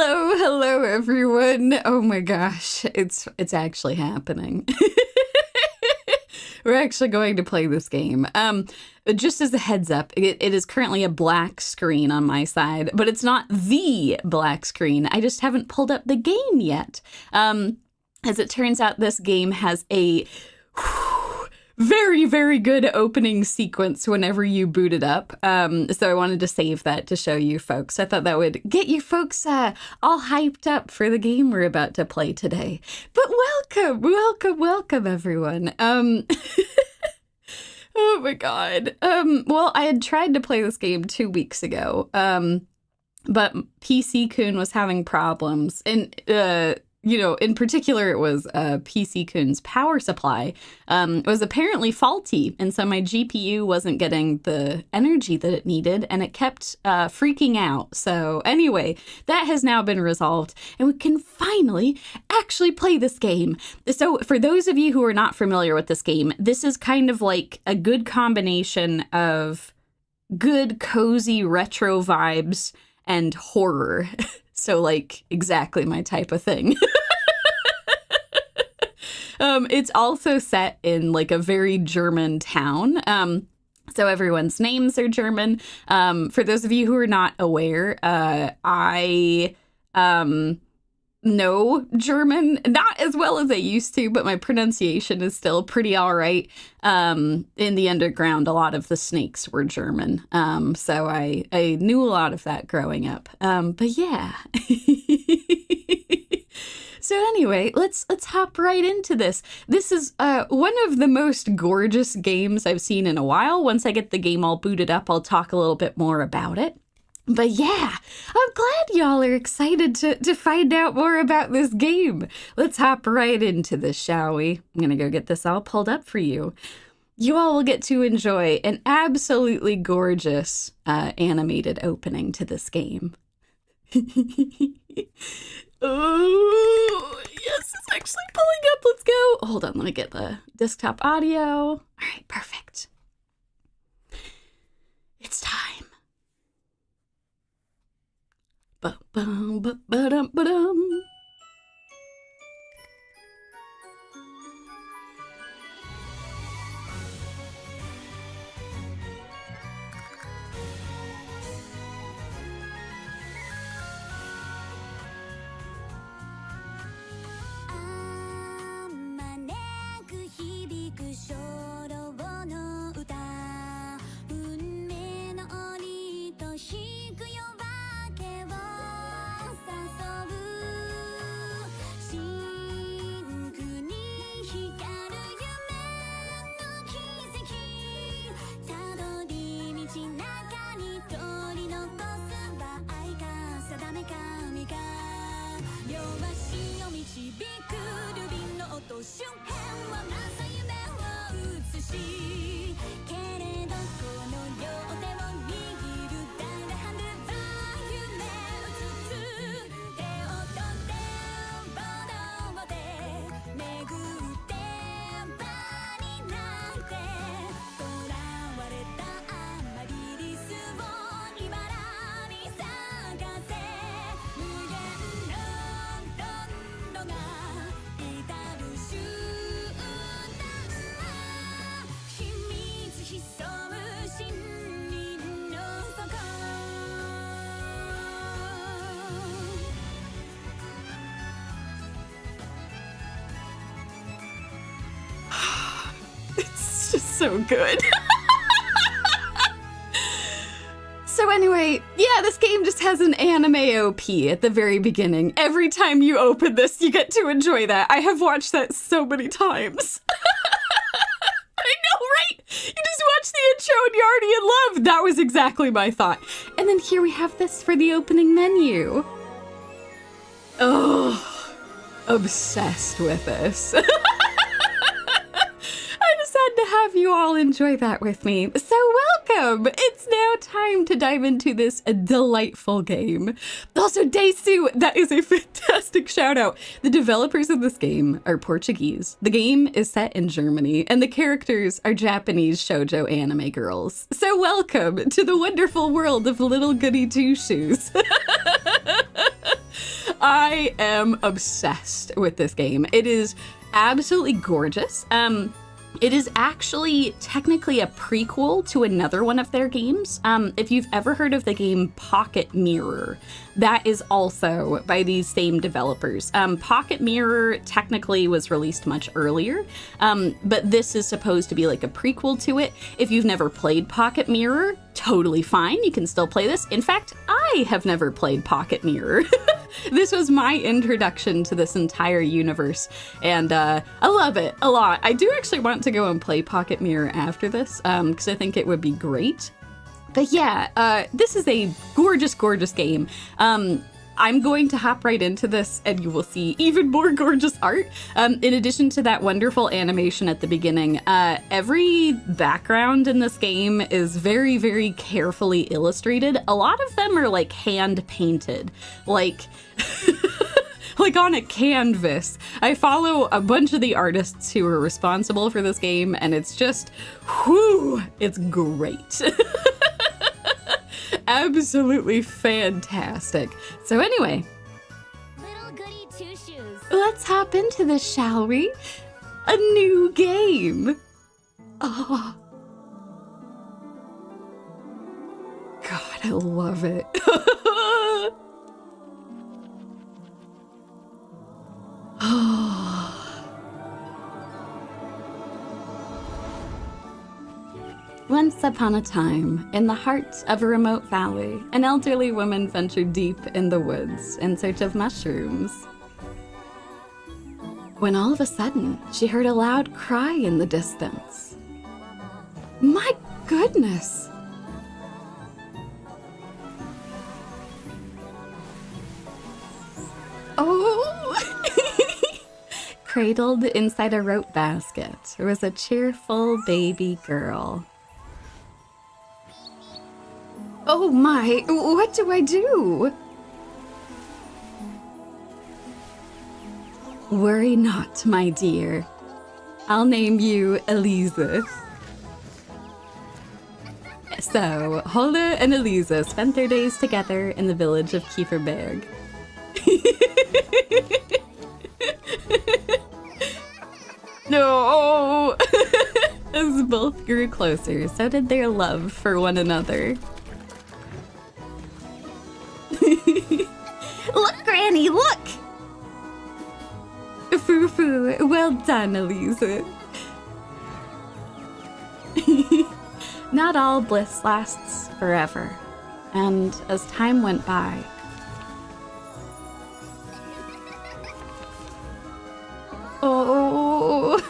Hello everyone. Oh my gosh, it's actually happening. We're actually going to play this game. Just as a heads up, it is currently a black screen on my side, but it's not the black screen. I just haven't pulled up the game yet. As it turns out, this game has a very, very good opening sequence whenever you boot it up. So I wanted to save that to show you folks. I thought that would get you folks all hyped up for the game we're about to play today. But welcome everyone. Oh my god. Well, I had tried to play this game 2 weeks ago, but PC-Kun was having problems. And in particular, it was PC-Kun's power supply was apparently faulty. And so my GPU wasn't getting the energy that it needed, and it kept freaking out. So anyway, that has now been resolved, and we can finally actually play this game. So for those of you who are not familiar with this game, this is kind of like a good combination of good, cozy retro vibes and horror. So, like, exactly my type of thing. It's also set in, like, a very German town. So everyone's names are German. For those of you who are not aware, I know German, not as well as I used to, but my pronunciation is still pretty all right. In the underground, a lot of the snakes were German. So I knew a lot of that growing up. But yeah. So anyway, let's hop right into this. This is one of the most gorgeous games I've seen in a while. Once I get the game all booted up, I'll talk a little bit more about it. But yeah, I'm glad y'all are excited to find out more about this game. Let's hop right into this, shall we? I'm gonna go get this all pulled up for you. You all will get to enjoy an absolutely gorgeous animated opening to this game. Oh, yes, it's actually pulling up. Let's go. Hold on, let me get the desktop audio. All right, perfect. It's time. Ba-bum, ba-ba-dum, ba-dum. So good. So anyway, yeah, this game just has an anime OP at the very beginning. Every time you open this, you get to enjoy that. I have watched that so many times. I know, right? You just watch the intro and you're already in love. That was exactly my thought. And then here we have this for the opening menu. Oh, obsessed with this. To have you all enjoy that with me. So welcome! It's now time to dive into this delightful game. Also, Daisu, that is a fantastic shout out. The developers of this game are Portuguese. The game is set in Germany, and the characters are Japanese shoujo anime girls. So welcome to the wonderful world of Little Goody Two Shoes. I am obsessed with this game. It is absolutely gorgeous. It is actually technically a prequel to another one of their games. If you've ever heard of the game Pocket Mirror, that is also by these same developers. Pocket Mirror technically was released much earlier, but this is supposed to be like a prequel to it. If you've never played Pocket Mirror, totally fine. You can still play this. In fact, I have never played Pocket Mirror. This was my introduction to this entire universe, and I love it a lot. I do actually want to go and play Pocket Mirror after this, because I think it would be great. But yeah, this is a gorgeous, gorgeous game. I'm going to hop right into this and you will see even more gorgeous art. In addition to that wonderful animation at the beginning, every background in this game is very, very carefully illustrated. A lot of them are like hand painted, like like on a canvas. I follow a bunch of the artists who are responsible for this game, and it's just, whew, it's great. Absolutely fantastic. So anyway, Little Goody Two Shoes. Let's hop into this, shall we? A new game. Oh. God, I love it. Once upon a time, in the heart of a remote valley, an elderly woman ventured deep in the woods in search of mushrooms. When all of a sudden, she heard a loud cry in the distance. My goodness! Oh! Cradled inside a rope basket was a cheerful baby girl. Oh my, what do I do? Worry not, my dear. I'll name you Elise. So, Holle and Elise spent their days together in the village of Kieferberg. No! As both grew closer, so did their love for one another. Look, Granny, look! Foo-foo, well done, Elise. Not all bliss lasts forever, and as time went by, oh,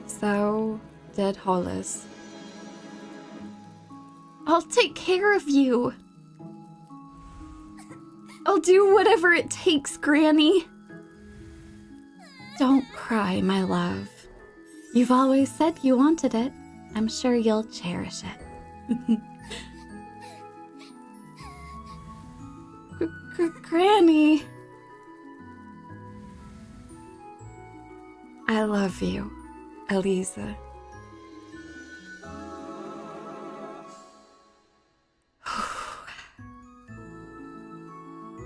so did Hollis. I'll take care of you. I'll do whatever it takes, Granny. Don't cry, my love. You've always said you wanted it. I'm sure you'll cherish it. Granny. I love you, Elise.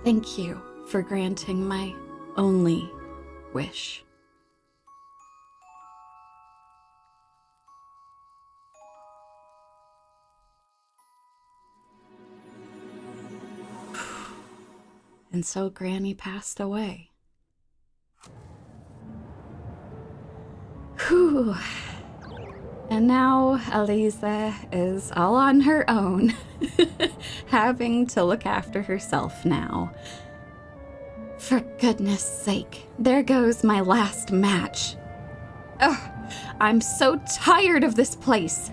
Thank you for granting my only wish. And so Granny passed away. Whew. And now Elise is all on her own, having to look after herself now. For goodness sake, there goes my last match. Ugh, I'm so tired of this place.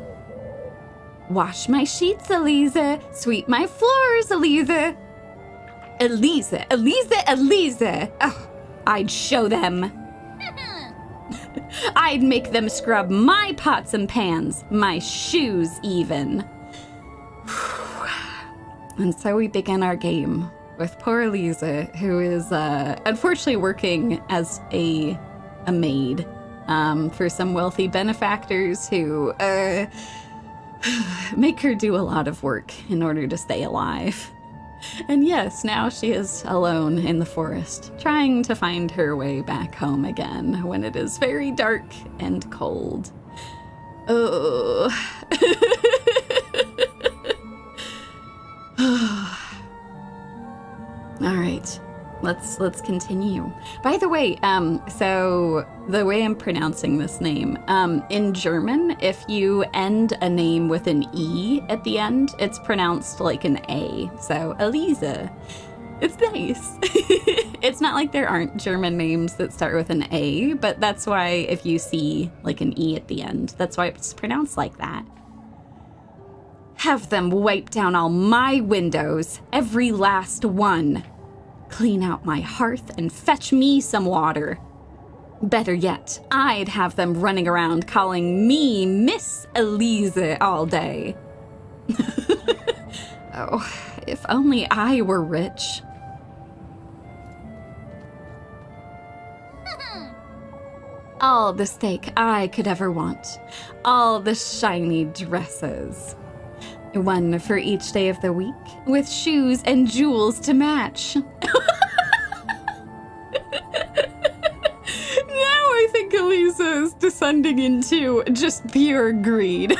Wash my sheets, Elise. Sweep my floors, Elise. Elise, Elise, Elise. Ugh, I'd show them. I'd make them scrub my pots and pans, my shoes even. And so we begin our game with poor Elise, who is unfortunately working as a maid for some wealthy benefactors who make her do a lot of work in order to stay alive. And yes, now she is alone in the forest, trying to find her way back home again when it is very dark and cold. Oh. All right. Let's continue. By the way, so the way I'm pronouncing this name, in German, if you end a name with an E at the end, it's pronounced like an A. So Elise, it's nice. It's not like there aren't German names that start with an A, but that's why if you see like an E at the end, that's why it's pronounced like that. Have them wipe down all my windows, every last one. Clean out my hearth and fetch me some water. Better yet, I'd have them running around calling me Miss Elise all day. Oh, if only I were rich. All the steak I could ever want. All the shiny dresses. One for each day of the week, with shoes and jewels to match. Now I think Elise is descending into just pure greed.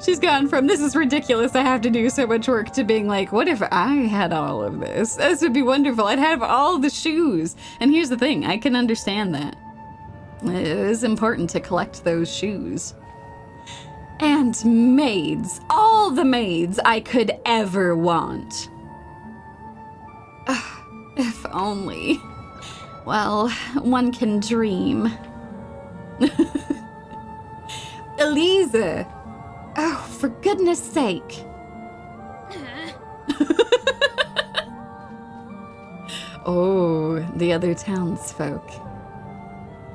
She's gone from, this is ridiculous, I have to do so much work, to being like, what if I had all of this? This would be wonderful. I'd have all the shoes. And here's the thing, I can understand that. It is important to collect those shoes. And maids, all the maids I could ever want. If only. Well, one can dream. Elise! Oh, for goodness sake. Oh, the other townsfolk.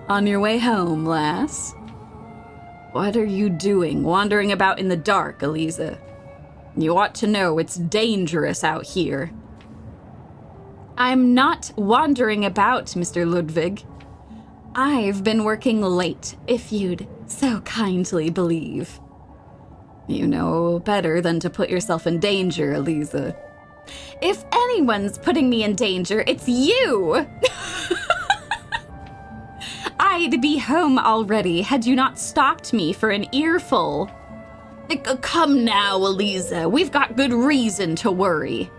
On your way home, lass? What are you doing, wandering about in the dark, Elise? You ought to know it's dangerous out here. I'm not wandering about, Mr. Ludwig. I've been working late, if you'd so kindly believe. You know better than to put yourself in danger, Elise. If anyone's putting me in danger, it's you! I'd be home already had you not stopped me for an earful. Come now, Elise. We've got good reason to worry.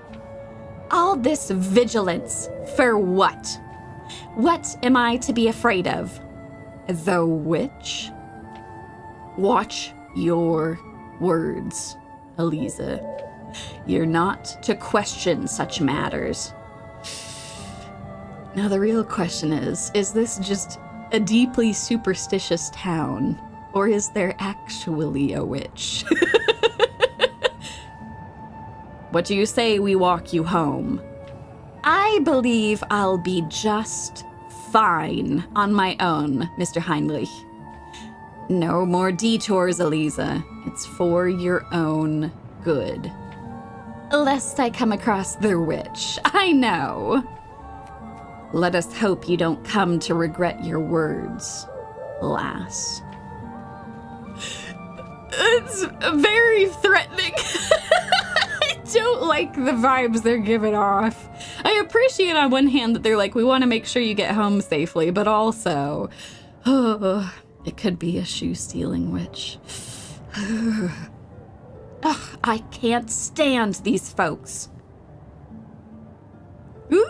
All this vigilance, for what? What am I to be afraid of? The witch? Watch your words, Elise. You're not to question such matters. Now the real question is this just a deeply superstitious town, or is there actually a witch? What do you say we walk you home? I believe I'll be just fine on my own, Mr. Heinrich. No more detours, Elise. It's for your own good. Lest I come across the witch, I know. Let us hope you don't come to regret your words, lass. It's very threatening. I don't like the vibes they're giving off. I appreciate on one hand that they're like, we want to make sure you get home safely, but also, it could be a shoe-stealing witch. I can't stand these folks. Ooh.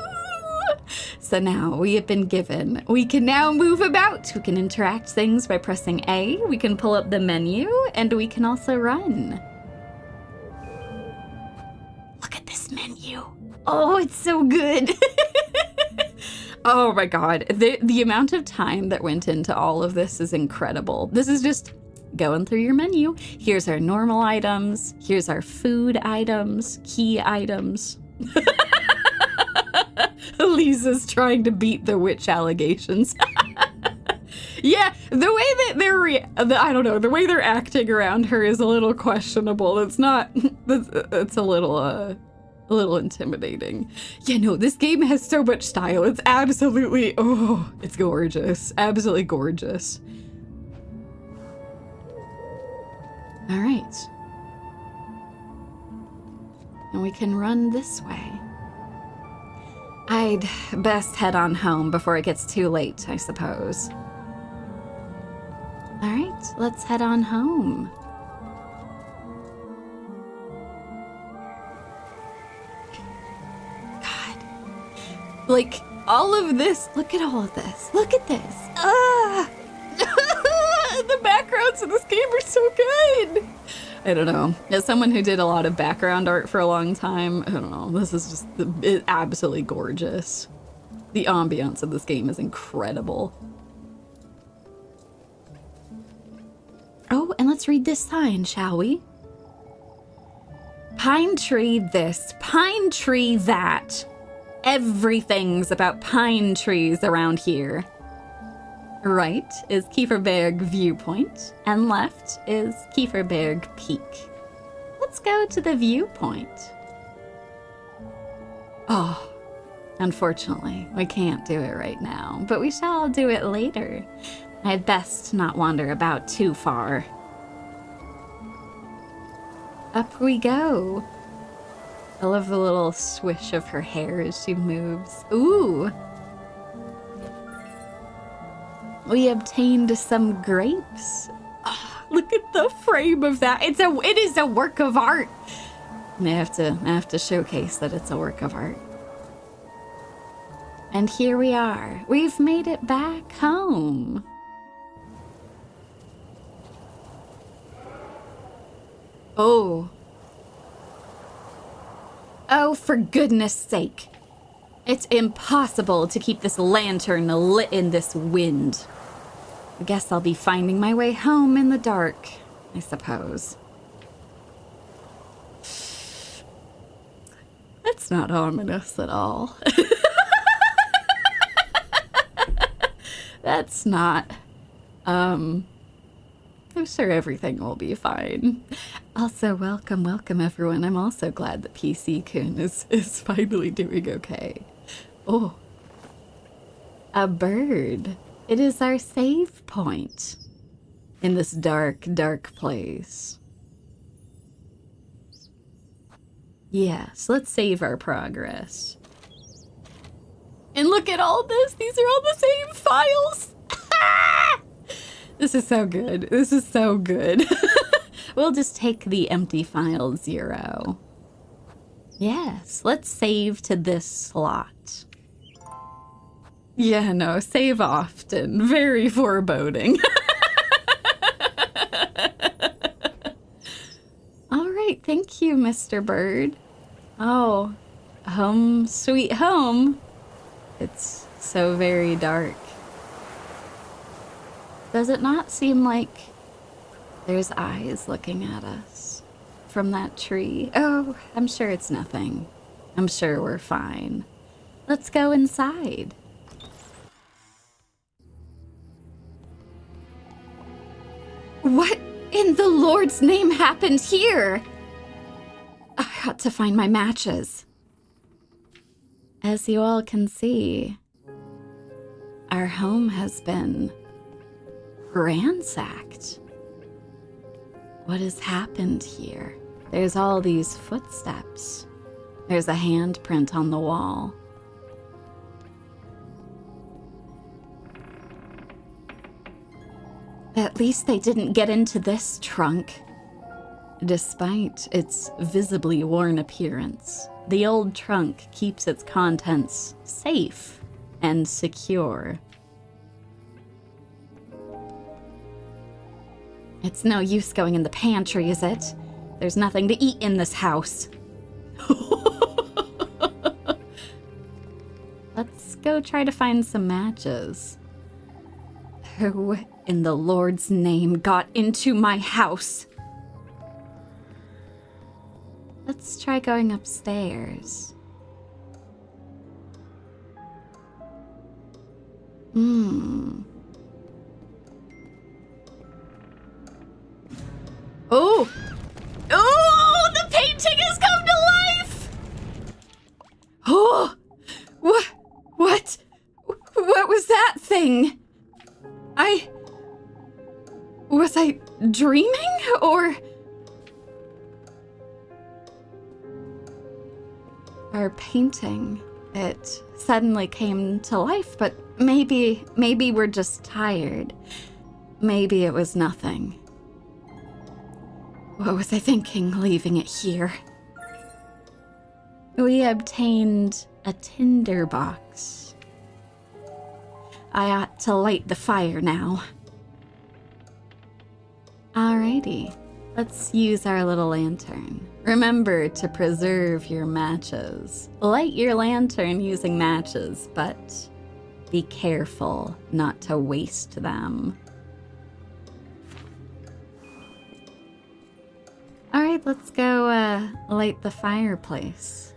So now we have been given. We can now move about. We can interact things by pressing A. We can pull up the menu, and we can also run. Look at this menu. Oh, it's so good. Oh my god. The amount of time that went into all of this is incredible. This is just going through your menu. Here's our normal items. Here's our food items, key items. Elisa's trying to beat the witch allegations. Yeah, the way that the way they're acting around her is a little questionable. It's not, it's a little intimidating. Yeah, no, this game has so much style. It's absolutely, it's gorgeous. Absolutely gorgeous. All right. And we can run this way. I'd best head on home before it gets too late, I suppose. All right, let's head on home. God. Like, all of this. Look at all of this. Look at this. Ah! The backgrounds in this game are so good. I don't know. As someone who did a lot of background art for a long time, I don't know. This is just absolutely gorgeous. The ambiance of this game is incredible. Oh, and let's read this sign, shall we? Pine tree this, pine tree that. Everything's about pine trees around here. Right is Kieferberg Viewpoint, and left is Kieferberg Peak. Let's go to the viewpoint. Oh, unfortunately, we can't do it right now, but we shall do it later. I'd best not wander about too far. Up we go. I love the little swish of her hair as she moves. Ooh! We obtained some grapes. Oh, look at the frame of that. It is a work of art. And I have to showcase that it's a work of art. And here we are. We've made it back home. Oh. Oh, for goodness sake. It's impossible to keep this lantern lit in this wind. I guess I'll be finding my way home in the dark, I suppose. That's not ominous at all. That's not. I'm sure everything will be fine. Also, welcome everyone. I'm also glad that PC-Kun is finally doing okay. Oh. A bird. It is our save point in this dark, dark place. Yes, let's save our progress. And look at all this. These are all the same files. This is so good. This is so good. We'll just take the empty file 0. Yes, let's save to this slot. Yeah, no, save often. Very foreboding. All right, thank you, Mr. Bird. Oh, home, sweet home. It's so very dark. Does it not seem like there's eyes looking at us from that tree? Oh, I'm sure it's nothing. I'm sure we're fine. Let's go inside. What in the Lord's name happened here? I ought to find my matches. As you all can see, our home has been ransacked. What has happened here? There's all these footsteps. There's a handprint on the wall. At least they didn't get into this trunk. Despite its visibly worn appearance, the old trunk keeps its contents safe and secure. It's no use going in the pantry, is it? There's nothing to eat in this house. Let's go try to find some matches. Who in the Lord's name got into my house? Let's try going upstairs. Oh! Oh! The painting has come to life! Oh! What? What was that thing? Was I dreaming? Or our painting. It suddenly came to life, but maybe we're just tired. Maybe it was nothing. What was I thinking, leaving it here? We obtained a tinder box. I ought to light the fire now. Alrighty, let's use our little lantern. Remember to preserve your matches. Light your lantern using matches, but be careful not to waste them. Alright, let's go light the fireplace.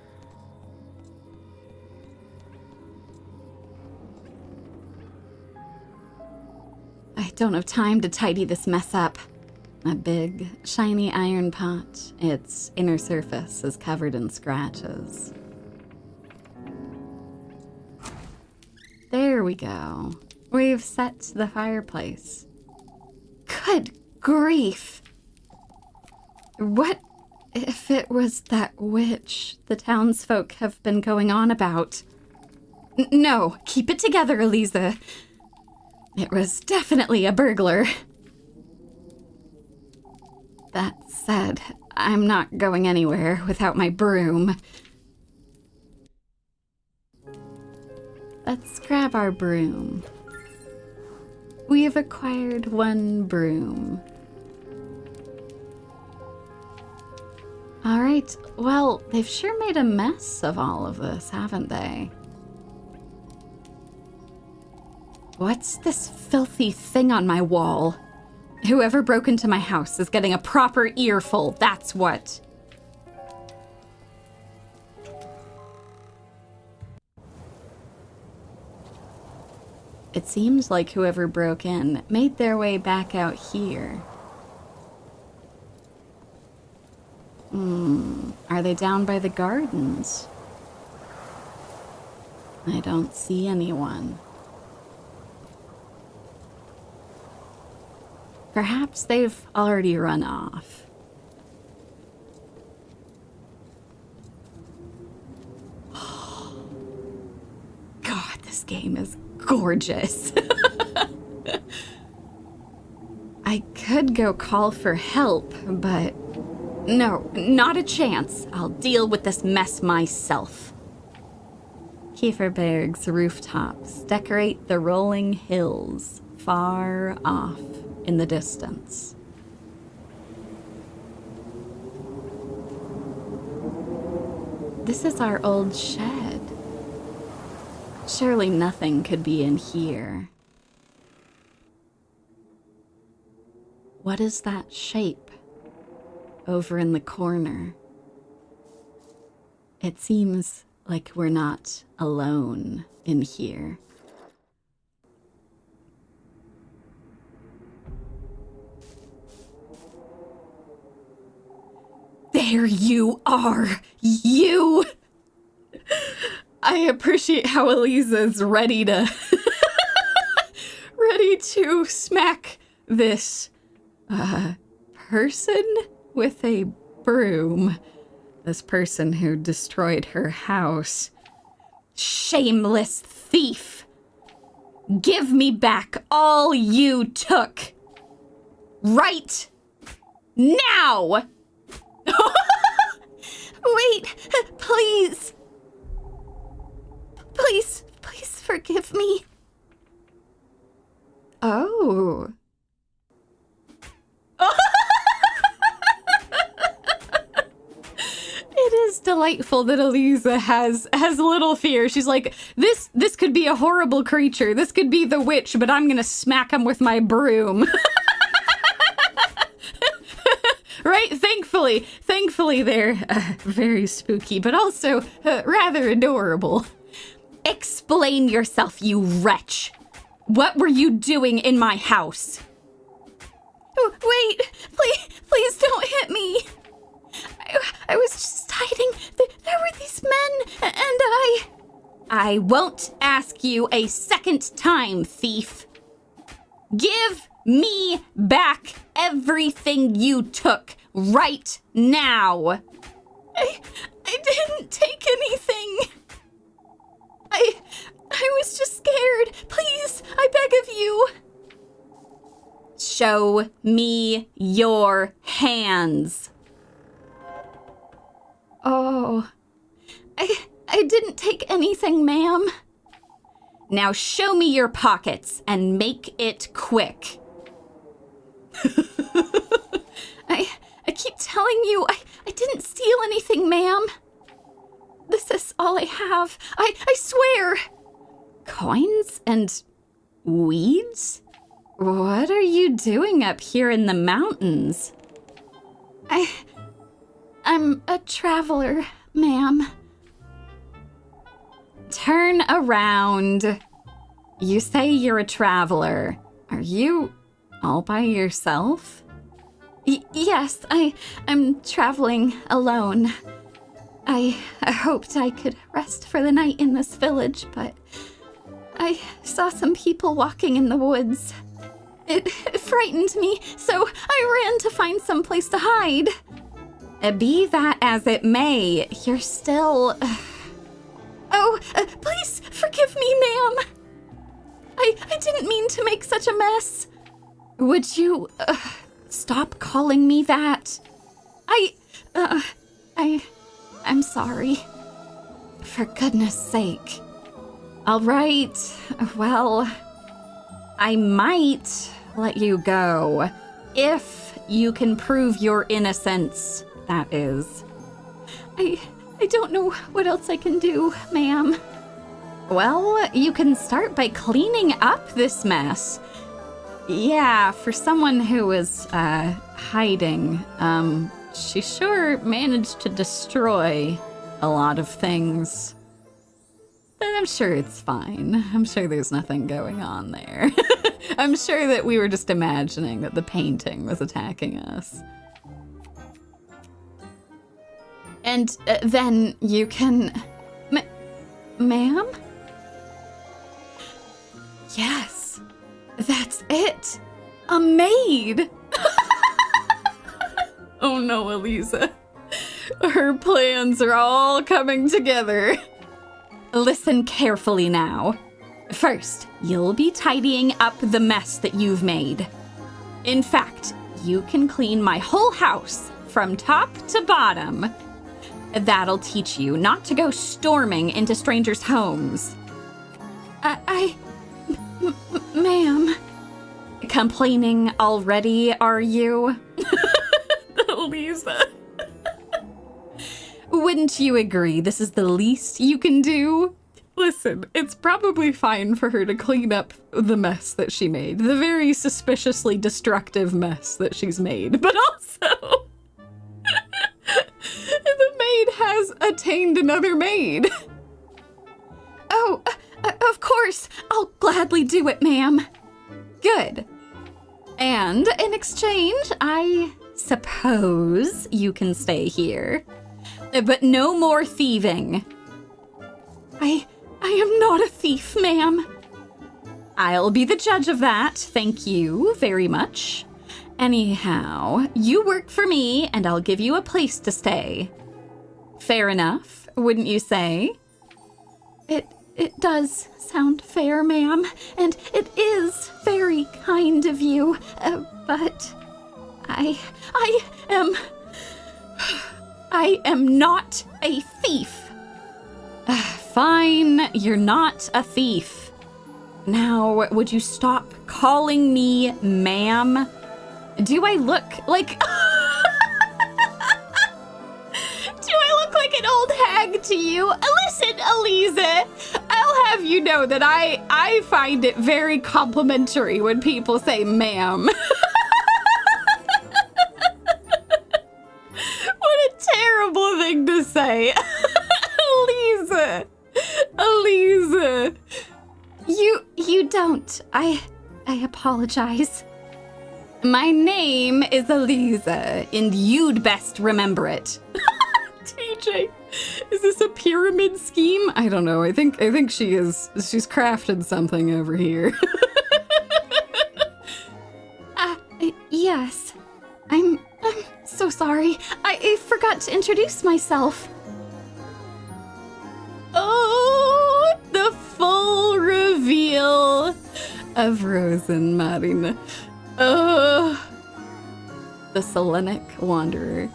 I don't have time to tidy this mess up. A big, shiny iron pot. Its inner surface is covered in scratches. There we go. We've set the fireplace. Good grief! What if it was that witch the townsfolk have been going on about? No, keep it together, Elise. It was definitely a burglar. That said, I'm not going anywhere without my broom. Let's grab our broom. We have acquired one broom. Alright, well, they've sure made a mess of all of this, haven't they? What's this filthy thing on my wall? Whoever broke into my house is getting a proper earful, that's what. It seems like whoever broke in made their way back out here. Are they down by the gardens? I don't see anyone. Perhaps they've already run off. God, this game is gorgeous. I could go call for help, but no, not a chance. I'll deal with this mess myself. Kieferberg's rooftops decorate the rolling hills far off in the distance. This is our old shed. Surely nothing could be in here. What is that shape over in the corner? It seems like we're not alone in here. There you are! You! I appreciate how Elise is ready to smack this person with a broom. This person who destroyed her house. Shameless thief! Give me back all you took! Right now! Wait, please. Please forgive me. Oh. It is delightful that Elise has little fear. She's like, this could be a horrible creature. This could be the witch, but I'm gonna smack him with my broom. Right? Thankfully they're very spooky, but also rather adorable. Explain yourself, you wretch. What were you doing in my house? Oh, wait, please don't hit me. I was just hiding. There were these men, and I won't ask you a second time, thief. Give me back everything you took right now. I I didn't take anything. I was just scared. Please, I beg of you. Show me your hands. Oh, I didn't take anything, ma'am. Now show me your pockets and make it quick. I keep telling you, I didn't steal anything, ma'am. This is all I have. I swear. Coins and weeds? What are you doing up here in the mountains? I'm a traveler, ma'am. Turn around. You say you're a traveler. Are you all by yourself? Yes, I'm traveling alone. I hoped I could rest for the night in this village, but I saw some people walking in the woods. It frightened me, so I ran to find some place to hide. Be that as it may, you're still... please forgive me, ma'am. I didn't mean to make such a mess. Would you stop calling me that? I'm sorry. For goodness sake. All right, well, I might let you go if you can prove your innocence, that is. I don't know what else I can do, ma'am. Well, you can start by cleaning up this mess. Yeah, for someone who was hiding, she sure managed to destroy a lot of things. But I'm sure it's fine. I'm sure there's nothing going on there. I'm sure that we were just imagining that the painting was attacking us. And then you can... Ma'am? Yes, that's it. A maid. Oh no, Elise. Her plans are all coming together. Listen carefully now. First, you'll be tidying up the mess that you've made. In fact, you can clean my whole house from top to bottom. That'll teach you not to go storming into strangers' homes. Ma'am. Complaining already, are you? Elise. Wouldn't you agree this is the least you can do? Listen, it's probably fine for her to clean up the mess that she made. The very suspiciously destructive mess that she's made. But also, the maid has attained another maid. Oh, of course. I'll gladly do it, ma'am. Good. And in exchange, I suppose you can stay here. But no more thieving. I am not a thief, ma'am. I'll be the judge of that. Thank you very much. Anyhow, you work for me and I'll give you a place to stay. Fair enough, wouldn't you say? It does sound fair, ma'am, and it is very kind of you, but I am not a thief. Fine, you're not a thief. Now, would you stop calling me ma'am? Do I look like... Do I look like an old hag to you? Listen, Elise, I'll have you know that I find it very complimentary when people say ma'am. What a terrible thing to say. Elise. You don't. I apologize. My name is Elise, and you'd best remember it. TJ, is this a pyramid scheme? I don't know. I think she is. She's crafted something over here. Yes. I'm so sorry. I forgot to introduce myself. of Rozenmarine. The Selenic Wanderer.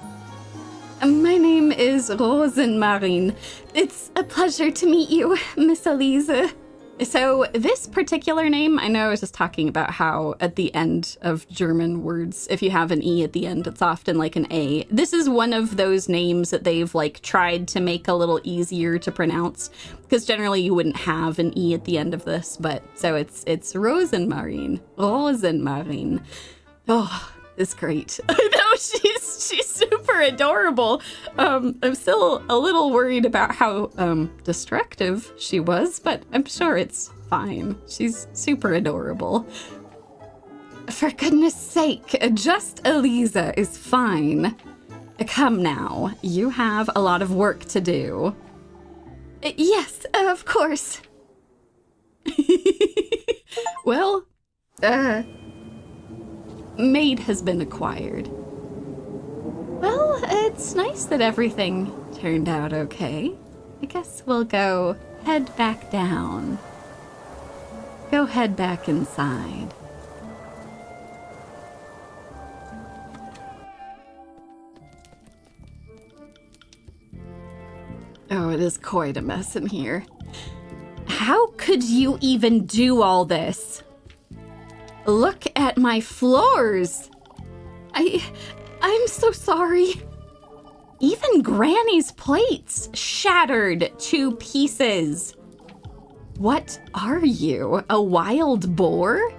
My name is Rozenmarine. It's a pleasure to meet you, Miss Elise. So this particular name, I know I was just talking about how at the end of German words, if you have an E at the end, it's often like an A. This is one of those names that they've like tried to make a little easier to pronounce, because generally you wouldn't have an E at the end of this, but so it's Rozenmarine. Rozenmarine. Oh, it's great. I know she's super adorable. I'm still a little worried about how destructive she was, but I'm sure it's fine. She's super adorable. For goodness sake, just Elise is fine. Come now, you have a lot of work to do. Yes, of course. Well, Maid has been acquired. Well, it's nice that everything turned out okay. I guess we'll go head back down. Go head back inside. Oh, it is quite a mess in here. How could you even do all this? Look at my floors. I'm so sorry. Even Granny's plates shattered to pieces. What are you, a wild boar?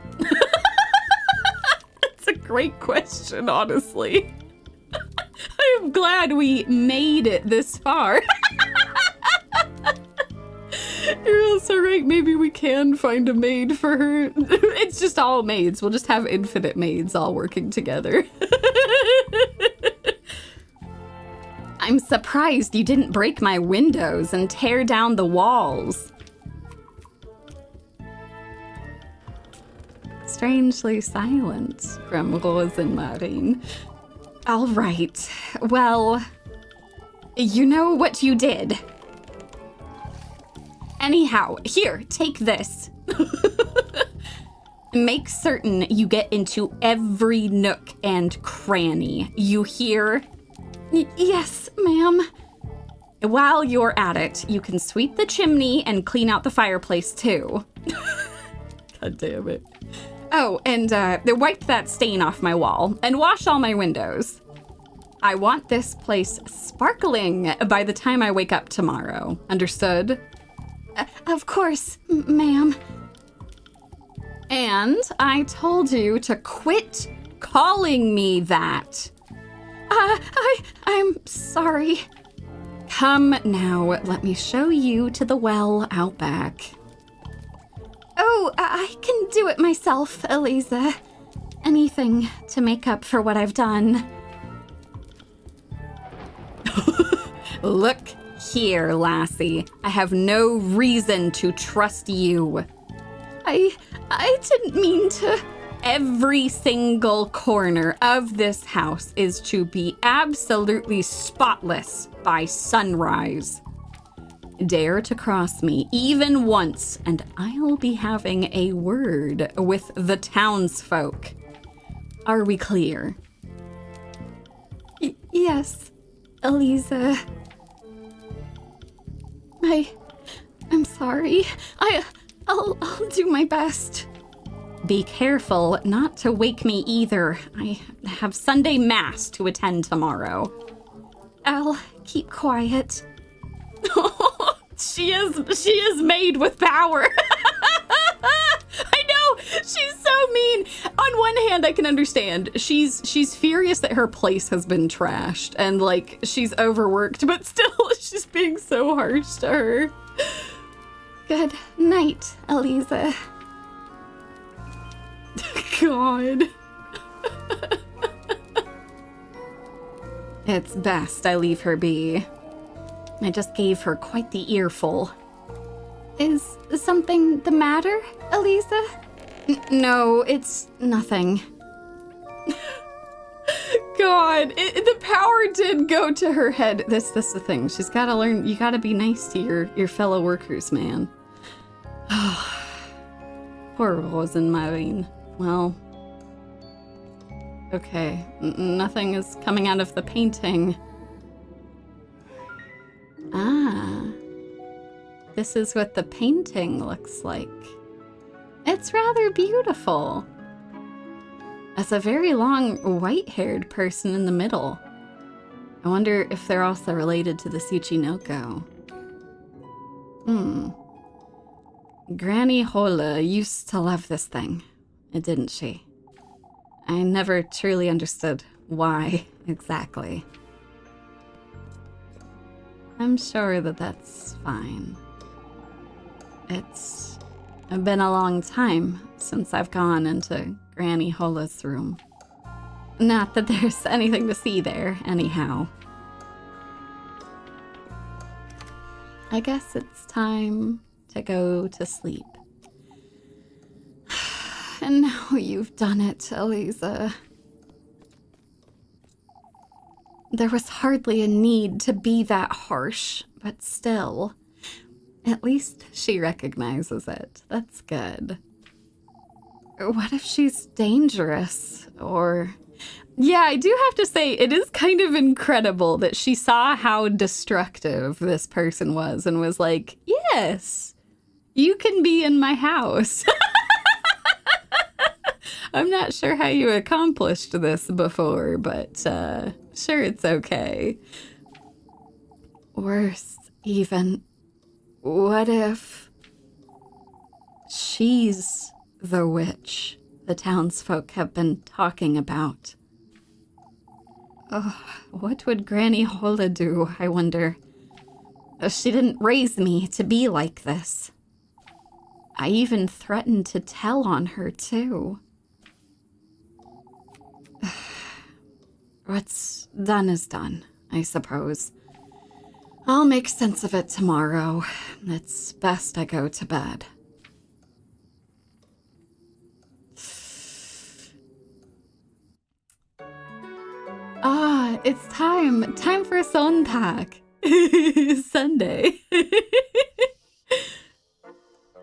That's a great question, honestly. I'm glad we made it this far. You're also right, maybe we can find a maid for her. It's just all maids. We'll just have infinite maids all working together. I'm surprised you didn't break my windows and tear down the walls. Strangely silent from Rozenmarine. All right, well, you know what you did. Anyhow, here, take this. Make certain you get into every nook and cranny. You hear? Yes, ma'am. While you're at it, you can sweep the chimney and clean out the fireplace, too. God damn it. Oh, and wipe that stain off my wall and wash all my windows. I want this place sparkling by the time I wake up tomorrow. Understood? Of course, ma'am. And I told you to quit calling me that. I'm sorry. Come now, let me show you to the well out back. Oh, I can do it myself, Elise. Anything to make up for what I've done. Look here, lassie. I have no reason to trust you. I didn't mean to. Every single corner of this house is to be absolutely spotless by sunrise. Dare to cross me even once, and I'll be having a word with the townsfolk. Are we clear? Yes, Elise. I'm sorry. I'll do my best. Be careful not to wake me either. I have Sunday Mass to attend tomorrow. I'll keep quiet. She is made with power. I know, she's so mean. On one hand, I can understand. She's furious that her place has been trashed and like she's overworked, but still she's being so harsh to her. Good night, Elise. God. It's best I leave her be. I just gave her quite the earful. Is something the matter, Elise? No, it's nothing. God, the power did go to her head. That's the thing. She's got to learn. You got to be nice to your fellow workers, man. Poor Rozenmarine. Well, okay, nothing is coming out of the painting. Ah, this is what the painting looks like. It's rather beautiful. As a very long, white-haired person in the middle. I wonder if they're also related to the Tsuchinoko. Granny Hola used to love this thing, didn't she? I never truly understood why exactly. I'm sure that that's fine. It's been a long time since I've gone into Granny Hola's room. Not that there's anything to see there, anyhow. I guess it's time to go to sleep. And now you've done it, Elise. There was hardly a need to be that harsh, but still. At least she recognizes it. That's good. What if she's dangerous? Or... Yeah, I do have to say, it is kind of incredible that she saw how destructive this person was and was like, yes, you can be in my house. I'm not sure how you accomplished this before, but sure, it's okay. Worse, even, what if she's the witch the townsfolk have been talking about? Oh, what would Granny Hola do, I wonder? She didn't raise me to be like this. I even threatened to tell on her, too. What's done is done, I suppose. I'll make sense of it tomorrow. It's best I go to bed. Ah, it's time. Time for Sonntag. Sunday.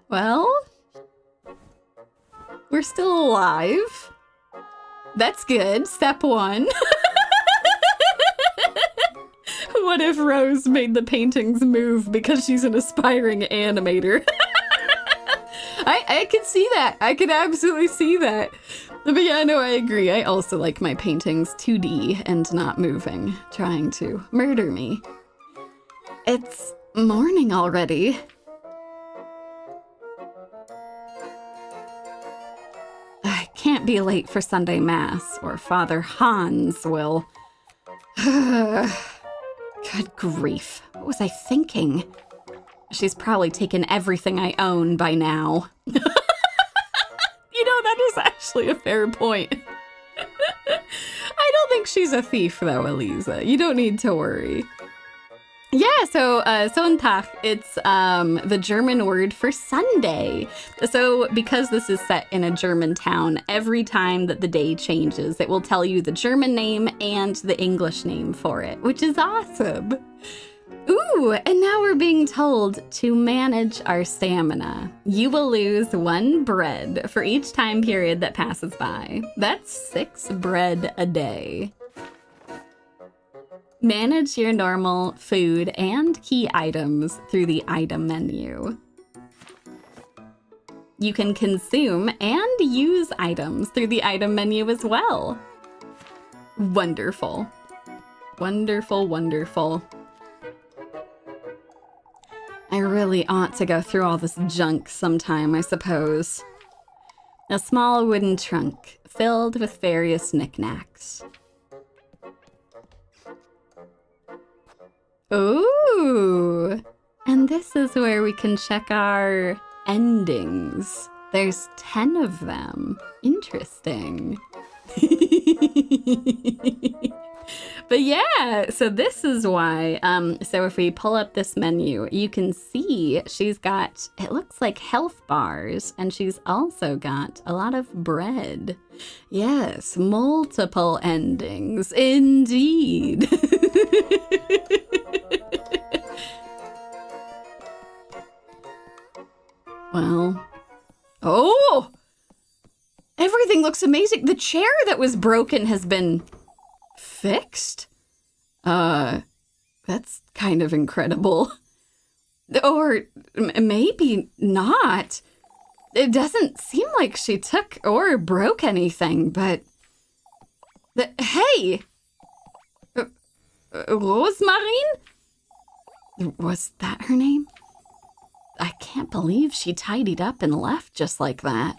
Well, we're still alive. That's good. Step one. What if Rose made the paintings move because she's an aspiring animator? I could see that. I could absolutely see that. But yeah, no, I agree. I also like my paintings 2D and not moving, trying to murder me. It's morning already. I can't be late for Sunday Mass, or Father Hans will... Good grief. What was I thinking? She's probably taken everything I own by now. You know, that is actually a fair point. I don't think she's a thief, though, Elise. You don't need to worry. Yeah, so Sonntag, it's the German word for Sunday. So because this is set in a German town, every time that the day changes, it will tell you the German name and the English name for it, which is awesome. Ooh, and now we're being told to manage our stamina. You will lose 1 bread for each time period that passes by. That's 6 bread a day. Manage your normal food and key items through the item menu. You can consume and use items through the item menu as well. Wonderful. Wonderful, wonderful. I really ought to go through all this junk sometime, I suppose. A small wooden trunk filled with various knickknacks. Ooh! And this is where we can check our endings. There's 10 of them. Interesting. But yeah, so this is why, so if we pull up this menu, you can see she's got, it looks like health bars, and she's also got a lot of bread. Yes, multiple endings, indeed. Well, Oh! Everything looks amazing. The chair that was broken has been fixed? That's kind of incredible. Or maybe not. It doesn't seem like she took or broke anything, but... Hey! Rozenmarine? Was that her name? I can't believe she tidied up and left just like that.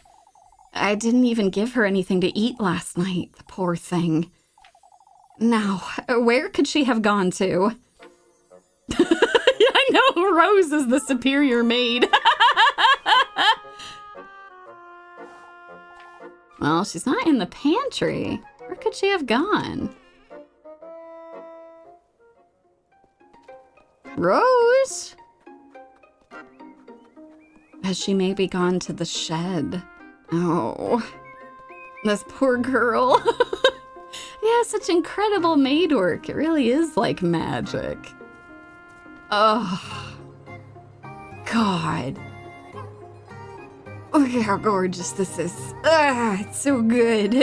I didn't even give her anything to eat last night, the poor thing. Now, where could she have gone to? I know, Rose is the superior maid. Well, she's not in the pantry. Where could she have gone? Rose? Has she maybe gone to the shed? Oh, this poor girl. Yeah, such incredible maid work. It really is like magic. Oh, God. Look how gorgeous this is. It's so good.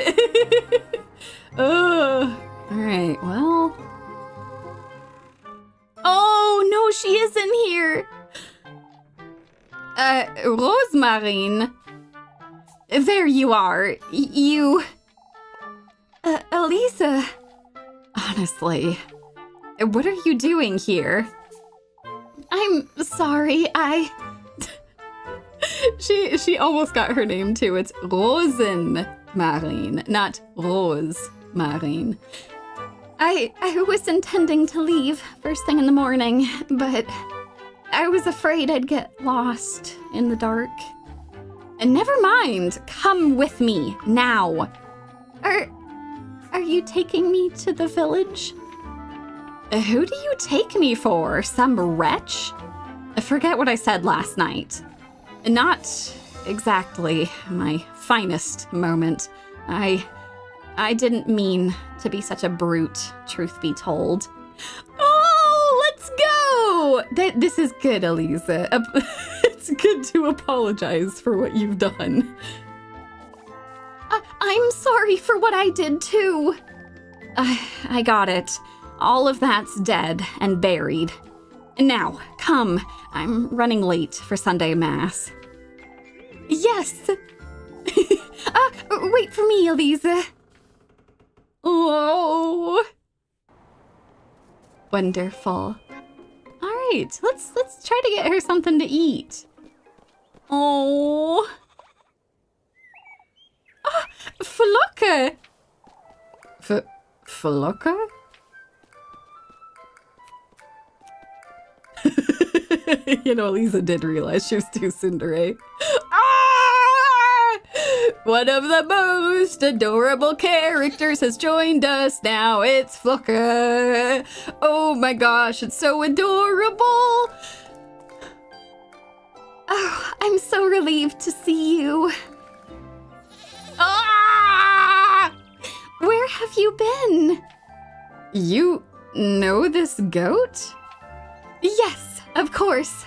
All right, well. Oh, no, she isn't here. Rozenmarine. There you are. You... Elise. Honestly, what are you doing here? I'm sorry, She almost got her name too. It's Rozenmarine, not Rozenmarine. I was intending to leave first thing in the morning, but I was afraid I'd get lost in the dark. And never mind, come with me now. Are you taking me to the village? Who do you take me for? Some wretch? I forget what I said last night. Not exactly my finest moment. I didn't mean to be such a brute, truth be told. Oh, let's go! This is good, Elise. It's good to apologize for what you've done. I'm sorry for what I did, too. I got it. All of that's dead and buried. Now, come. I'm running late for Sunday Mass. Yes. Wait for me, Elise. Oh. Wonderful. All right, let's try to get her something to eat. Oh. Flocke. Flocke? You know, Lisa did realize she was too Cinderay. Ah! One of the most adorable characters has joined us now. It's Flocke. Oh my gosh, it's so adorable. Oh, I'm so relieved to see you. Ah! Where have you been? You know this goat? Yes, of course.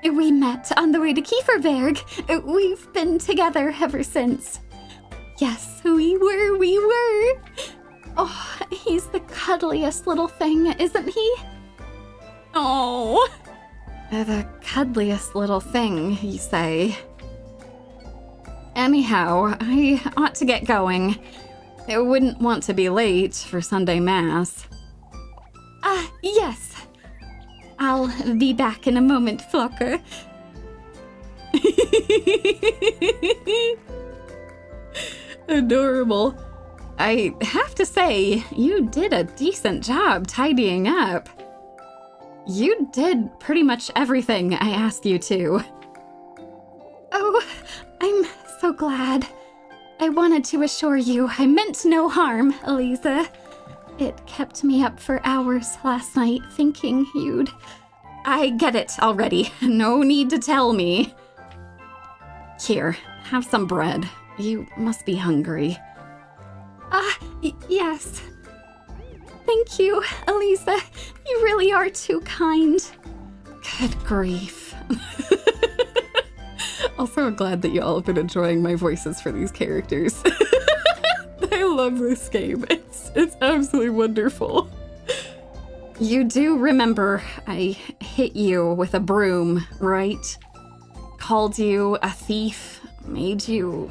We met on the way to Kieferberg. We've been together ever since. Yes, we were. Oh, he's the cuddliest little thing, isn't he? Oh, the cuddliest little thing, you say. Anyhow, I ought to get going. I wouldn't want to be late for Sunday Mass. Yes. I'll be back in a moment, Flocke. Adorable. I have to say, you did a decent job tidying up. You did pretty much everything I asked you to. Oh, I'm so glad. I wanted to assure you I meant no harm, Elise. It kept me up for hours last night thinking you'd... I get it already. No need to tell me. Here, have some bread. You must be hungry. Yes. Thank you, Elise. You really are too kind. Good grief. Also, I'm glad that you all have been enjoying my voices for these characters. I love this game. It's absolutely wonderful. You do remember I hit you with a broom, right? Called you a thief, made you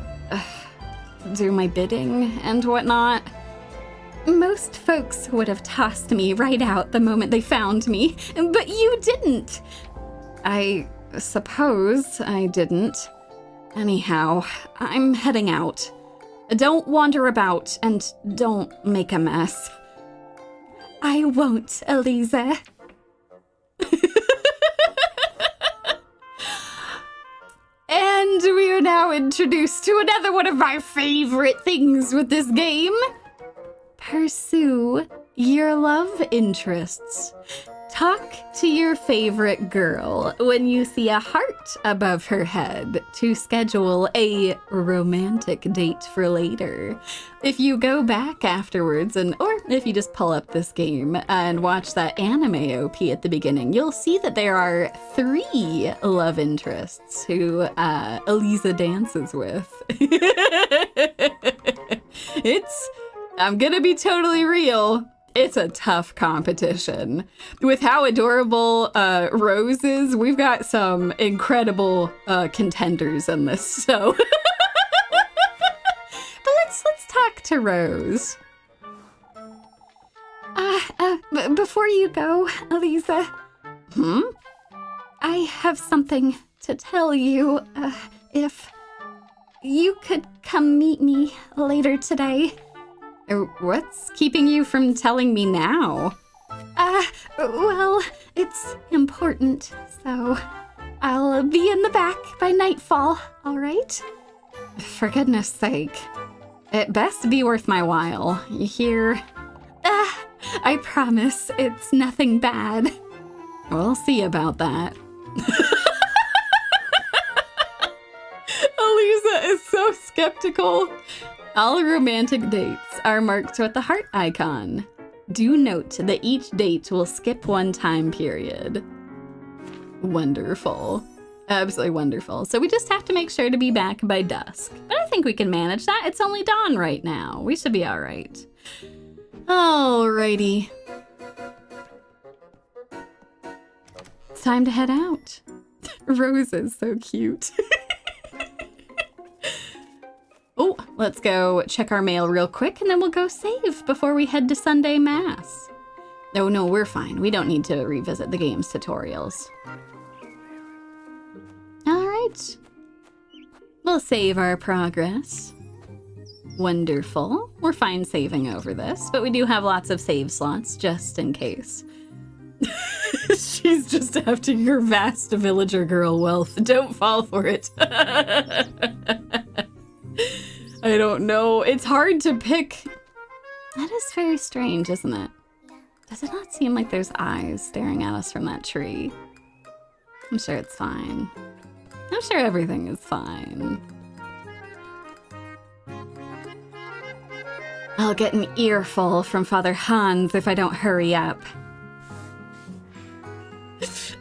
do my bidding and whatnot. Most folks would have tossed me right out the moment they found me, but you didn't. I suppose I didn't. Anyhow, I'm heading out. Don't wander about and don't make a mess. I won't, Elise. And we are now introduced to another one of my favorite things with this game. Pursue your love interests. Talk to your favorite girl when you see a heart above her head to schedule a romantic date for later. If you go back afterwards, or if you just pull up this game and watch that anime OP at the beginning, you'll see that there are 3 love interests who Elise dances with. I'm gonna be totally real. It's a tough competition. With how adorable Rose is, we've got some incredible contenders in this, so. But let's talk to Rose. Before you go, Elise, I have something to tell you. If you could come meet me later today. What's keeping you from telling me now? Well, it's important, so I'll be in the back by nightfall, all right? For goodness sake. It best be worth my while, you hear? I promise it's nothing bad. We'll see about that. Elisa is so skeptical. All romantic dates are marked with the heart icon. Do note that each date will skip one time period. Wonderful. Absolutely wonderful. So we just have to make sure to be back by dusk. But I think we can manage that. It's only dawn right now. We should be all right. Alrighty. It's time to head out. Rose is so cute. Oh, let's go check our mail real quick and then we'll go save before we head to Sunday Mass. Oh no, we're fine. We don't need to revisit the game's tutorials. All right. We'll save our progress. Wonderful. We're fine saving over this, but we do have lots of save slots just in case. She's just after your vast villager girl wealth. Don't fall for it. I don't know. It's hard to pick. That is very strange, isn't it? Does it not seem like there's eyes staring at us from that tree? I'm sure it's fine. I'm sure everything is fine. I'll get an earful from Father Hans if I don't hurry up.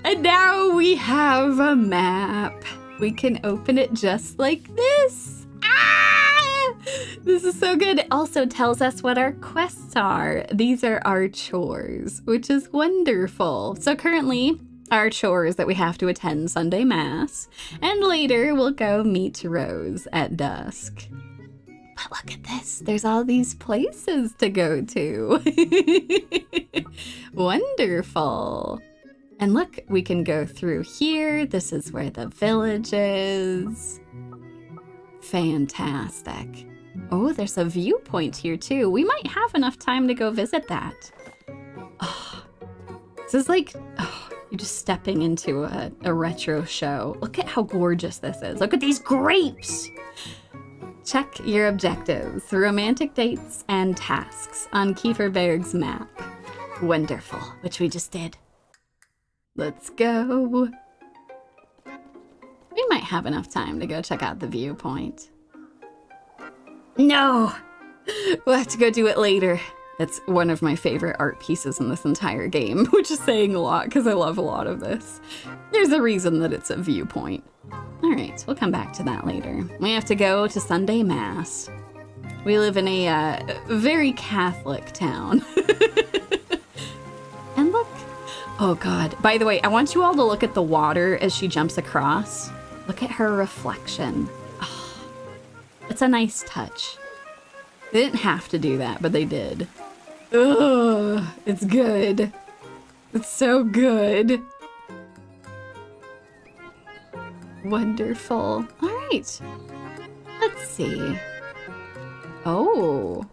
And now we have a map. We can open it just like this. This is so good. It also tells us what our quests are. These are our chores, which is wonderful. So currently, our chore is that we have to attend Sunday Mass, and later we'll go meet Rose at dusk. But look at this. There's all these places to go to. Wonderful. And look, we can go through here. This is where the village is. Fantastic. Oh, there's a viewpoint here too. We might have enough time to go visit that. Oh, this is like, you're just stepping into a retro show. Look at how gorgeous this is. Look at these grapes. Check your objectives, romantic dates, and tasks on Kieferberg's map. Wonderful, which we just did. Let's go. We might have enough time to go check out the viewpoint. No! We'll have to go do it later. It's one of my favorite art pieces in this entire game, which is saying a lot because I love a lot of this. There's a reason that it's a viewpoint. All right, we'll come back to that later. We have to go to Sunday Mass. We live in a very Catholic town. And look. Oh, God. By the way, I want you all to look at the water as she jumps across. Look at her reflection. Oh, it's a nice touch. They didn't have to do that, but they did. Ugh, it's good. It's so good. Wonderful. All right. Let's see. Oh,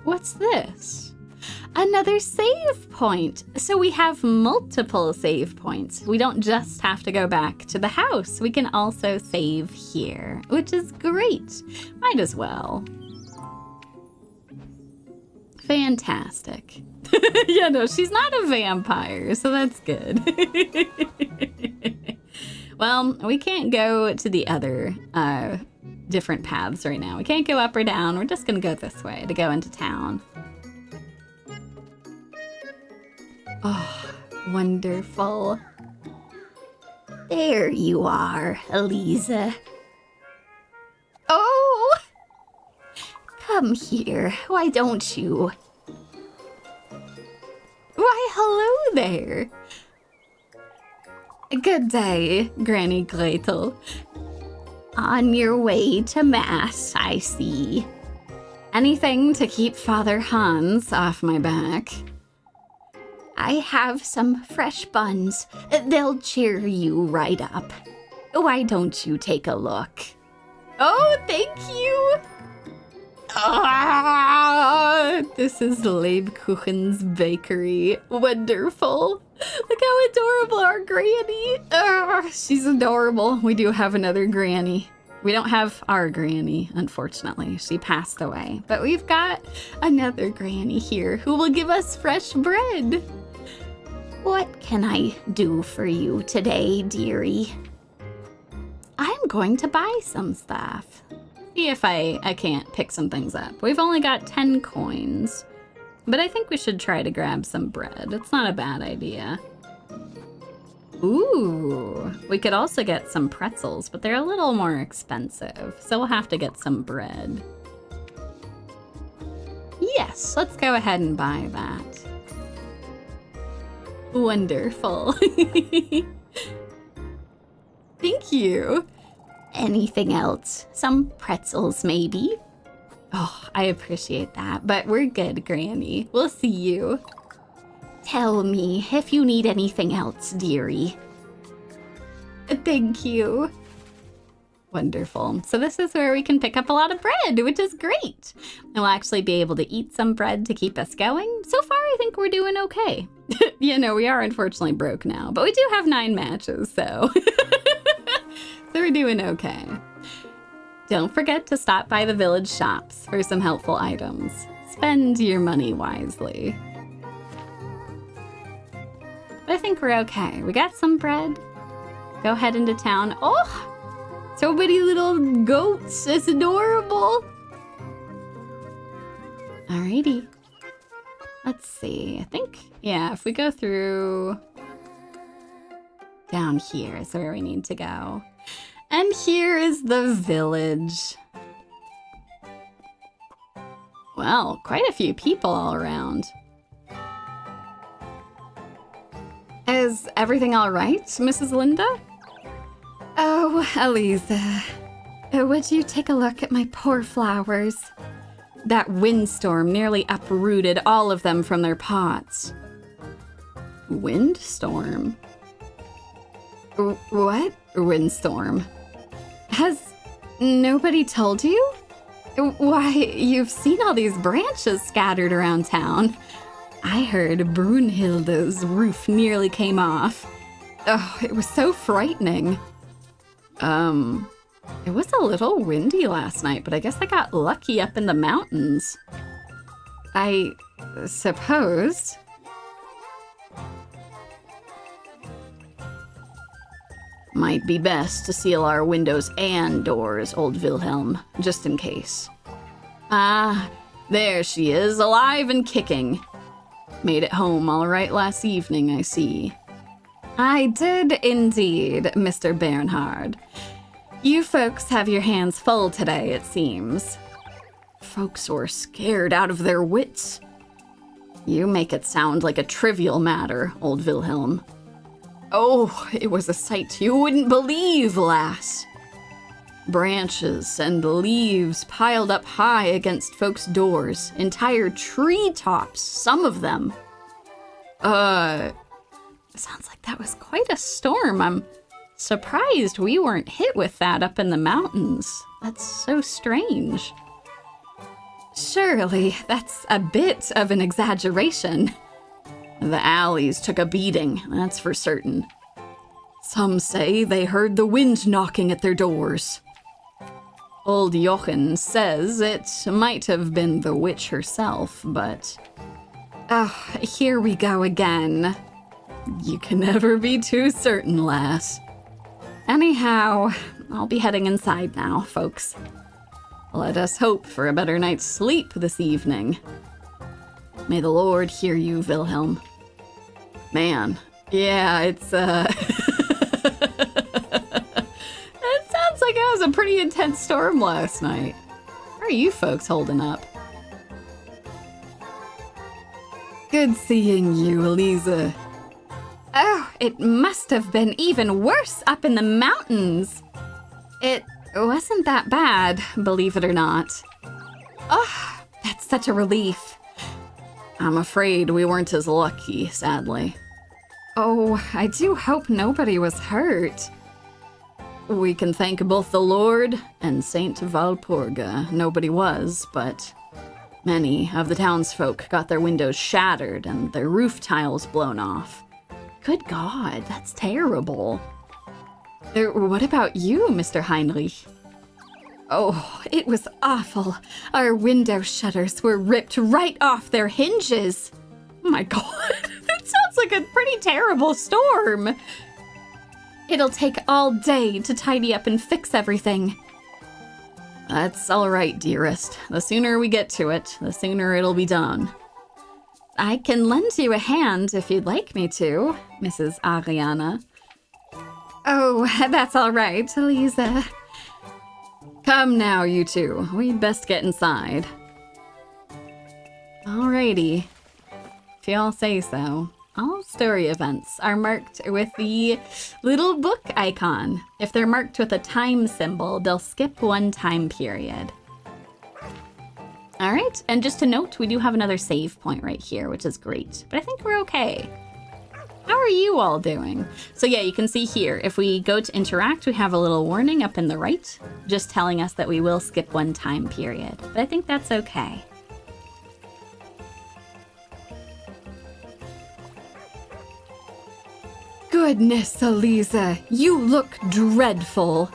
what's this? Another save point. So we have multiple save points. We don't just have to go back to the house. We can also save here, which is great. Might as well. Fantastic. Yeah, no, she's not a vampire, so that's good. Well, we can't go to the other different paths right now. We can't go up or down. We're just going to go this way to go into town. Oh, wonderful. There you are, Elise. Oh! Come here, why don't you? Why, hello there. Good day, Granny Gretel. On your way to Mass, I see. Anything to keep Father Hans off my back. I have some fresh buns. They'll cheer you right up. Why don't you take a look? Oh, thank you! Ah, this is Lebkuchen's bakery. Wonderful. Look how adorable our Granny. Ah, she's adorable. We do have another Granny. We don't have our Granny, unfortunately. She passed away. But we've got another Granny here who will give us fresh bread. What can I do for you today, dearie? I'm going to buy some stuff. See if I can't pick some things up. We've only got 10 coins, but I think we should try to grab some bread. It's not a bad idea. Ooh, we could also get some pretzels, but they're a little more expensive, so we'll have to get some bread. Yes, let's go ahead and buy that. Wonderful. Thank you. Anything else? Some pretzels, maybe? Oh, I appreciate that, but we're good, Granny. We'll see you. Tell me if you need anything else, dearie. Thank you. Wonderful. So this is where we can pick up a lot of bread, which is great. And we'll actually be able to eat some bread to keep us going. So far, I think we're doing okay. You know, we are unfortunately broke now, but we do have 9 matches, so... So we're doing okay. Don't forget to stop by the village shops for some helpful items. Spend your money wisely. But I think we're okay. We got some bread. Go head into town. Oh, so many little goats. It's adorable. Alrighty. Let's see. I think, yeah, if we go through down here is where we need to go. And here is the village. Well, quite a few people all around. Is everything all right, Mrs. Linda? Oh, Elise, would you take a look at my poor flowers? That windstorm nearly uprooted all of them from their pots. Windstorm? What? Windstorm? Has nobody told you? Why, you've seen all these branches scattered around town. I heard Brunhilde's roof nearly came off. Oh, it was so frightening. It was a little windy last night, but I guess I got lucky up in the mountains. I suppose. Might be best to seal our windows and doors, old Wilhelm, just in case. Ah, there she is, alive and kicking. Made it home all right last evening, I see. I did indeed, Mr. Bernhard. You folks have your hands full today, it seems. Folks were scared out of their wits. You make it sound like a trivial matter, old Wilhelm. Oh, it was a sight you wouldn't believe, lass. Branches and leaves piled up high against folks' doors. Entire treetops, some of them. Sounds like that was quite a storm. I'm surprised we weren't hit with that up in the mountains. That's so strange. Surely, that's a bit of an exaggeration. The alleys took a beating, that's for certain. Some say they heard the wind knocking at their doors. Old Jochen says it might have been the witch herself, but... here we go again. You can never be too certain, lass. Anyhow, I'll be heading inside now, folks. Let us hope for a better night's sleep this evening. May the Lord hear you, Wilhelm. Man, yeah, it's, It sounds like it was a pretty intense storm last night. How are you folks holding up? Good seeing you, Elise. Oh, it must have been even worse up in the mountains. It wasn't that bad, believe it or not. Oh, that's such a relief. I'm afraid we weren't as lucky, sadly. Oh, I do hope nobody was hurt. We can thank both the Lord and Saint Valpurga. Nobody was, but many of the townsfolk got their windows shattered and their roof tiles blown off. Good God, that's terrible. What about you, Mr. Heinrich? Oh, it was awful. Our window shutters were ripped right off their hinges. Oh my God, that sounds like a pretty terrible storm. It'll take all day to tidy up and fix everything. That's all right, dearest. The sooner we get to it, the sooner it'll be done. I can lend you a hand if you'd like me to, Mrs. Ariana. Oh, that's all right, Elisa. Come now, you two. We'd best get inside. Alrighty. If y'all say so. All story events are marked with the little book icon. If they're marked with a time symbol, they'll skip one time period. All right, and just to note, we do have another save point right here, which is great, but I think we're okay. How are you all doing? So yeah, you can see here, if we go to interact, we have a little warning up in the right, just telling us that we will skip one time period, but I think that's okay. Goodness, Elisa, you look dreadful.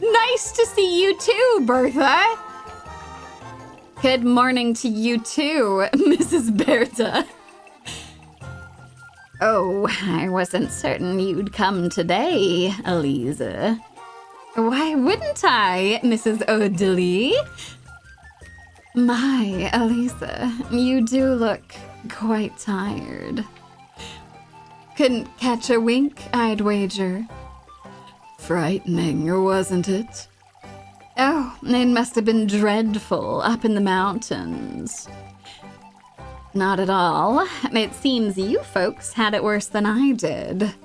Nice to see you too, Bertha. Good morning to you too, Mrs. Bertha. Oh, I wasn't certain you'd come today, Elisa. Why wouldn't I, Mrs. O'Dilly? My, Elisa, you do look quite tired. Couldn't catch a wink, I'd wager. Frightening, wasn't it? Oh, it must have been dreadful up in the mountains. Not at all. It seems you folks had it worse than I did.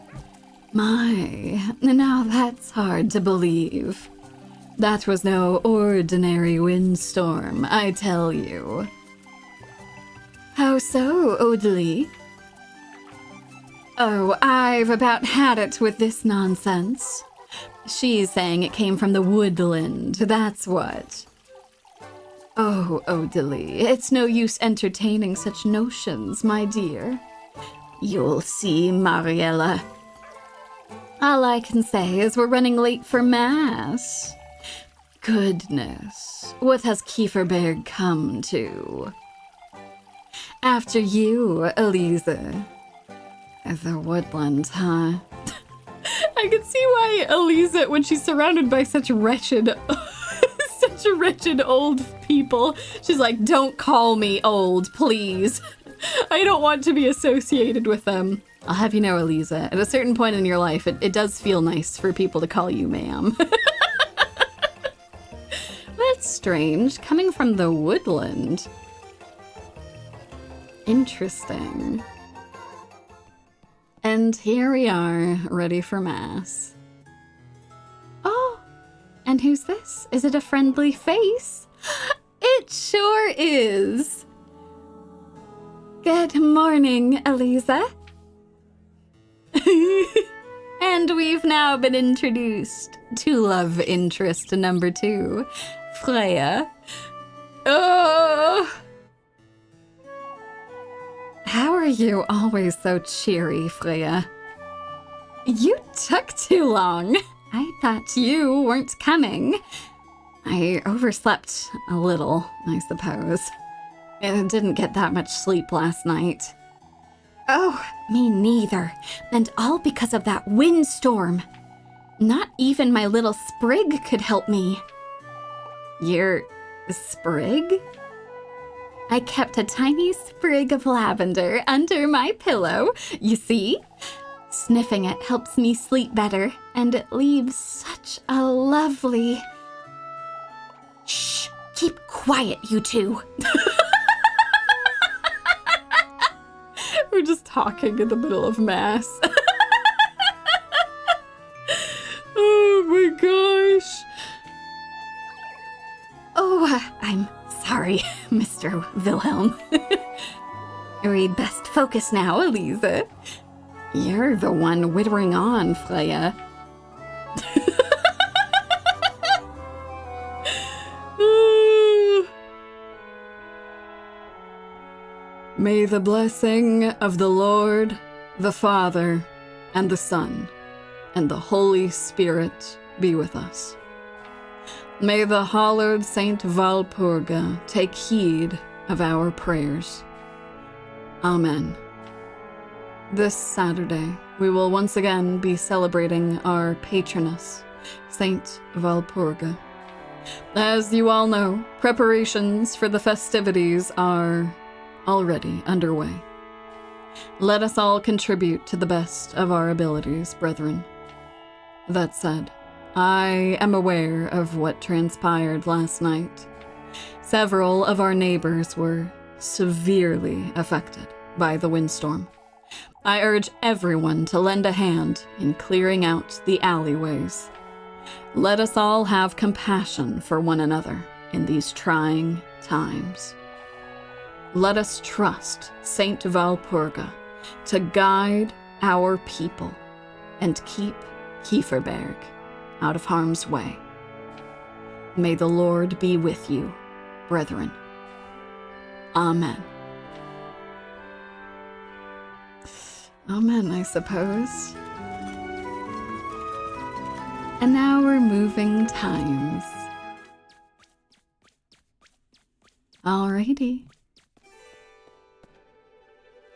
My, now that's hard to believe. That was no ordinary windstorm, I tell you. How so, Odili? Oh, I've about had it with this nonsense. She's saying it came from the woodland, that's what. Oh, Odili, it's no use entertaining such notions, my dear. You'll see, Mariella. All I can say is we're running late for Mass. Goodness, what has Kieferberg come to? After you, Elisa. The woodland, huh? I can see why Elisa, when she's surrounded by such wretched old people, she's like, don't call me old, please. I don't want to be associated with them. I'll have you know, Elise, at a certain point in your life, it does feel nice for people to call you ma'am. That's strange, coming from the woodland. Interesting. And here we are, ready for mass. Oh, and who's this? Is it a friendly face? It sure is. Good morning, Elise. And we've now been introduced to love interest number 2, Freya. Oh! How are you always so cheery, Freya? You took too long. I thought you weren't coming. I overslept a little, I suppose. I didn't get that much sleep last night. Oh, me neither. And all because of that windstorm. Not even my little sprig could help me. Your sprig? I kept a tiny sprig of lavender under my pillow, you see? Sniffing it helps me sleep better, and it leaves such a lovely... Shh! Keep quiet, you two. We're just talking in the middle of mass. Oh my gosh. Oh, I'm sorry, Mr. Wilhelm. We'd best focus now, Elise. You're the one wittering on, Freya. May the blessing of the Lord, the Father, and the Son, and the Holy Spirit be with us. May the hallowed Saint Walpurga take heed of our prayers. Amen. This Saturday, we will once again be celebrating our patroness, Saint Walpurga. As you all know, preparations for the festivities are already underway. Let us all contribute to the best of our abilities, brethren. That said, I am aware of what transpired last night. Several of our neighbors were severely affected by the windstorm. I urge everyone to lend a hand in clearing out the alleyways. Let us all have compassion for one another in these trying times. Let us trust Saint Walpurga to guide our people and keep Kieferberg out of harm's way. May the Lord be with you, brethren. Amen. Amen, I suppose. And now we're moving times. Alrighty.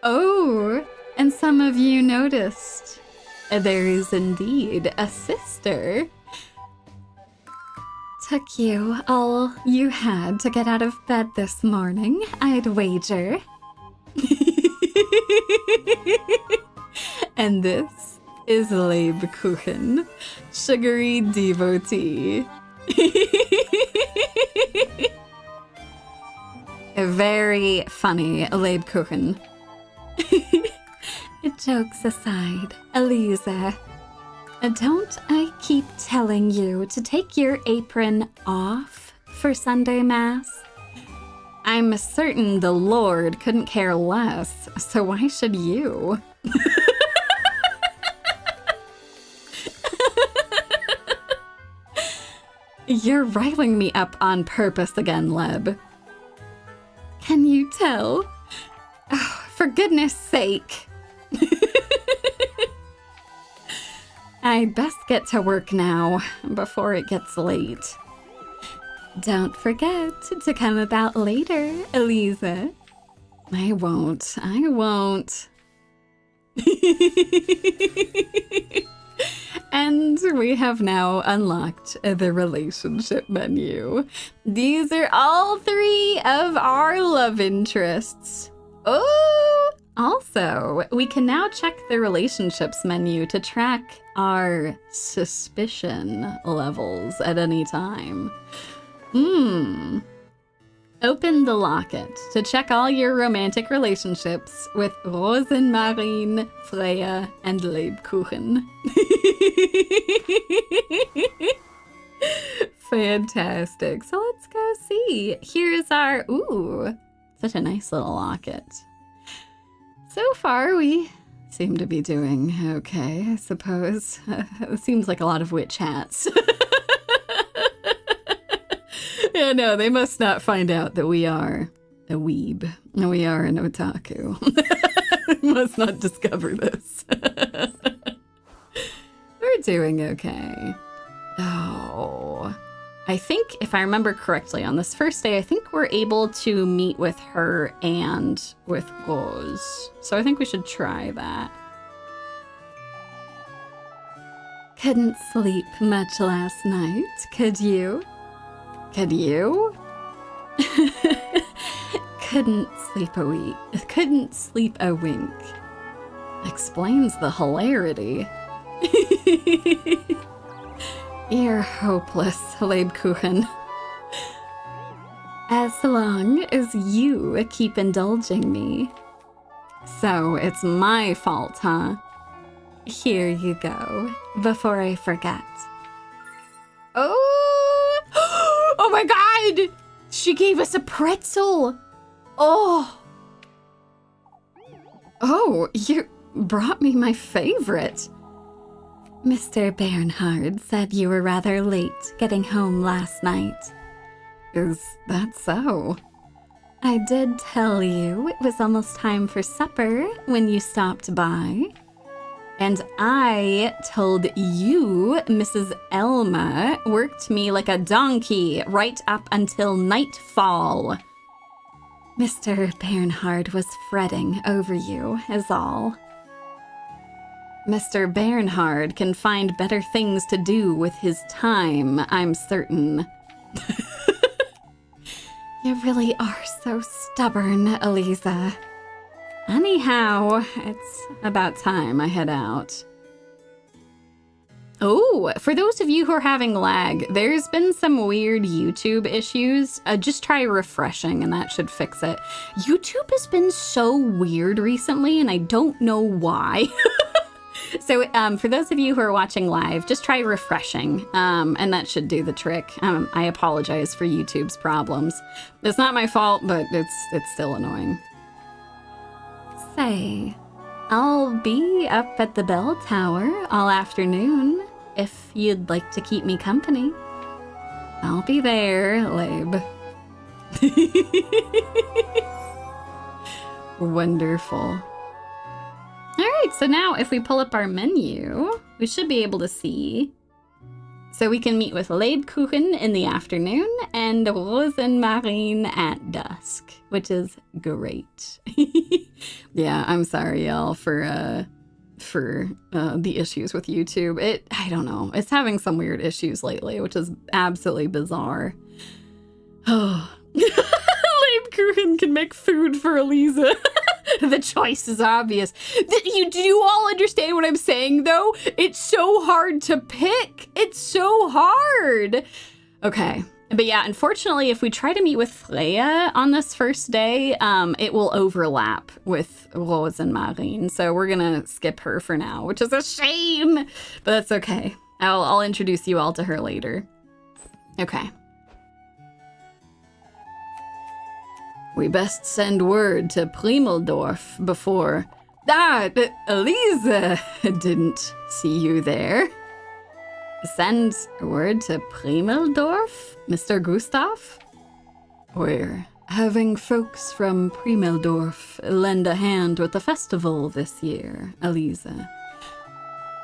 Oh, and some of you noticed. There is indeed a sister. Took you all you had to get out of bed this morning, I'd wager. And this is Lebkuchen, sugary devotee. Very funny, Lebkuchen. Jokes aside, Elise, don't I keep telling you to take your apron off for Sunday Mass? I'm certain the Lord couldn't care less, so why should you? You're riling me up on purpose again, Leb. Can you tell? Oh, for goodness sake. I'd best get to work now, before it gets late. Don't forget to come about later, Elise. I won't. And we have now unlocked the relationship menu. These are all 3 of our love interests. Oh! Also, we can now check the relationships menu to track our suspicion levels at any time. Open the locket to check all your romantic relationships with Rozenmarine, Freya, and Lebkuchen. Fantastic. So let's go see. Here's our... Ooh, such a nice little locket. So far, we seem to be doing okay, I suppose. It seems like a lot of witch hats. Yeah, no, they must not find out that we are a weeb. We are an otaku. They must not discover this. We're doing okay. Oh, I think if I remember correctly, on this first day, I think we're able to meet with her and with Rose. So I think we should try that. Couldn't sleep much last night, could you? Could you? Couldn't sleep a wink. Explains the hilarity. You're hopeless, Lebkuchen. As long as you keep indulging me. So it's my fault, huh? Here you go, before I forget. Oh! Oh my god! She gave us a pretzel! Oh! Oh, you brought me my favorite. Mr. Bernhard said you were rather late getting home last night. Is that so? I did tell you it was almost time for supper when you stopped by. And I told you Mrs. Elma worked me like a donkey right up until nightfall. Mr. Bernhard was fretting over you, is all. Mr. Bernhard can find better things to do with his time, I'm certain. You really are so stubborn, Elise. Anyhow, it's about time I head out. Oh, for those of you who are having lag, there's been some weird YouTube issues. Just try refreshing and that should fix it. YouTube has been so weird recently and I don't know why. So for those of you who are watching live, just try refreshing, and that should do the trick. I apologize for YouTube's problems. It's not my fault, but it's still annoying. Say, I'll be up at the bell tower all afternoon if you'd like to keep me company. I'll be there, Lab. Wonderful. All right, so now if we pull up our menu, we should be able to see. So we can meet with Lebkuchen in the afternoon and Rozenmarine at dusk, which is great. Yeah, I'm sorry, y'all, for the issues with YouTube. I don't know, it's having some weird issues lately, which is absolutely bizarre. Oh, Lebkuchen can make food for Elise. The choice is obvious. Do you all understand what I'm saying, though? It's so hard to pick. It's so hard. Okay. But yeah, unfortunately, if we try to meet with Freya on this first day, it will overlap with Rozenmarine. So we're going to skip her for now, which is a shame. But that's okay. I'll introduce you all to her later. Okay. We best send word to Primeldorf before... Elise didn't see you there. Send word to Primeldorf, Mr. Gustav? We're having folks from Primeldorf lend a hand with the festival this year, Elise.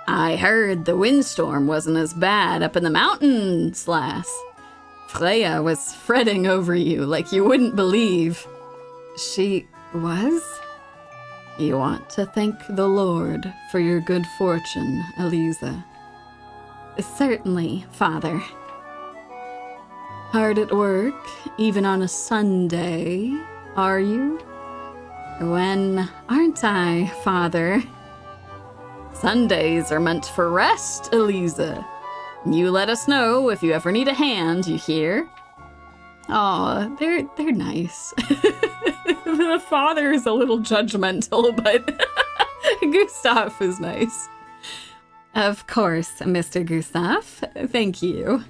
I heard the windstorm wasn't as bad up in the mountains, lass. Freya was fretting over you like you wouldn't believe. She was? You want to thank the Lord for your good fortune, Elise. Certainly, Father. Hard at work, even on a Sunday, are you? When aren't I, Father? Sundays are meant for rest, Elise. You let us know if you ever need a hand, you hear? Aw, they're nice. The father is a little judgmental, but Gustav is nice. Of course, Mr. Gustav. Thank you.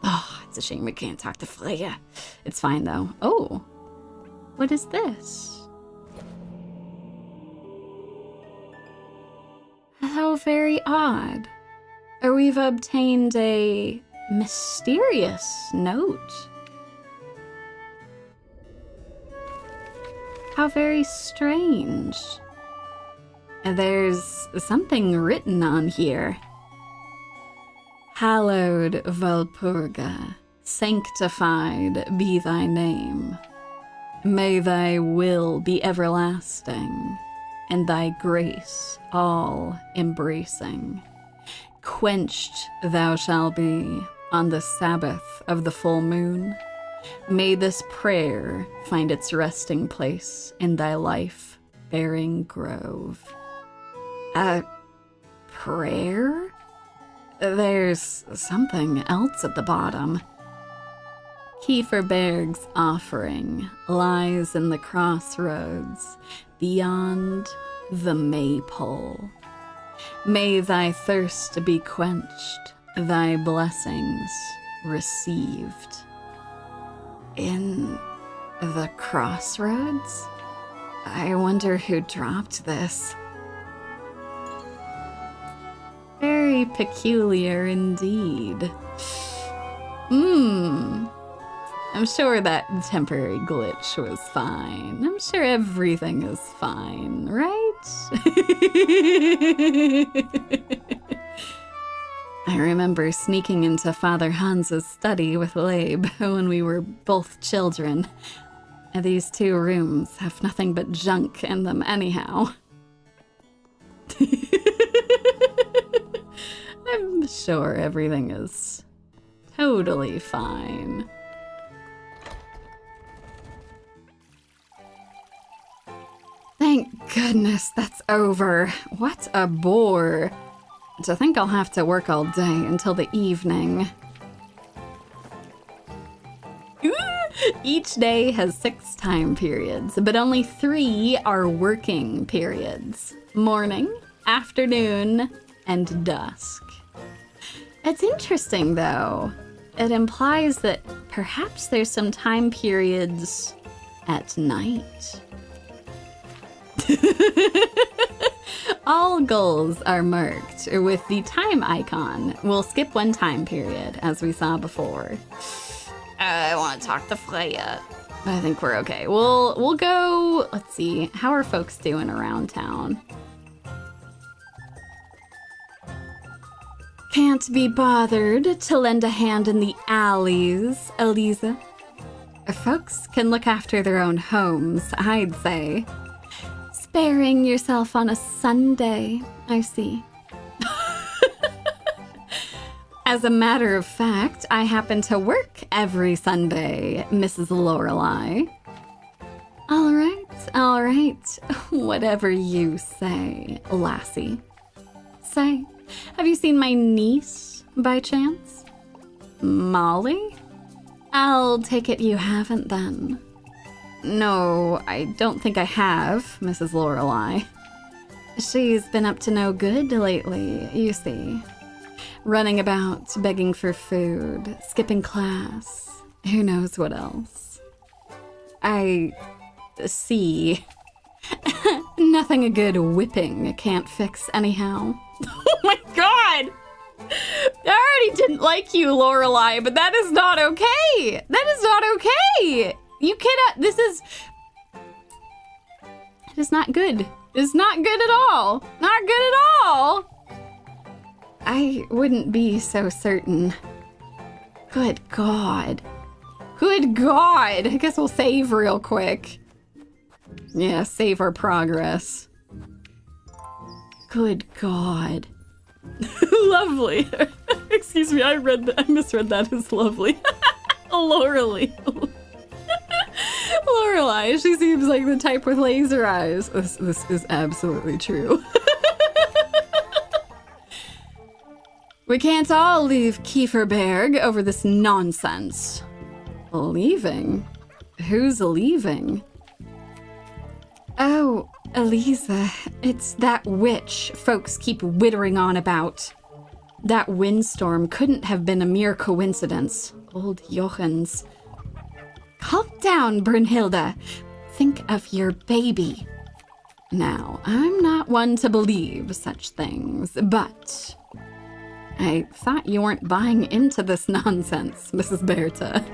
Oh, it's a shame we can't talk to Freya. It's fine, though. Oh, what is this? How very odd. We've obtained a mysterious note. How very strange. There's something written on here. Hallowed Valpurga, sanctified be thy name. May thy will be everlasting, and thy grace all embracing. Quenched thou shalt be on the Sabbath of the full moon. May this prayer find its resting place in thy life-bearing grove. A prayer? There's something else at the bottom. Kieferberg's offering lies in the crossroads beyond the maypole. May thy thirst be quenched, thy blessings received. In the crossroads? I wonder who dropped this. Very peculiar indeed. I'm sure that temporary glitch was fine. I'm sure everything is fine, right? I remember sneaking into Father Hans's study with Lebe when we were both children. These two rooms have nothing but junk in them anyhow. I'm sure everything is totally fine. Thank goodness that's over. What a bore. To think I'll have to work all day until the evening. Each day has 6 time periods, but only 3 are working periods. Morning, afternoon, and dusk. It's interesting, though. It implies that perhaps there's some time periods at night. All goals are marked with the time icon. We'll skip 1 time period, as we saw before. I want to talk to Freya. I think we're okay. We'll go, let's see, how are folks doing around town? Can't be bothered to lend a hand in the alleys, Elise. Folks can look after their own homes, I'd say. Sparing yourself on a Sunday, I see. As a matter of fact, I happen to work every Sunday, Mrs. Lorelei. All right. Whatever you say, lassie. Say, have you seen my niece, by chance? Molly? I'll take it you haven't, then. No, I don't think I have, Mrs. Lorelei. She's been up to no good lately, you see. Running about, begging for food, skipping class, who knows what else. I see. Nothing a good whipping can't fix anyhow. Oh my god! I already didn't like you, Lorelei, but that is not okay! That is not okay! You cannot, it is not good. It is not good at all. Not good at all! I wouldn't be so certain. Good God. Good God! I guess we'll save real quick. Yeah, save our progress. Good God. Lovely. Excuse me, I misread that as lovely. Lorelei generalize. She seems like the type with laser eyes. This is absolutely true. We can't all leave Kieferberg over this nonsense. Leaving? Who's leaving? Oh, Elise, it's that witch folks keep wittering on about. That windstorm couldn't have been a mere coincidence. Old Jochens. Calm down, Brunhilde. Think of your baby. Now, I'm not one to believe such things, but I thought you weren't buying into this nonsense, Mrs. Bertha.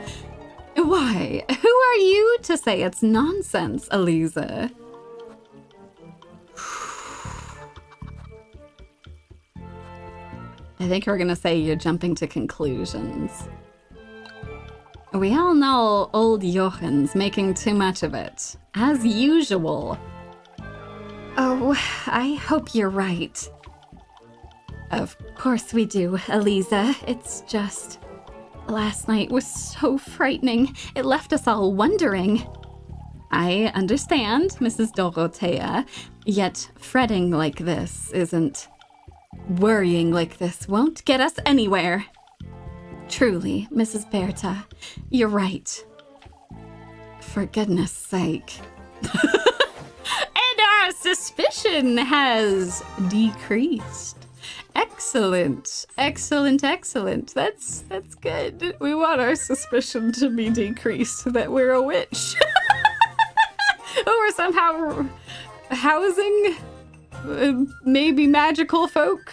Why? Who are you to say it's nonsense, Elise? I think we're gonna say you're jumping to conclusions. We all know old Jochens making too much of it, as usual. Oh, I hope you're right. Of course we do, Elise. It's just... last night was so frightening. It left us all wondering. I understand, Mrs. Dorothea, yet fretting like this isn't... worrying like this won't get us anywhere. Truly, Mrs. Bertha, you're right. For goodness sake. And our suspicion has decreased. Excellent, excellent, excellent. That's good. We want our suspicion to be decreased that we're a witch. Or somehow housing maybe magical folk.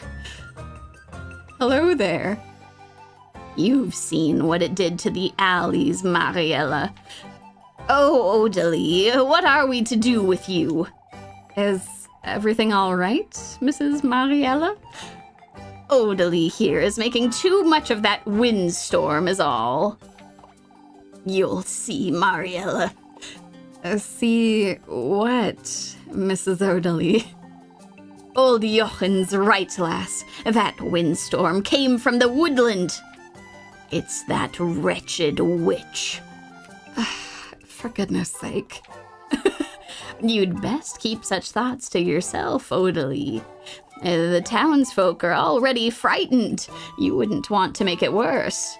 Hello there. You've seen what it did to the alleys, Mariella. Oh, Odalie, what are we to do with you? Is everything all right, Mrs. Mariella? Odalie here is making too much of that windstorm is all. You'll see, Mariella. See what, Mrs. Odalie? Old Jochen's right, lass. That windstorm came from the woodland. It's that wretched witch. For goodness sake. You'd best keep such thoughts to yourself, Odalie. The townsfolk are already frightened. You wouldn't want to make it worse.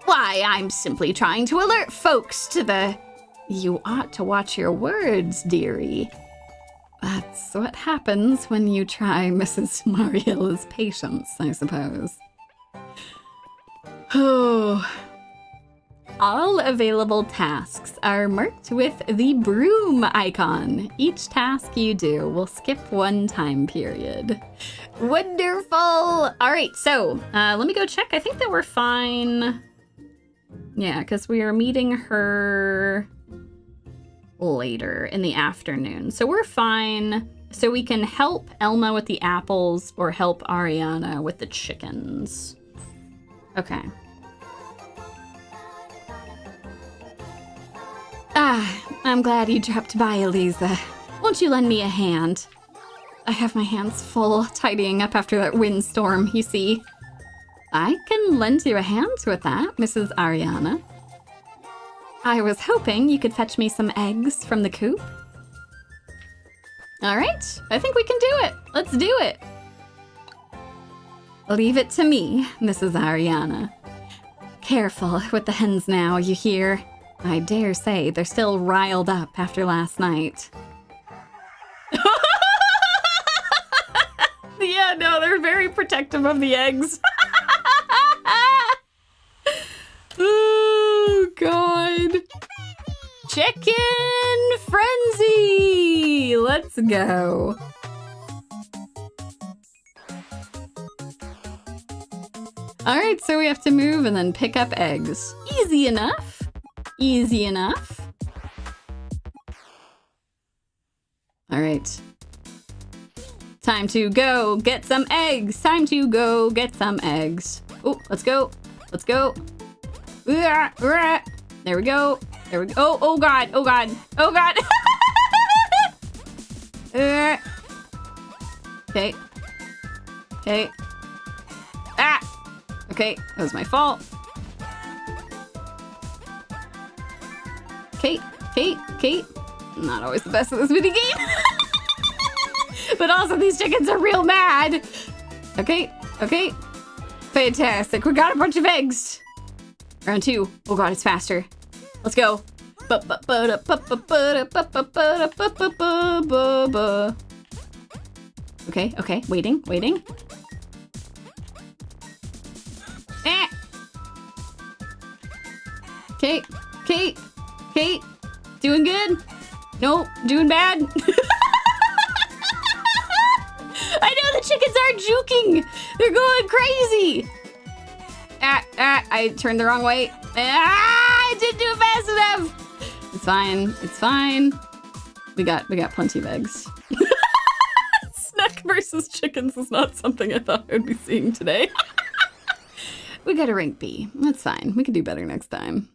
Why, I'm simply trying to alert folks to the... You ought to watch your words, dearie. That's what happens when you try Mrs. Mariella's patience, I suppose. Oh. All available tasks are marked with the broom icon. Each task you do will skip one time period. Wonderful! All right, so let me go check. I think that we're fine. Yeah, because we are meeting her later in the afternoon. So we're fine. So we can help Elma with the apples or help Ariana with the chickens. Okay. I'm glad you dropped by, Elise. Won't you lend me a hand? I have my hands full tidying up after that windstorm, you see. I can lend you a hand with that, Mrs. Ariana. I was hoping you could fetch me some eggs from the coop. All right, I think we can do it. Let's do it. Leave it to me, Mrs. Ariana. Careful with the hens now, you hear? I dare say they're still riled up after last night. Yeah, no, they're very protective of the eggs. Oh, God. Chicken frenzy! Let's go. All right, so we have to move and then pick up eggs. Easy enough. Easy enough. All right. Time to go get some eggs. Time to go get some eggs. Oh, let's go. Let's go. There we go. There we go. Oh, oh God. Oh God. Oh God. Okay. Okay. Ah. Okay, that was my fault. Okay, Okay. Not always the best at this mini game. But also these chickens are real mad. Okay. Fantastic. We got a bunch of eggs. Round 2. Oh god, it's faster. Let's go. Okay. Waiting. Okay. Doing good? Nope. Doing bad? I know the chickens aren't juking. They're going crazy. I turned the wrong way. I didn't do it fast enough. It's fine. We got plenty of eggs. Snack versus chickens is not something I thought I would be seeing today. We got a rank B. That's fine. We can do better next time.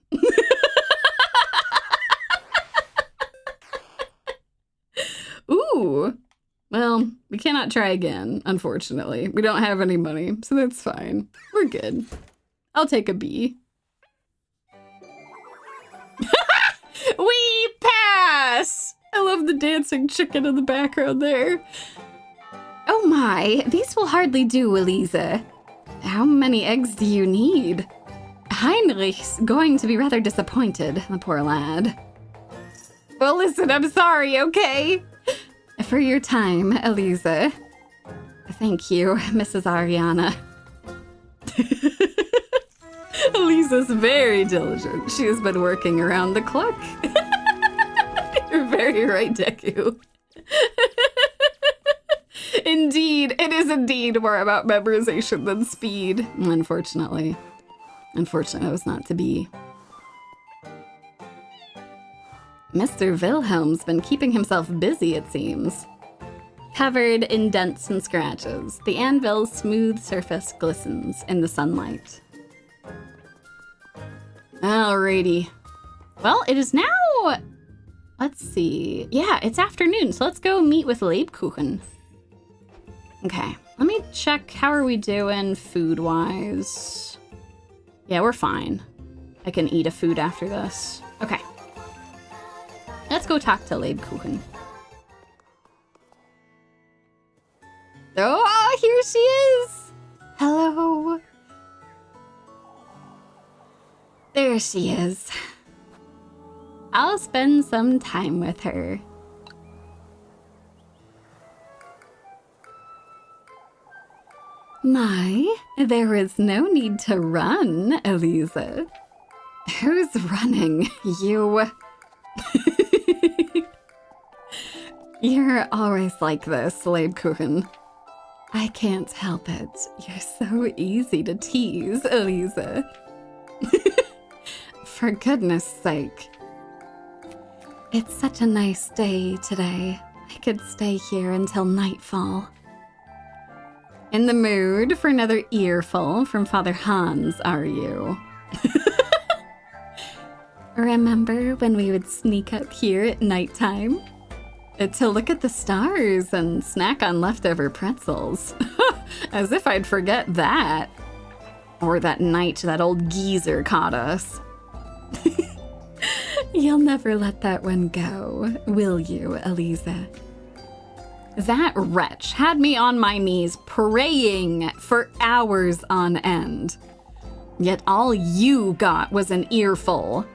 Ooh. Well, we cannot try again, unfortunately. We don't have any money, so that's fine. We're good. I'll take a B. We pass! I love the dancing chicken in the background there. Oh my, these will hardly do, Elise. How many eggs do you need? Heinrich's going to be rather disappointed, the poor lad. Well, listen, I'm sorry, okay? For your time, Elise. Thank you, Mrs. Ariana. Elisa's very diligent. She has been working around the clock. You're very right, Deku. Indeed, it is indeed more about memorization than speed. Unfortunately. Unfortunately, it was not to be. Mr. Wilhelm's been keeping himself busy, it seems. Covered in dents and scratches, the anvil's smooth surface glistens in the sunlight. Alrighty. Well, it is now... Let's see. Yeah, it's afternoon, so let's go meet with Lebkuchen. Okay, let me check. How are we doing food-wise? Yeah, we're fine. I can eat a food after this. Okay. Let's go talk to Lebkuchen. Oh, here she is! Hello. There she is. I'll spend some time with her. My, there is no need to run, Elise. Who's running? You. You're always like this, Lebkuchen. I can't help it. You're so easy to tease, Elise. For goodness sake. It's such a nice day today. I could stay here until nightfall. In the mood for another earful from Father Hans, are you? Remember when we would sneak up here at nighttime? To look at the stars and snack on leftover pretzels. As if I'd forget that. Or that night that old geezer caught us. You'll never let that one go, will you, Elise? That wretch had me on my knees praying for hours on end. Yet all you got was an earful.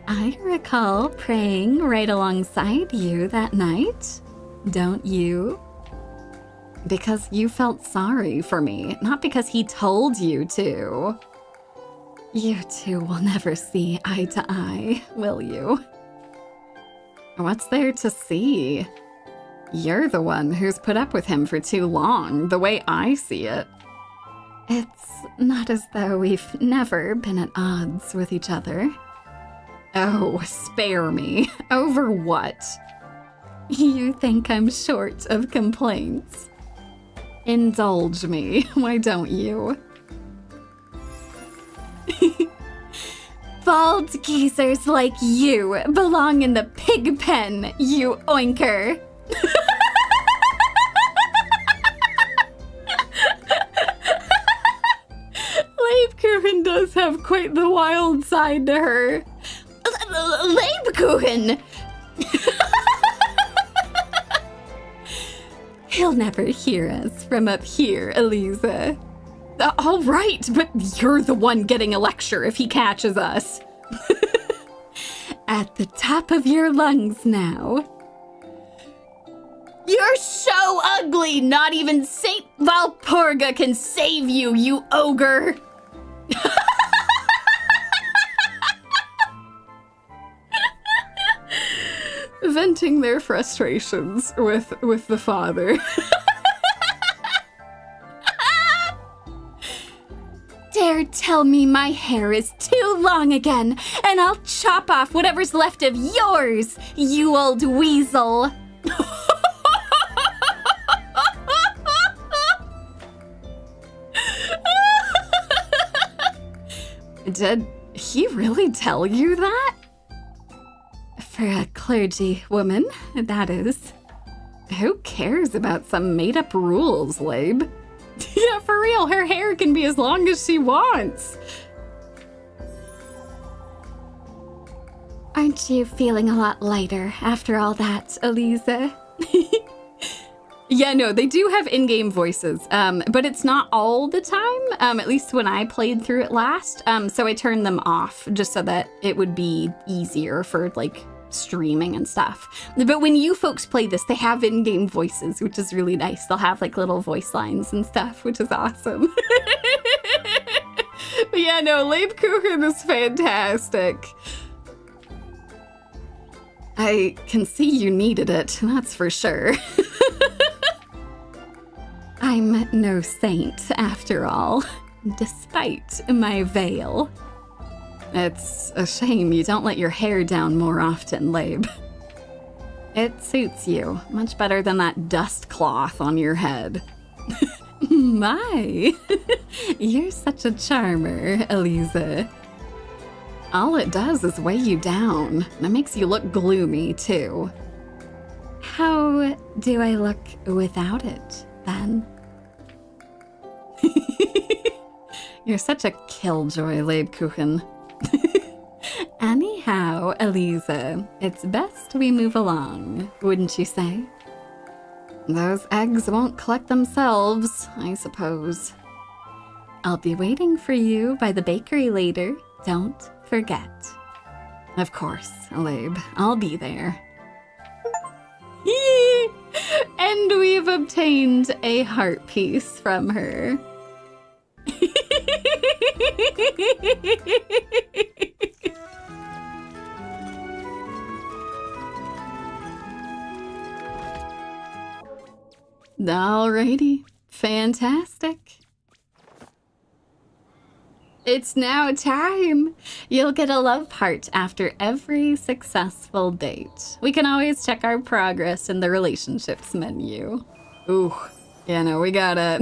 I recall praying right alongside you that night, don't you? Because you felt sorry for me, not because he told you to. You two will never see eye to eye, will you? What's there to see? You're the one who's put up with him for too long, the way I see it. It's not as though we've never been at odds with each other. Oh, spare me. Over what? You think I'm short of complaints? Indulge me, why don't you? Bald geezers like you belong in the pig pen, you oinker. Lebkuchen does have quite the wild side to her. Lebkuchen! He'll never hear us from up here, Elise. All right, but you're the one getting a lecture if he catches us. At the top of your lungs now. You're so ugly, not even Saint Valpurga can save you, you ogre. Venting their frustrations with the father. Dare tell me my hair is too long again, and I'll chop off whatever's left of yours, you old weasel. Did he really tell you that? For a clergy woman, that is. Who cares about some made-up rules, Labe? Yeah, for real, her hair can be as long as she wants. Aren't you feeling a lot lighter after all that, Elise? Yeah, no, they do have in-game voices, but it's not all the time, at least when I played through it last, so I turned them off just so that it would be easier for, like, streaming and stuff. But when you folks play this, they have in-game voices, which is really nice. They'll have, like, little voice lines and stuff, which is awesome. But yeah, no, Lebkuchen is fantastic. I can see you needed it, that's for sure. I'm no saint, after all, despite my veil. It's a shame you don't let your hair down more often, Labe. It suits you much better than that dust cloth on your head. My, you're such a charmer, Elise. All it does is weigh you down. It makes you look gloomy, too. How do I look without it, then? You're such a killjoy, Lebkuchen. Anyhow, Elise, it's best we move along, wouldn't you say? Those eggs won't collect themselves, I suppose. I'll be waiting for you by the bakery later, don't forget. Of course, Labe, I'll be there. And we've obtained a heart piece from her. Alrighty, fantastic. It's now time. You'll get a love heart after every successful date. We can always check our progress in the relationships menu. Ooh, yeah, no, we gotta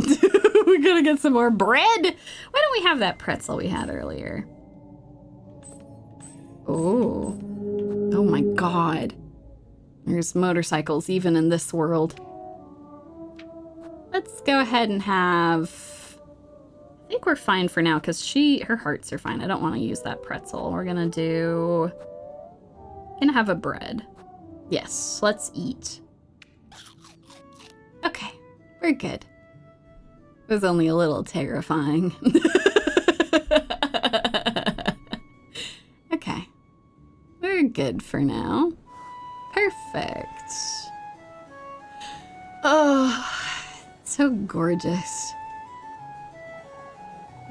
we gotta get some more bread. Why don't we have that pretzel we had earlier? Oh, oh my God. There's motorcycles even in this world. Let's go ahead and have, I think we're fine for now because her hearts are fine. I don't want to use that pretzel. We're gonna have a bread. Yes, let's eat. Okay, we're good. It was only a little terrifying. Okay, we're good for now. Perfect. Oh, so gorgeous.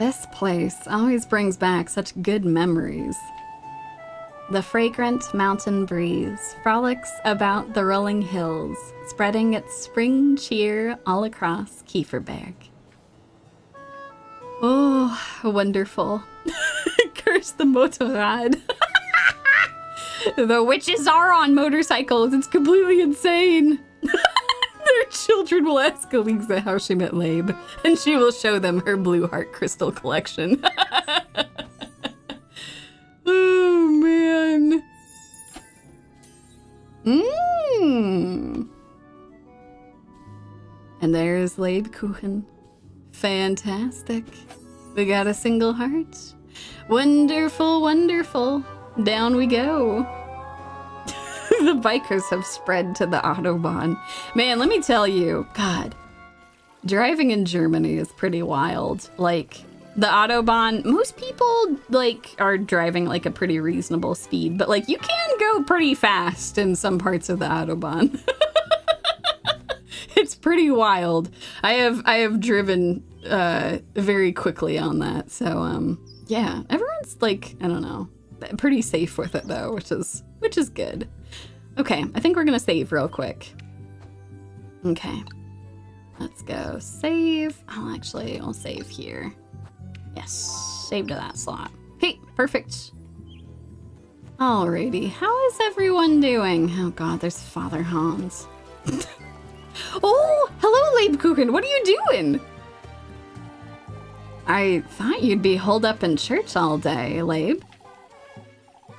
This place always brings back such good memories. The fragrant mountain breeze frolics about the rolling hills, spreading its spring cheer all across Kieferberg. Oh, wonderful. Curse the Motorrad. The witches are on motorcycles. It's completely insane. Their children will ask Elise how she met Labe, and she will show them her blue heart crystal collection. Oh, man. And there's Lebkuchen. Fantastic. We got a single heart. Wonderful, wonderful. Down we go. The bikers have spread to the Autobahn. Man, let me tell you, God, driving in Germany is pretty wild. Like, the Autobahn, most people, like, are driving, like, a pretty reasonable speed, but, like, you can go pretty fast in some parts of the Autobahn. It's pretty wild. I have driven very quickly on that, so, yeah, everyone's, like, I don't know, pretty safe with it, though, which is good. Okay, I think we're gonna save real quick. Okay, let's go save. I'll save here. Yes, save to that slot. Okay, perfect. Alrighty, how is everyone doing? Oh god, there's Father Hans. Oh, hello Lebkuchen, what are you doing? I thought you'd be holed up in church all day, Lebe.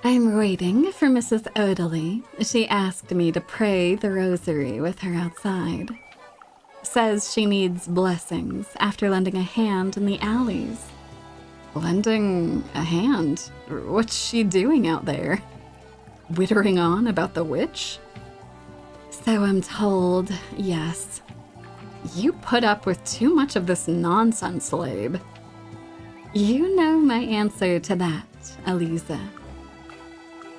I'm waiting for Mrs. Odely. She asked me to pray the rosary with her outside. Says she needs blessings after lending a hand in the alleys. Lending a hand? What's she doing out there? Wittering on about the witch? So I'm told, yes. You put up with too much of this nonsense, Labe. You know my answer to that, Elise.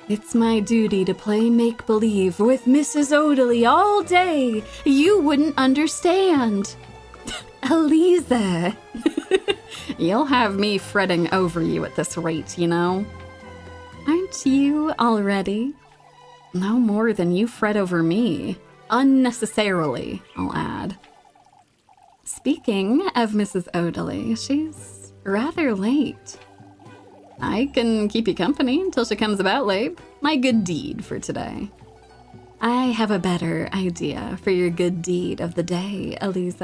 It's my duty to play make-believe with Mrs. Odely all day. You wouldn't understand. Elise. You'll have me fretting over you at this rate, you know? Aren't you already? No more than you fret over me. Unnecessarily, I'll add. Speaking of Mrs. Odely, she's rather late. I can keep you company until she comes about, Labe. My good deed for today. I have a better idea for your good deed of the day, Elise.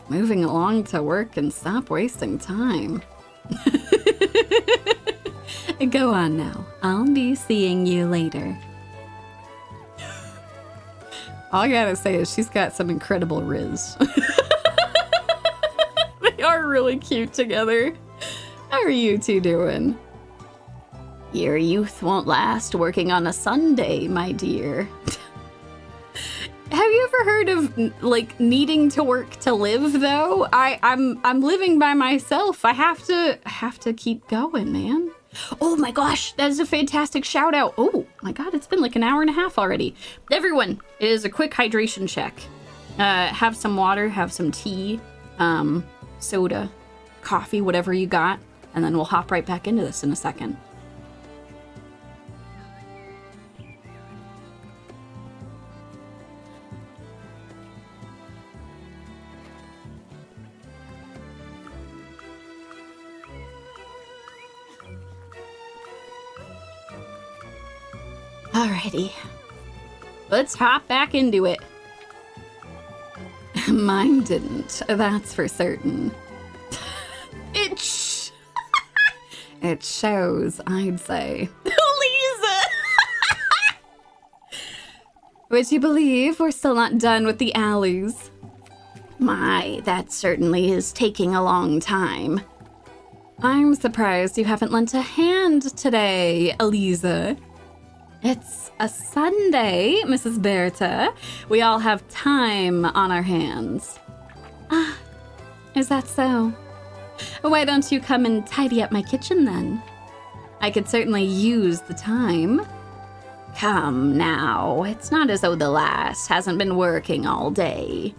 Moving along to work and stop wasting time. Go on now. I'll be seeing you later. All I gotta say is she's got some incredible riz. They are really cute together. How are you two doing? Your youth won't last working on a Sunday, my dear. Have you ever heard of, like, needing to work to live, though? I'm living by myself. I have to keep going, man. Oh my gosh, that is a fantastic shout out. Oh my god, it's been like an hour and a half already. Everyone, it is a quick hydration check. Have some water, have some tea, soda, coffee, whatever you got, and then we'll hop right back into this in a second. Alrighty, let's hop back into it. Mine didn't, that's for certain. It shows, I'd say. Lisa! Would you believe we're still not done with the alleys? My, that certainly is taking a long time. I'm surprised you haven't lent a hand today, Elisa. It's a Sunday, Mrs. Bertha. We all have time on our hands. Ah, is that so? Why don't you come and tidy up my kitchen then? I could certainly use the time. Come now, it's not as though the lass hasn't been working all day.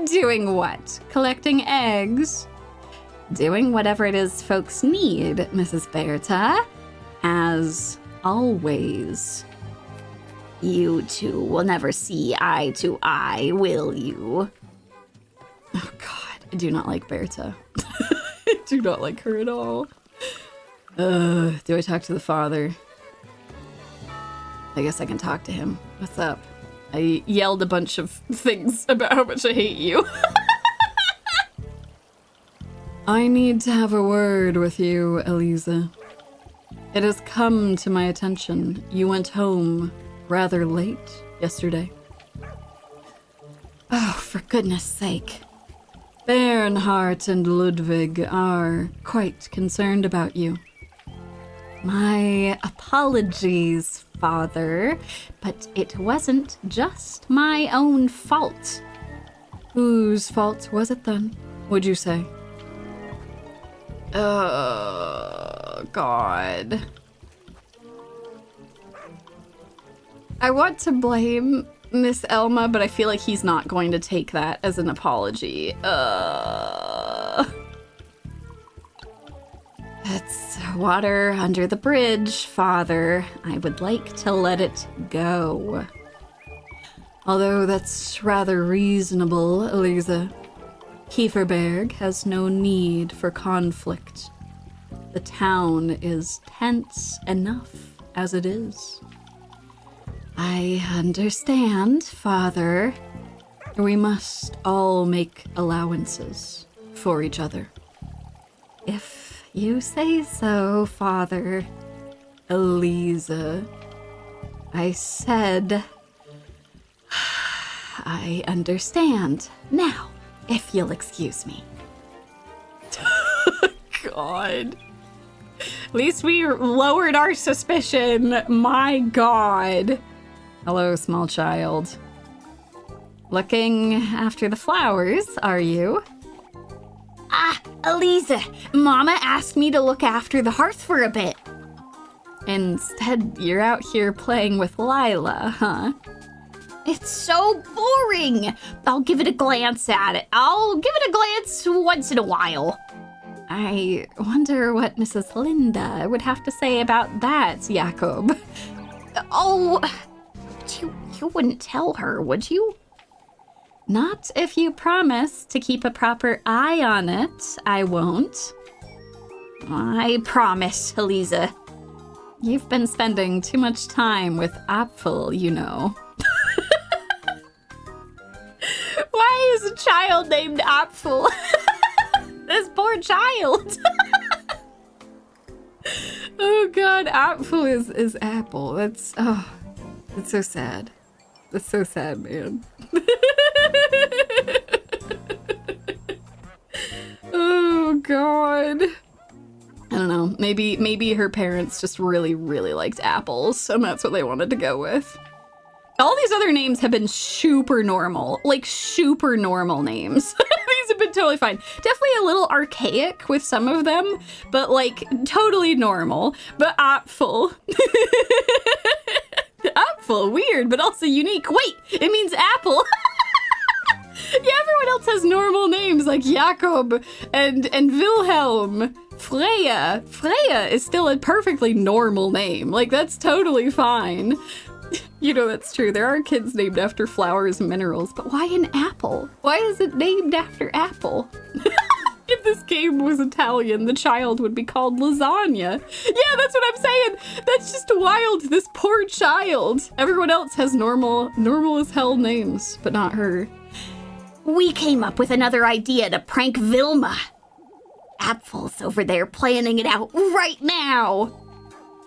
Doing what? Collecting eggs? Doing whatever it is folks need, Mrs. Bertha. As always. You two will never see eye to eye, will you? Oh god, I do not like Bertha. I do not like her at all. Do I talk to the father? I guess I can talk to him. What's up? I yelled a bunch of things about how much I hate you. I need to have a word with you, Elisa. It has come to my attention you went home rather late yesterday. Oh, for goodness sake. Bernhardt and Ludwig are quite concerned about you. My apologies, Father, but it wasn't just my own fault. Whose fault was it then, would you say? Oh, God. I want to blame Miss Elma, but I feel like he's not going to take that as an apology. It's water under the bridge, Father. I would like to let it go. Although that's rather reasonable, Elise. Kieferberg has no need for conflict. The town is tense enough as it is. I understand, Father. We must all make allowances for each other. If you say so, Father. Elise. I said... I understand. Now, if you'll excuse me. God. At least we lowered our suspicion. My God. Hello, small child. Looking after the flowers, are you? Elise, Mama asked me to look after the hearth for a bit. Instead, you're out here playing with Lila, huh? It's so boring. I'll give it a glance at it. I'll give it a glance once in a while. I wonder what Mrs. Linda would have to say about that, Jakob. Oh, you wouldn't tell her, would you? Not if you promise to keep a proper eye on it, I won't. I promise, Elise. You've been spending too much time with Apfel, you know. Why is a child named Apfel? This poor child. Oh God, Apfel is apple. That's so sad. That's so sad, man. Oh God. I don't know. Maybe her parents just really, really liked apples, and that's what they wanted to go with. All these other names have been super normal, like super normal names. These have been totally fine. Definitely a little archaic with some of them, but like totally normal. But Apfel. Apfel, weird, but also unique. Wait, it means apple. Yeah, everyone else has normal names like Jakob and Wilhelm. Freya. Freya is still a perfectly normal name. Like, that's totally fine. You know, that's true. There are kids named after flowers and minerals, but why an apple? Why is it named after apple? If this game was Italian, the child would be called lasagna. Yeah, that's what I'm saying. That's just wild. This poor child. Everyone else has normal as hell names, but not her. We came up with another idea to prank Welma. Apfel's over there planning it out right now.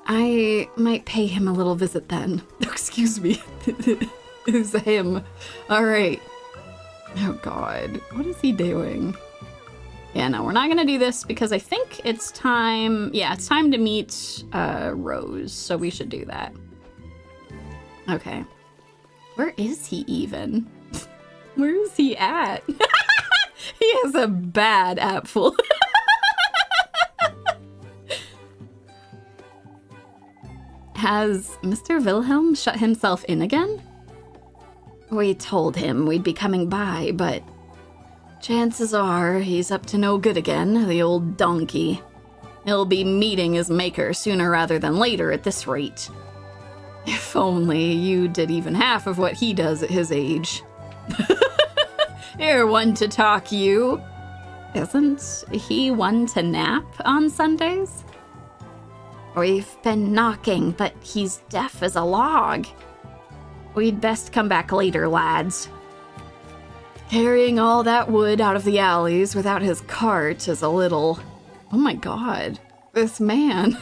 I might pay him a little visit then. Excuse me. It's him. All right. Oh God, what is he doing? Yeah, no, we're not gonna do this because I think it's time. Yeah, it's time to meet Rose, so we should do that. Okay. Where is he even? Where is he at? He has a bad apple. Has Mr. Wilhelm shut himself in again? We told him we'd be coming by, but chances are he's up to no good again, the old donkey. He'll be meeting his maker sooner rather than later at this rate. If only you did even half of what he does at his age. You're one to talk, you. Isn't he one to nap on Sundays? We've been knocking, but he's deaf as a log. We'd best come back later, lads. Carrying all that wood out of the alleys without his cart is a little... Oh my God, this man.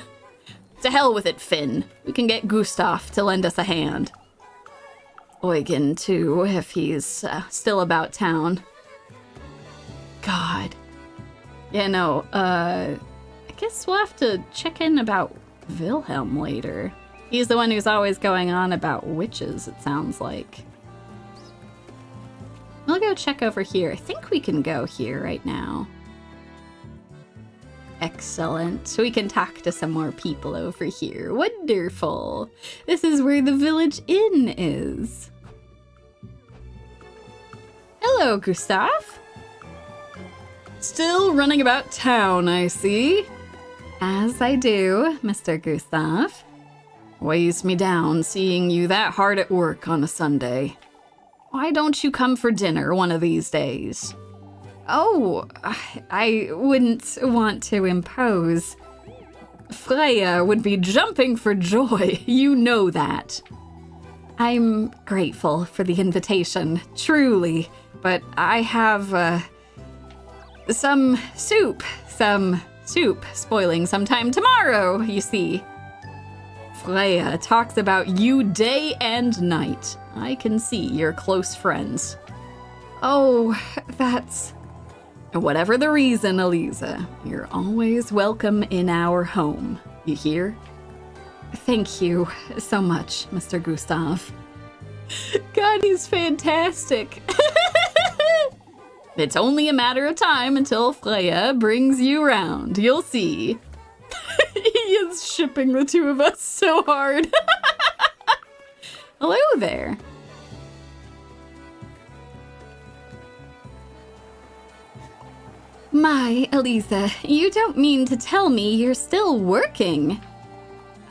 To hell with it, Finn. We can get Gustav to lend us a hand. Eugen, too, if he's still about town. God. Yeah, no, I guess we'll have to check in about Wilhelm later. He's the one who's always going on about witches, it sounds like. We'll go check over here. I think we can go here right now. Excellent. So we can talk to some more people over here. Wonderful. This is where the village inn is. Hello, Gustav. Still running about town, I see. As I do, Mr. Gustav. Weighs me down seeing you that hard at work on a Sunday. Why don't you come for dinner one of these days? Oh, I wouldn't want to impose. Freya would be jumping for joy, you know that. I'm grateful for the invitation, truly, but I have, some soup spoiling sometime tomorrow, you see. Freya talks about you day and night. I can see you're close friends. Oh, that's... Whatever the reason, Elise, you're always welcome in our home. You hear? Thank you so much, Mr. Gustav. God, he's fantastic. It's only a matter of time until Freya brings you round. You'll see. He is shipping the two of us so hard. Hello there. My, Elise, you don't mean to tell me you're still working?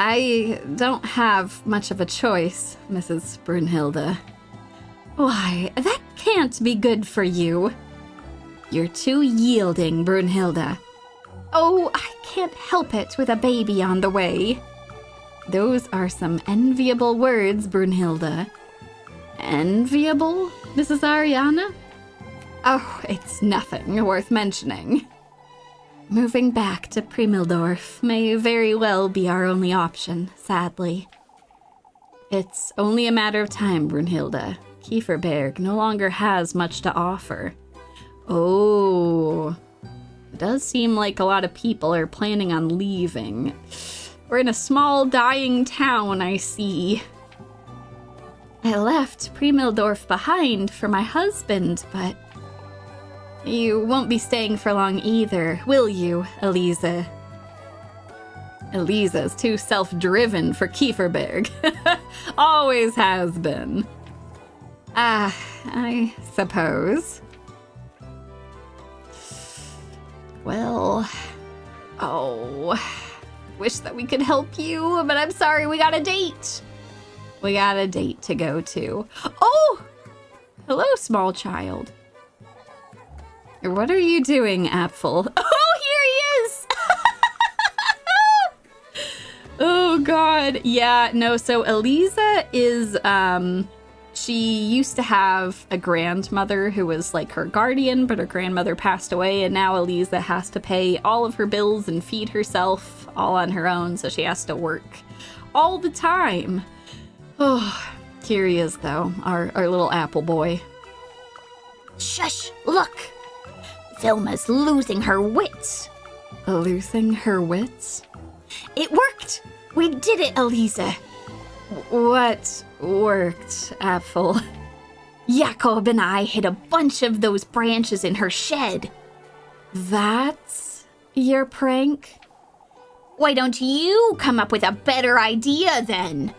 I don't have much of a choice, Mrs. Brunhilde. Why, that can't be good for you. You're too yielding, Brunhilde. Oh, I can't help it with a baby on the way. Those are some enviable words, Brunhilde. Enviable, Mrs. Ariana? Oh, it's nothing worth mentioning. Moving back to Primildorf may very well be our only option, sadly. It's only a matter of time, Brunhilde. Kieferberg no longer has much to offer. Oh, it does seem like a lot of people are planning on leaving. We're in a small, dying town, I see. I left Primildorf behind for my husband, but... You won't be staying for long either, will you, Elise? Elise's too self-driven for Kieferberg. Always has been. I suppose. Well, wish that we could help you, but I'm sorry, we got a date. We got a date to go to. Oh! Hello, small child. What are you doing, Apfel? Oh, here he is! Oh, God. Yeah, no, so Elisa is, she used to have a grandmother who was like her guardian, but her grandmother passed away, and now Elisa has to pay all of her bills and feed herself all on her own, so she has to work all the time. Oh, here he is, though, our little apple boy. Shush, look! Wilma's losing her wits. Losing her wits? It worked! We did it, Elisa. What worked, Apfel? Jakob and I hid a bunch of those branches in her shed. That's your prank? Why don't you come up with a better idea then?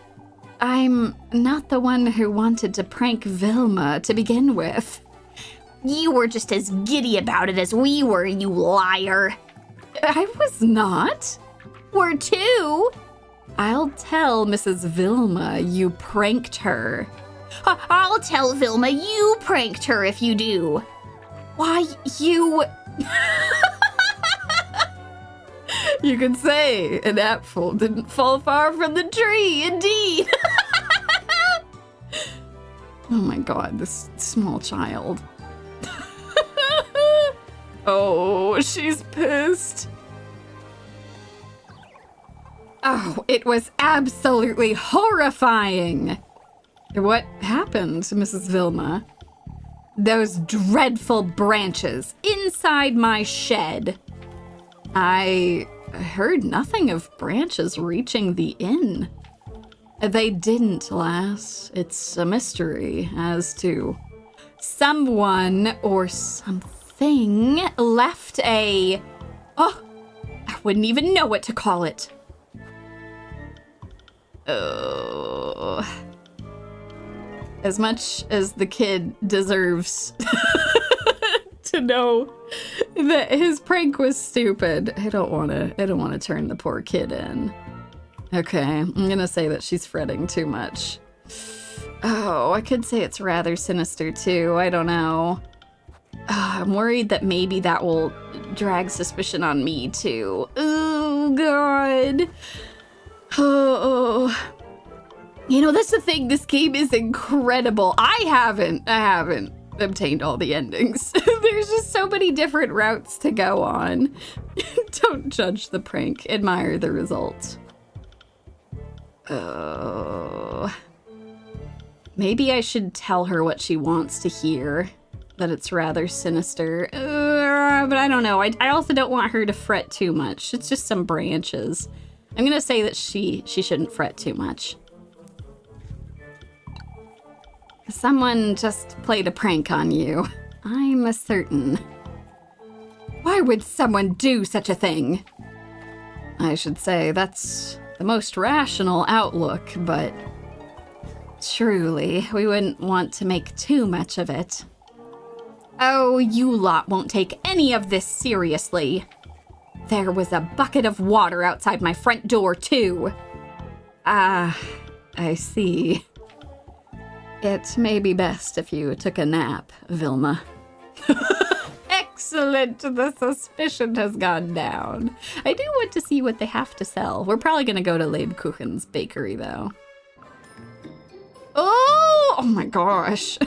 I'm not the one who wanted to prank Wilma to begin with. You were just as giddy about it as we were, you liar. I was not. We're too. I'll tell Mrs. Wilma you pranked her. I'll tell Wilma you pranked her if you do. Why, you... You could say an apple didn't fall far from the tree, indeed. Oh my God, this small child. Oh, she's pissed. Oh, it was absolutely horrifying. What happened, Mrs. Wilma? Those dreadful branches inside my shed. I I heard nothing of branches reaching the inn. They didn't, lass. It's a mystery as to someone or something left a... Oh, I wouldn't even know what to call it. Oh. As much as the kid deserves to know that his prank was stupid, I don't want to turn the poor kid in. Okay, I'm gonna say that she's fretting too much. Oh, I could say it's rather sinister too. I don't know. I'm worried that maybe that will drag suspicion on me too. Oh, God. Oh. You know, that's the thing. This game is incredible. I haven't obtained all the endings. There's just so many different routes to go on. Don't judge the prank. Admire the result. Oh. Maybe I should tell her what she wants to hear. That it's rather sinister. But I don't know. I also don't want her to fret too much. It's just some branches. I'm gonna say that she shouldn't fret too much. Someone just played a prank on you. I'm certain. Why would someone do such a thing? I should say that's the most rational outlook, but truly, we wouldn't want to make too much of it. Oh, you lot won't take any of this seriously. There was a bucket of water outside my front door, too. Ah, I see. It may be best if you took a nap, Welma. Excellent, the suspicion has gone down. I do want to see what they have to sell. We're probably going to go to Lebkuchen's bakery, though. Oh my gosh.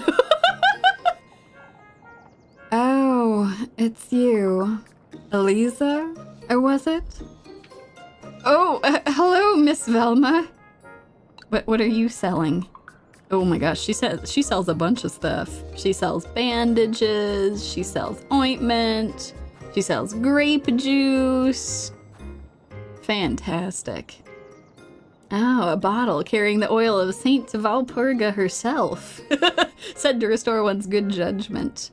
Oh, it's you. Elise? Or was it? Oh, hello, Miss Welma. What are you selling? Oh my gosh, she sells a bunch of stuff. She sells bandages, she sells ointment, she sells grape juice. Fantastic. Oh, a bottle carrying the oil of Saint Valpurga herself. Said to restore one's good judgment.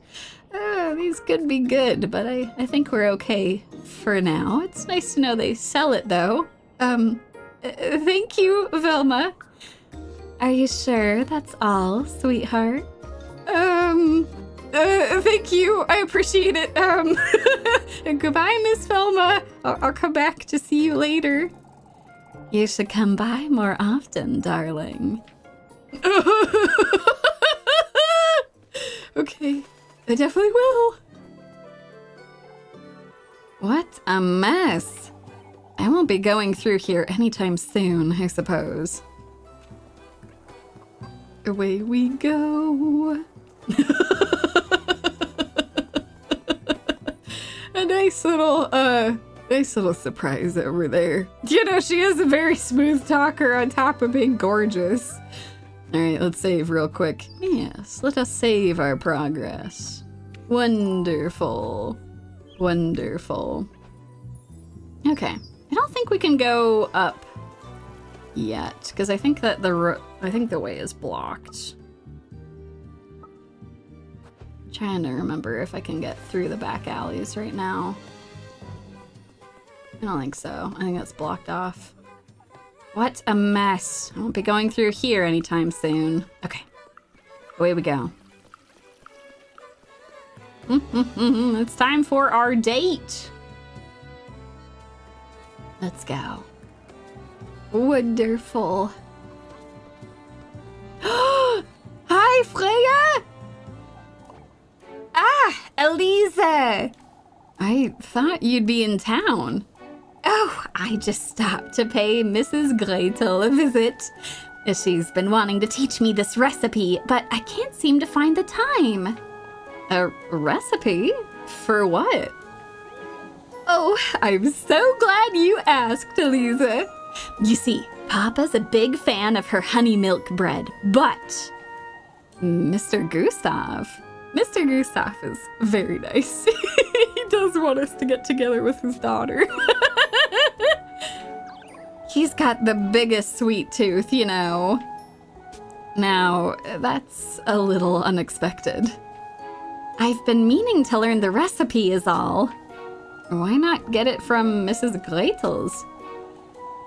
These could be good, but I think we're okay for now. It's nice to know they sell it, though. Thank you, Welma. Are you sure that's all, sweetheart? Thank you. I appreciate it. Goodbye, Miss Welma. I'll come back to see you later. You should come by more often, darling. Okay, I definitely will. What a mess. I won't be going through here anytime soon, I suppose. Away we go. A nice little surprise over there. You know, she is a very smooth talker on top of being gorgeous. All right, let's save real quick. Yes, let us save our progress. Wonderful. Wonderful. Okay, I don't think we can go up yet, because I think that the way is blocked. Trying to remember if I can get through the back alleys right now. I don't think so. I think that's blocked off. What a mess. I won't be going through here anytime soon. Okay, away we go. It's time for our date. Let's go. Wonderful. Hi, Freya! Ah, Elise! I thought you'd be in town. Oh, I just stopped to pay Mrs. Gretel a visit. She's been wanting to teach me this recipe, but I can't seem to find the time. A recipe? For what? Oh, I'm so glad you asked, Elise. You see, Papa's a big fan of her honey milk bread, but Mr. Gustav is very nice. He does want us to get together with his daughter. He's got the biggest sweet tooth, you know. Now, that's a little unexpected. I've been meaning to learn the recipe is all. Why not get it from Mrs. Gretel's?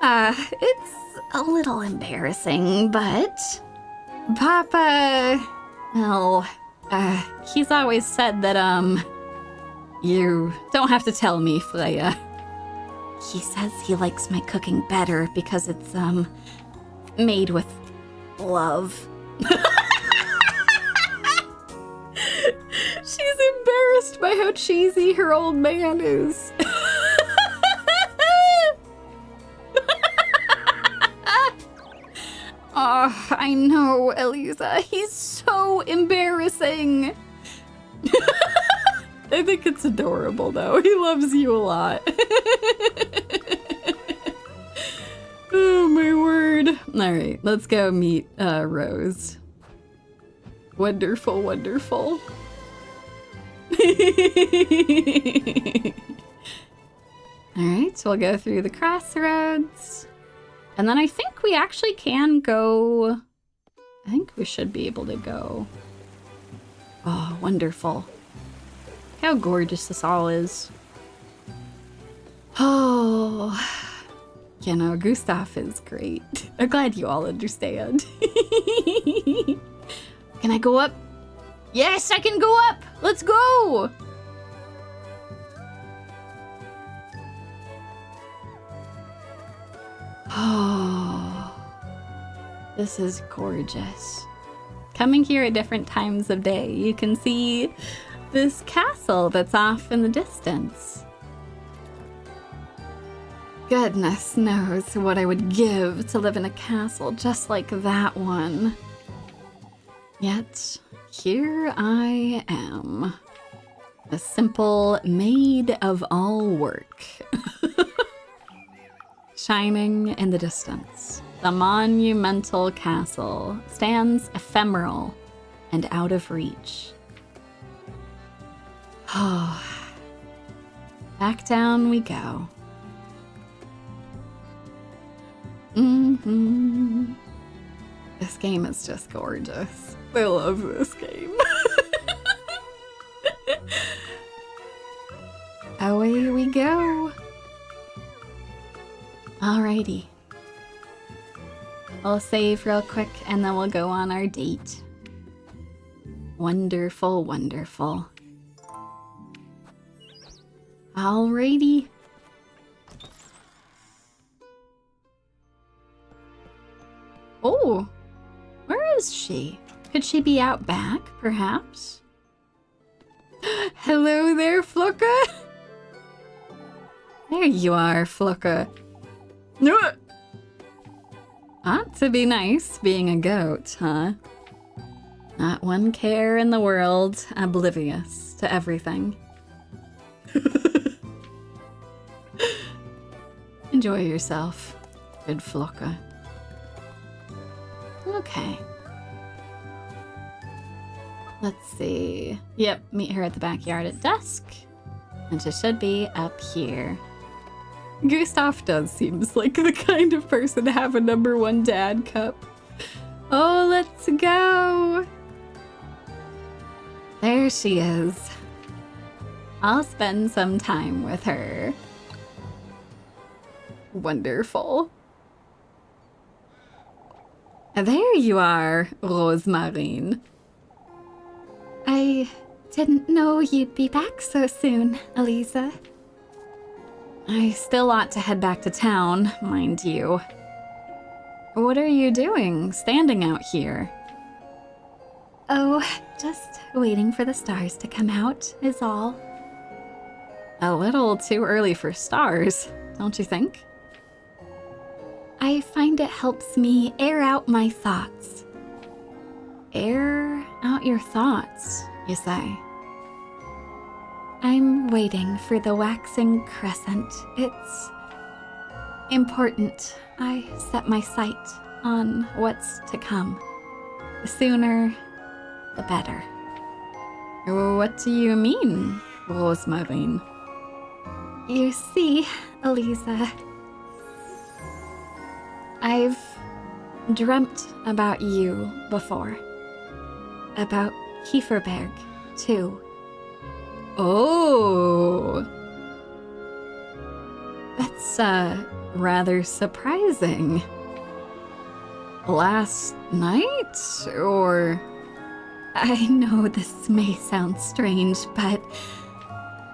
It's a little embarrassing, but... Papa... Well, he's always said that, you don't have to tell me, Freya. He says he likes my cooking better because it's, made with love. She's embarrassed by how cheesy her old man is. Oh, I know, Elisa. He's so embarrassing. I think it's adorable, though. He loves you a lot. Oh, my word. All right, let's go meet Rose. Wonderful, wonderful. All right, so we'll go through the crossroads. And then I think we actually can go... I think we should be able to go. Oh, wonderful. How gorgeous this all is. Oh, you know, Gustav is great. I'm glad you all understand. Can I go up? Yes, I can go up. Let's go. Oh, this is gorgeous. Coming here at different times of day, you can see this castle that's off in the distance. Goodness knows what I would give to live in a castle just like that one. Yet, here I am. A simple maid of all work. Shining in the distance, the monumental castle stands ephemeral and out of reach. Oh, back down we go. This game is just gorgeous. I love this game. Away we go. Alrighty. We'll save real quick and then we'll go on our date. Wonderful, wonderful. Alrighty. Oh, where is she? Could she be out back, perhaps? Hello there, Flucka. There you are, Flucka. Ought to be nice being a goat, huh? Not one care in the world, oblivious to everything. Enjoy yourself, good Flucka. Okay. Let's see. Yep, meet her at the backyard at dusk. And she should be up here. Gustav does seems like the kind of person to have a #1 dad cup. Oh, let's go. There she is. I'll spend some time with her. Wonderful. There you are, Rozenmarine. I didn't know you'd be back so soon, Elisa. I still ought to head back to town, mind you. What are you doing, standing out here? Oh, just waiting for the stars to come out, is all. A little too early for stars, don't you think? I find it helps me air out my thoughts. Air out your thoughts, you say? I'm waiting for the waxing crescent. It's important I set my sight on what's to come. The sooner, the better. What do you mean, Rozenmarine? You see, Elisa, I've dreamt about you before. About Kieferberg, too. Oh. That's, rather surprising. Last night, or... I know this may sound strange, but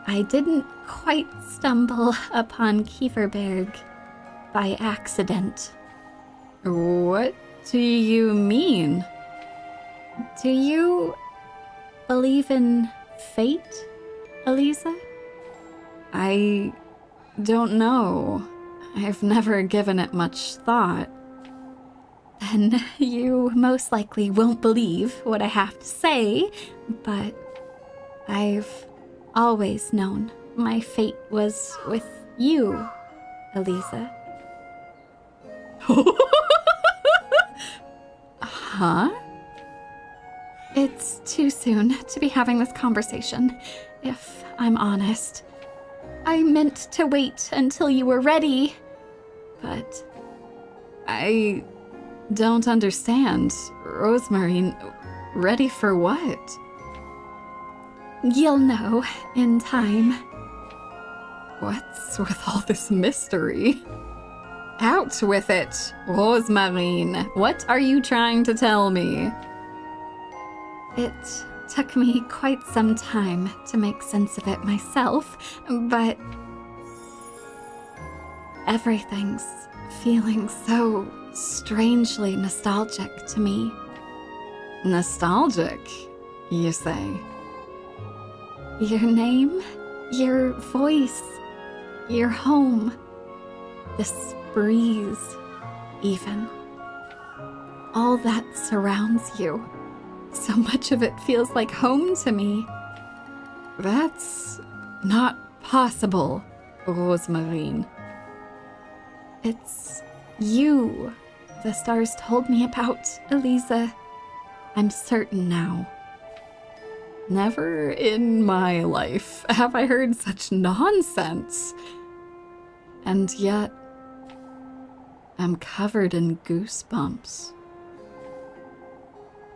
I didn't quite stumble upon Kieferberg by accident. What do you mean? Do you believe in fate, Elise? I don't know. I've never given it much thought. Then you most likely won't believe what I have to say, but I've always known my fate was with you, Elise. Huh? It's too soon to be having this conversation, if I'm honest. I meant to wait until you were ready, but... I don't understand. Rozenmarine, ready for what? You'll know in time. What's with all this mystery? Out with it, Rozenmarine. What are you trying to tell me? It took me quite some time to make sense of it myself, but everything's feeling so strangely nostalgic to me. Nostalgic, you say? Your name, your voice, your home, this breeze, even. All that surrounds you. So much of it feels like home to me. That's not possible, Rozenmarine. It's you the stars told me about, Elise. I'm certain now. Never in my life have I heard such nonsense. And yet, I'm covered in goosebumps.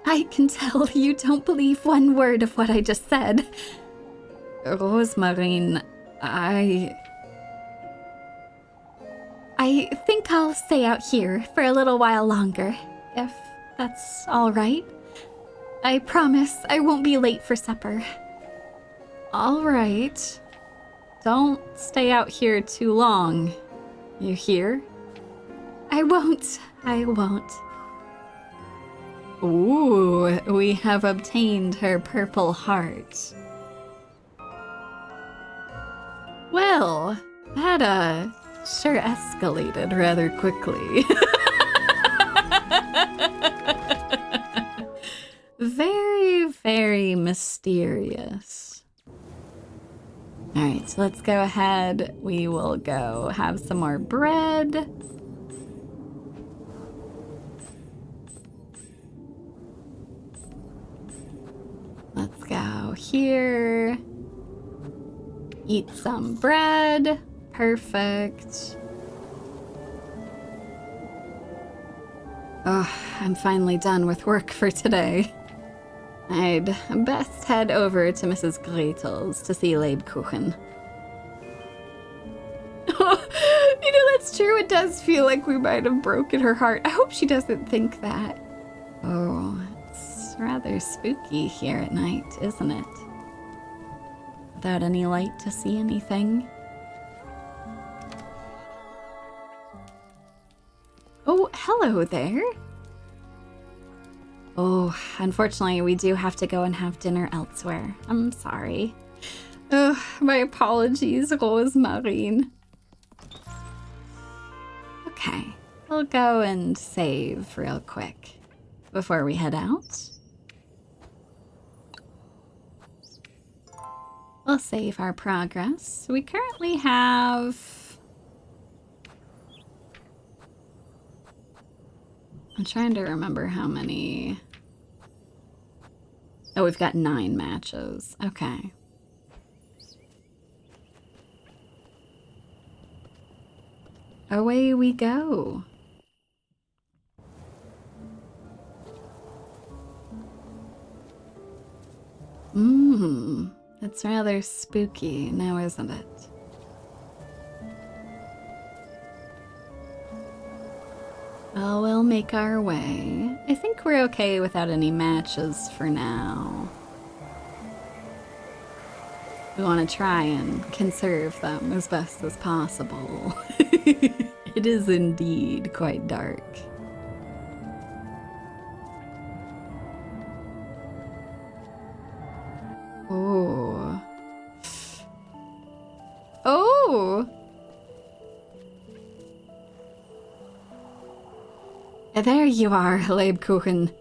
I can tell you don't believe one word of what I just said. Rozenmarine, I think I'll stay out here for a little while longer, if that's all right. I promise I won't be late for supper. All right. Don't stay out here too long. You hear? I won't. Ooh, we have obtained her purple heart. Well, that, sure escalated rather quickly. Very, very mysterious. Alright, so let's go ahead. We will go have some more bread. Let's go here. Eat some bread. Perfect. Oh, I'm finally done with work for today. I'd best head over to Mrs. Gretel's to see Lebkuchen. You know, that's true. It does feel like we might have broken her heart. I hope she doesn't think that. Oh, it's rather spooky here at night, isn't it? Without any light to see anything. Oh, hello there. Oh, unfortunately, we do have to go and have dinner elsewhere. I'm sorry. Ugh, my apologies, Rozenmarine. Okay, we'll go and save real quick before we head out. We'll save our progress. We currently have... I'm trying to remember how many... Oh, we've got 9 matches. Okay. Away we go. It's rather spooky now, isn't it? Well, we'll make our way. I think we're okay without any matches for now. We want to try and conserve them as best as possible. It is indeed quite dark. Oh. Oh! There you are, Lebkuchen.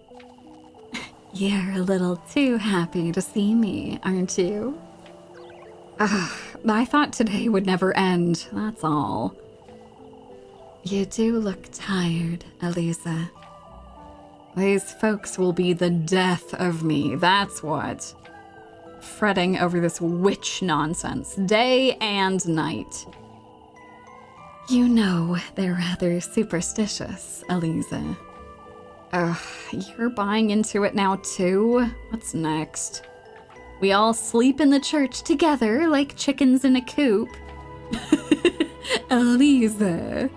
You're a little too happy to see me, aren't you? I thought today would never end, that's all. You do look tired, Elise. These folks will be the death of me, that's what. Fretting over this witch nonsense, day and night. You know they're rather superstitious, Elise. Ugh, you're buying into it now too? What's next? We all sleep in the church together like chickens in a coop. Elise.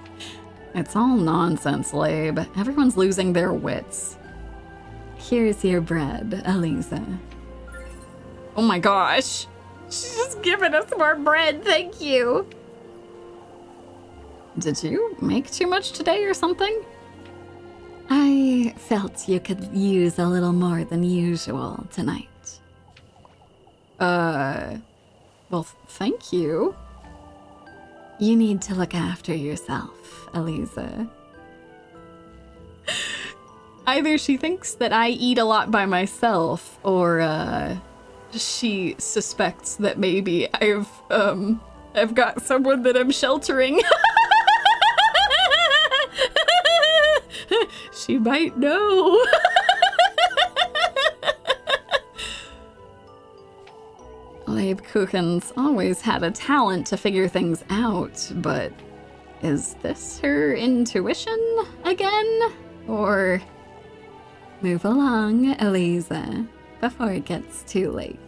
It's all nonsense, Labe. Everyone's losing their wits. Here's your bread, Elise. Oh my gosh. She's just giving us more bread, thank you. Did you make too much today or something? I felt you could use a little more than usual tonight. Well, thank you. You need to look after yourself, Elise. Either she thinks that I eat a lot by myself, or, she suspects that maybe I've got someone that I'm sheltering. She might know. Lebkuchen's always had a talent to figure things out, but is this her intuition again? Or move along, Elise, before it gets too late.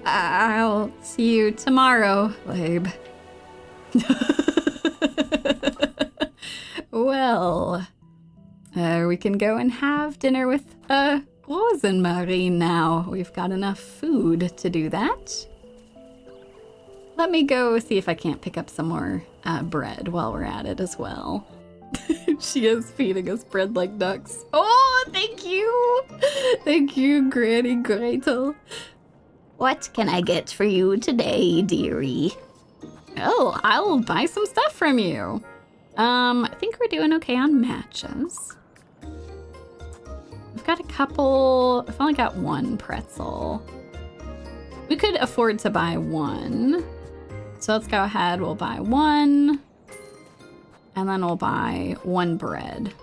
I'll see you tomorrow, Lab. Well, we can go and have dinner with, Rozenmarine now. We've got enough food to do that. Let me go see if I can't pick up some more bread while we're at it as well. She is feeding us bread like ducks. Oh, thank you! Thank you, Granny Gretel. What can I get for you today, dearie? Oh, I'll buy some stuff from you. I think we're doing okay on matches. We've got a couple. I've only got one pretzel. We could afford to buy one. So let's go ahead. We'll buy one. And then we'll buy one bread.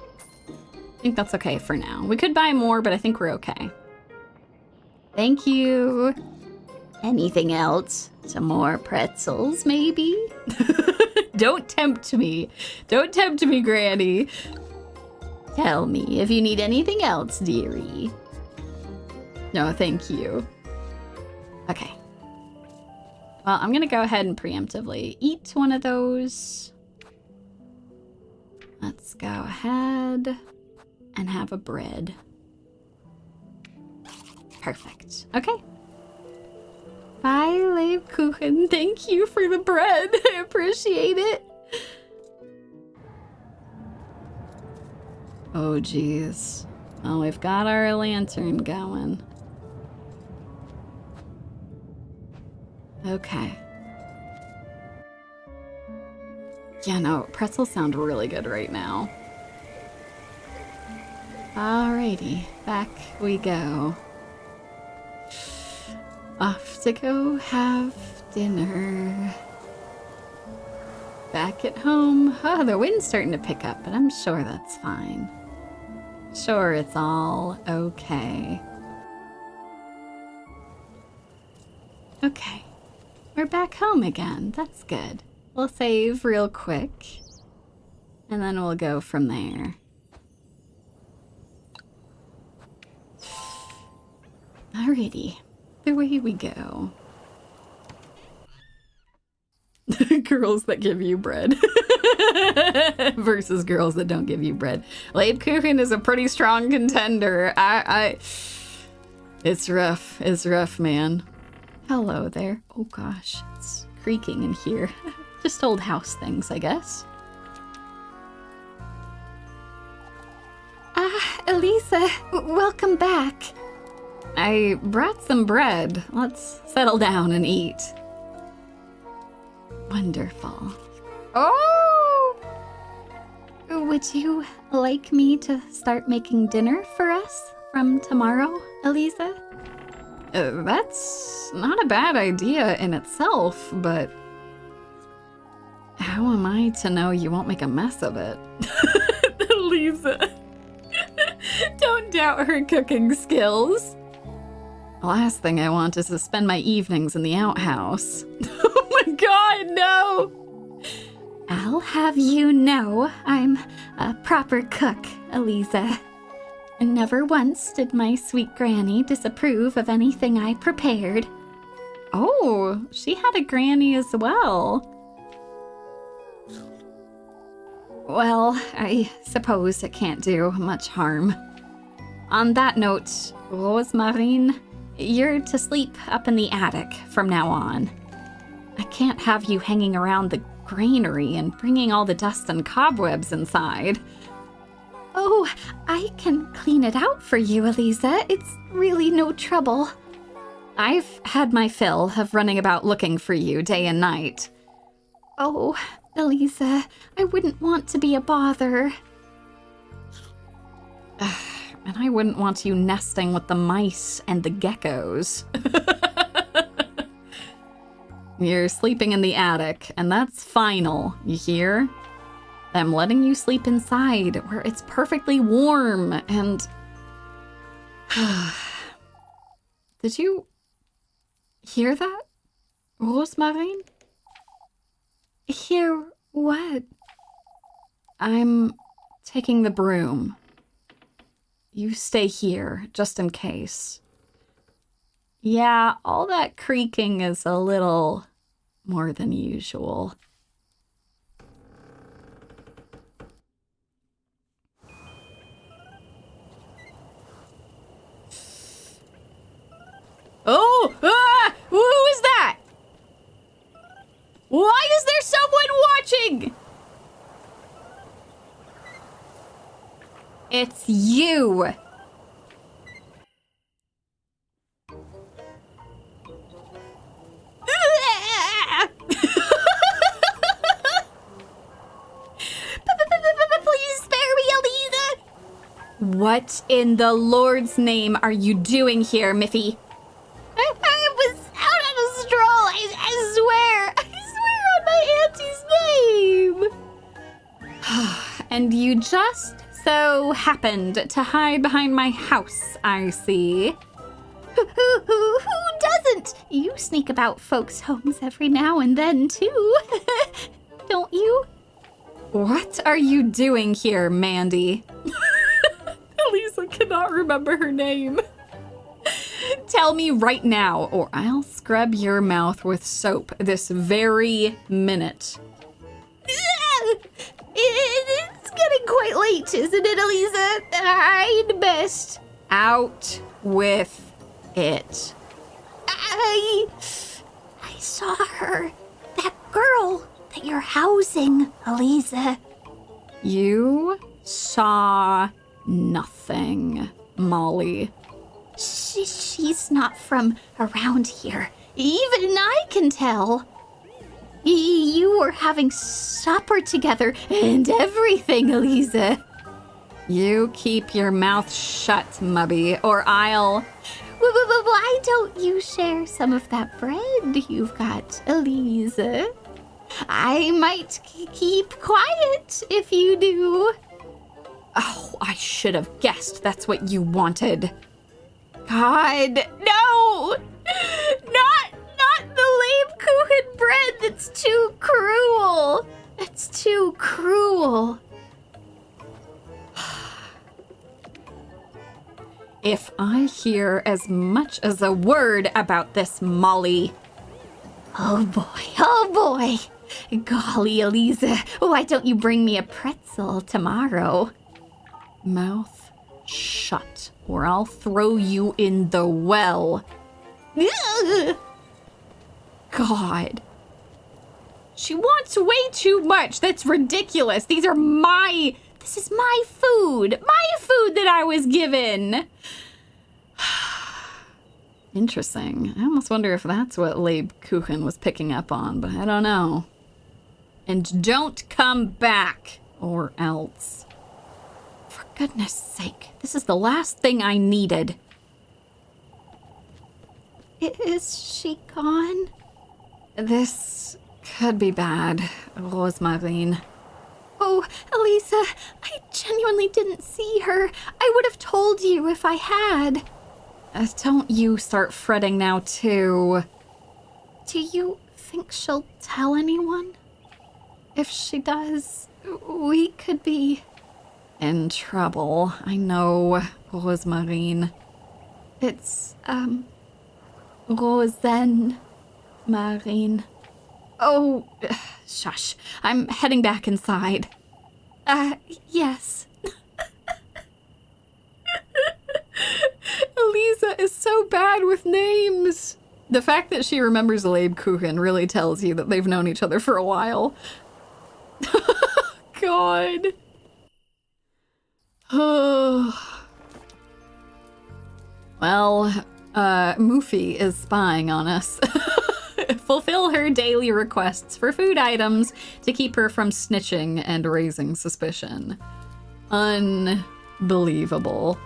I think that's okay for now. We could buy more, but I think we're okay. Thank you. Anything else? Some more pretzels, maybe? Don't tempt me. Don't tempt me, Granny. Tell me if you need anything else, dearie. No, thank you. Okay. Well, I'm gonna go ahead and preemptively eat one of those. Let's go ahead and have a bread. Perfect. Okay. Bye, Lebkuchen. Thank you for the bread. I appreciate it. Oh, geez. Well, we've got our lantern going. Okay. Yeah, no, pretzels sound really good right now. Alrighty, back we go. Off to go have dinner. Back at home. Oh, the wind's starting to pick up, but I'm sure that's fine. Sure, it's all okay. Okay, we're back home again. That's good. We'll save real quick, and then we'll go from there. Alrighty. away we go. Girls that give you bread versus girls that don't give you bread. Lebkuchen is a pretty strong contender. It's rough. It's rough, man. Hello there. Oh gosh, it's creaking in here. Just old house things, I guess. Elise, welcome back. I brought some bread. Let's settle down and eat. Wonderful. Oh! Would you like me to start making dinner for us from tomorrow, Elise? That's not a bad idea in itself, but how am I to know you won't make a mess of it? Lisa, don't doubt her cooking skills. The last thing I want is to spend my evenings in the outhouse. Oh my god, no! I'll have you know I'm a proper cook, Elise. And never once did my sweet granny disapprove of anything I prepared. Oh, she had a granny as well. Well, I suppose it can't do much harm. On that note, Rozenmarine, you're to sleep up in the attic from now on. I can't have you hanging around the granary and bringing all the dust and cobwebs inside. Oh, I can clean it out for you, Elise. It's really no trouble. I've had my fill of running about looking for you day and night. Oh, Elise, I wouldn't want to be a bother. And I wouldn't want you nesting with the mice and the geckos. You're sleeping in the attic, and that's final, you hear? I'm letting you sleep inside, where it's perfectly warm, and... Did you hear that, Rozenmarine? Hear what? I'm taking the broom. You stay here, just in case. Yeah, all that creaking is a little more than usual. Oh! Ah! Who is that? Why is there someone watching? It's you! Please spare me, Elise! What in the Lord's name are you doing here, Miffy? I was out on a stroll, I swear on my auntie's name! And you just so happened to hide behind my house, I see. Who doesn't? You sneak about folks' homes every now and then, too. Don't you? What are you doing here, Mandy? Elise cannot remember her name. Tell me right now, or I'll scrub your mouth with soap this very minute. It's getting quite late, isn't it, Elise? I'd best. Out with it. I saw her. That girl that you're housing, Elise. You saw nothing, Molly. She's not from around here. Even I can tell. You were having supper together and everything, Elise. You keep your mouth shut, Mubby, or I'll... Why don't you share some of that bread you've got, Elise? I might keep quiet if you do. Oh, I should have guessed that's what you wanted. God, no! Not the Lebkuchen bread! That's too cruel! It's too cruel. if I hear as much as a word about this Molly. Oh boy. Golly, Elise, why don't you bring me a pretzel tomorrow? Mouth shut, or I'll throw you in the well. God. She wants way too much. That's ridiculous. This is my food. My food that I was given. Interesting. I almost wonder if that's what Lebkuchen was picking up on, but I don't know. And don't come back, or else. For goodness sake, this is the last thing I needed. Is she gone? This could be bad, Rozenmarine. Oh, Elise, I genuinely didn't see her. I would have told you if I had. Don't you start fretting now, too. Do you think she'll tell anyone? If she does, we could be in trouble. I know, Rozenmarine. It's, Rozenmarine. Oh, shush. I'm heading back inside. Yes. Elisa is so bad with names. The fact that she remembers Lebkuchen really tells you that they've known each other for a while. God. Oh. Well, Mufi is spying on us. Fulfill her daily requests for food items to keep her from snitching and raising suspicion. Unbelievable.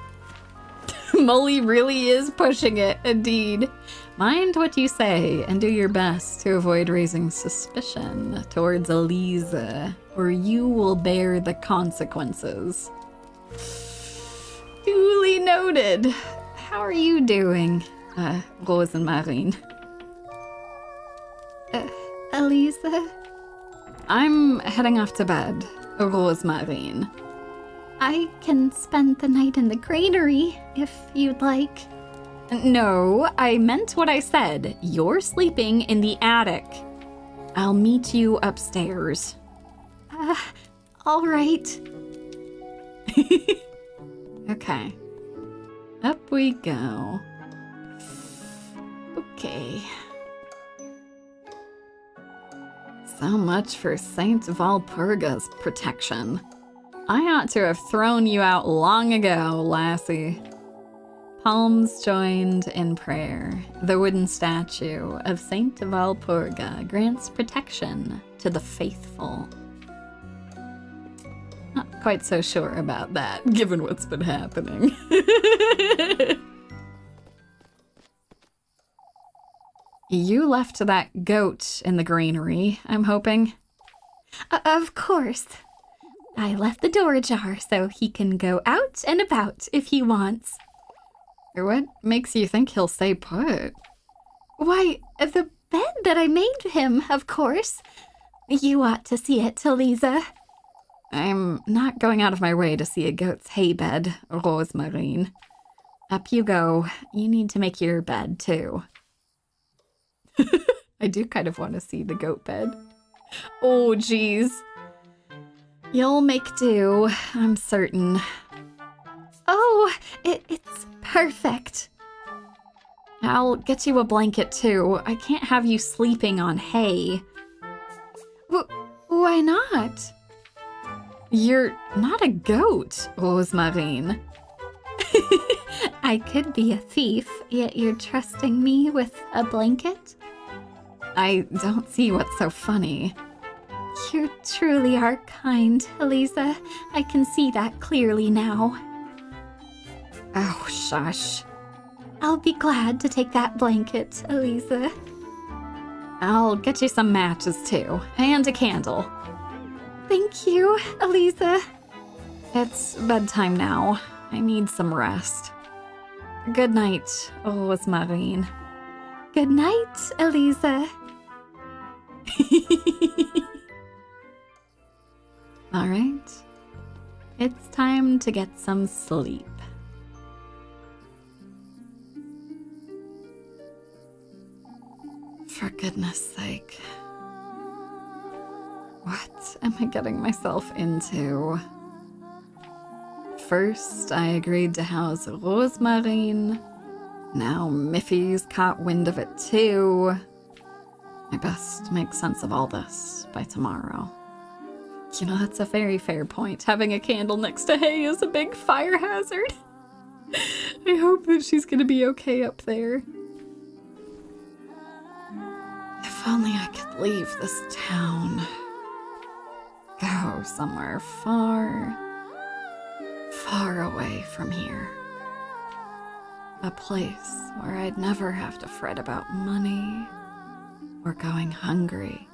Molly really is pushing it, indeed. Mind what you say and do your best to avoid raising suspicion towards Elise, or you will bear the consequences. Duly noted. How are you doing, Rozenmarine? Elise? I'm heading off to bed, Rozenmarine. I can spend the night in the granary, if you'd like. No, I meant what I said. You're sleeping in the attic. I'll meet you upstairs. All right. Okay. Up we go. Okay. So much for Saint Walpurga's protection. I ought to have thrown you out long ago, lassie. Palms joined in prayer. The wooden statue of Saint Walpurga grants protection to the faithful. Not quite so sure about that, given what's been happening. You left that goat in the granary, I'm hoping. Of course. I left the door ajar so he can go out and about if he wants. What makes you think he'll stay put? Why, the bed that I made him, of course. You ought to see it, Elise. I'm not going out of my way to see a goat's hay bed, Rozenmarine. Up you go. You need to make your bed, too. I do kind of want to see the goat bed. Oh, geez. You'll make do, I'm certain. Oh, it's perfect. I'll get you a blanket, too. I can't have you sleeping on hay. Why not? You're not a goat, Rozenmarine. I could be a thief, yet you're trusting me with a blanket? I don't see what's so funny. You truly are kind, Elise. I can see that clearly now. Oh, shush. I'll be glad to take that blanket, Elise. I'll get you some matches, too, and a candle. Thank you, Elise. It's bedtime now. I need some rest. Good night, Rozenmarine. Good night, Elise. All right. It's time to get some sleep. goodness sake. What am I getting myself into? First, I agreed to house Rozenmarine. Now Miffy's caught wind of it too. I best make sense of all this by tomorrow. You know, that's a very fair point. Having a candle next to hay is a big fire hazard. I hope that she's gonna be okay up there. If only I could leave this town. Go somewhere far, far away from here. A place where I'd never have to fret about money or going hungry.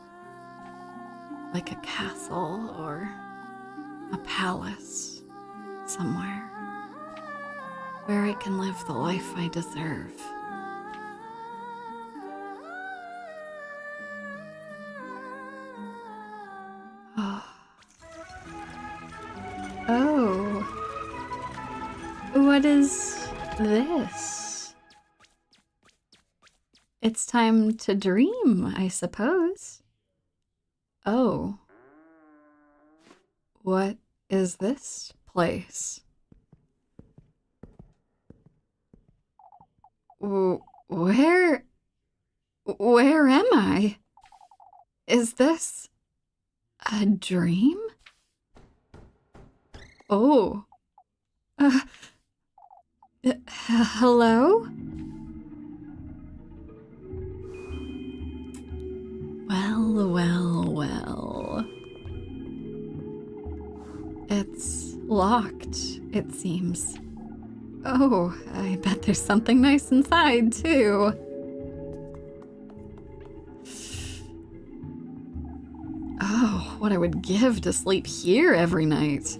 Like a castle or a palace somewhere where I can live the life I deserve. Oh. What is this? It's time to dream, I suppose. Oh. What is this place? Where am I? Is this a dream? Oh. Hello? Well. It's locked, it seems. Oh, I bet there's something nice inside, too. Oh, what I would give to sleep here every night.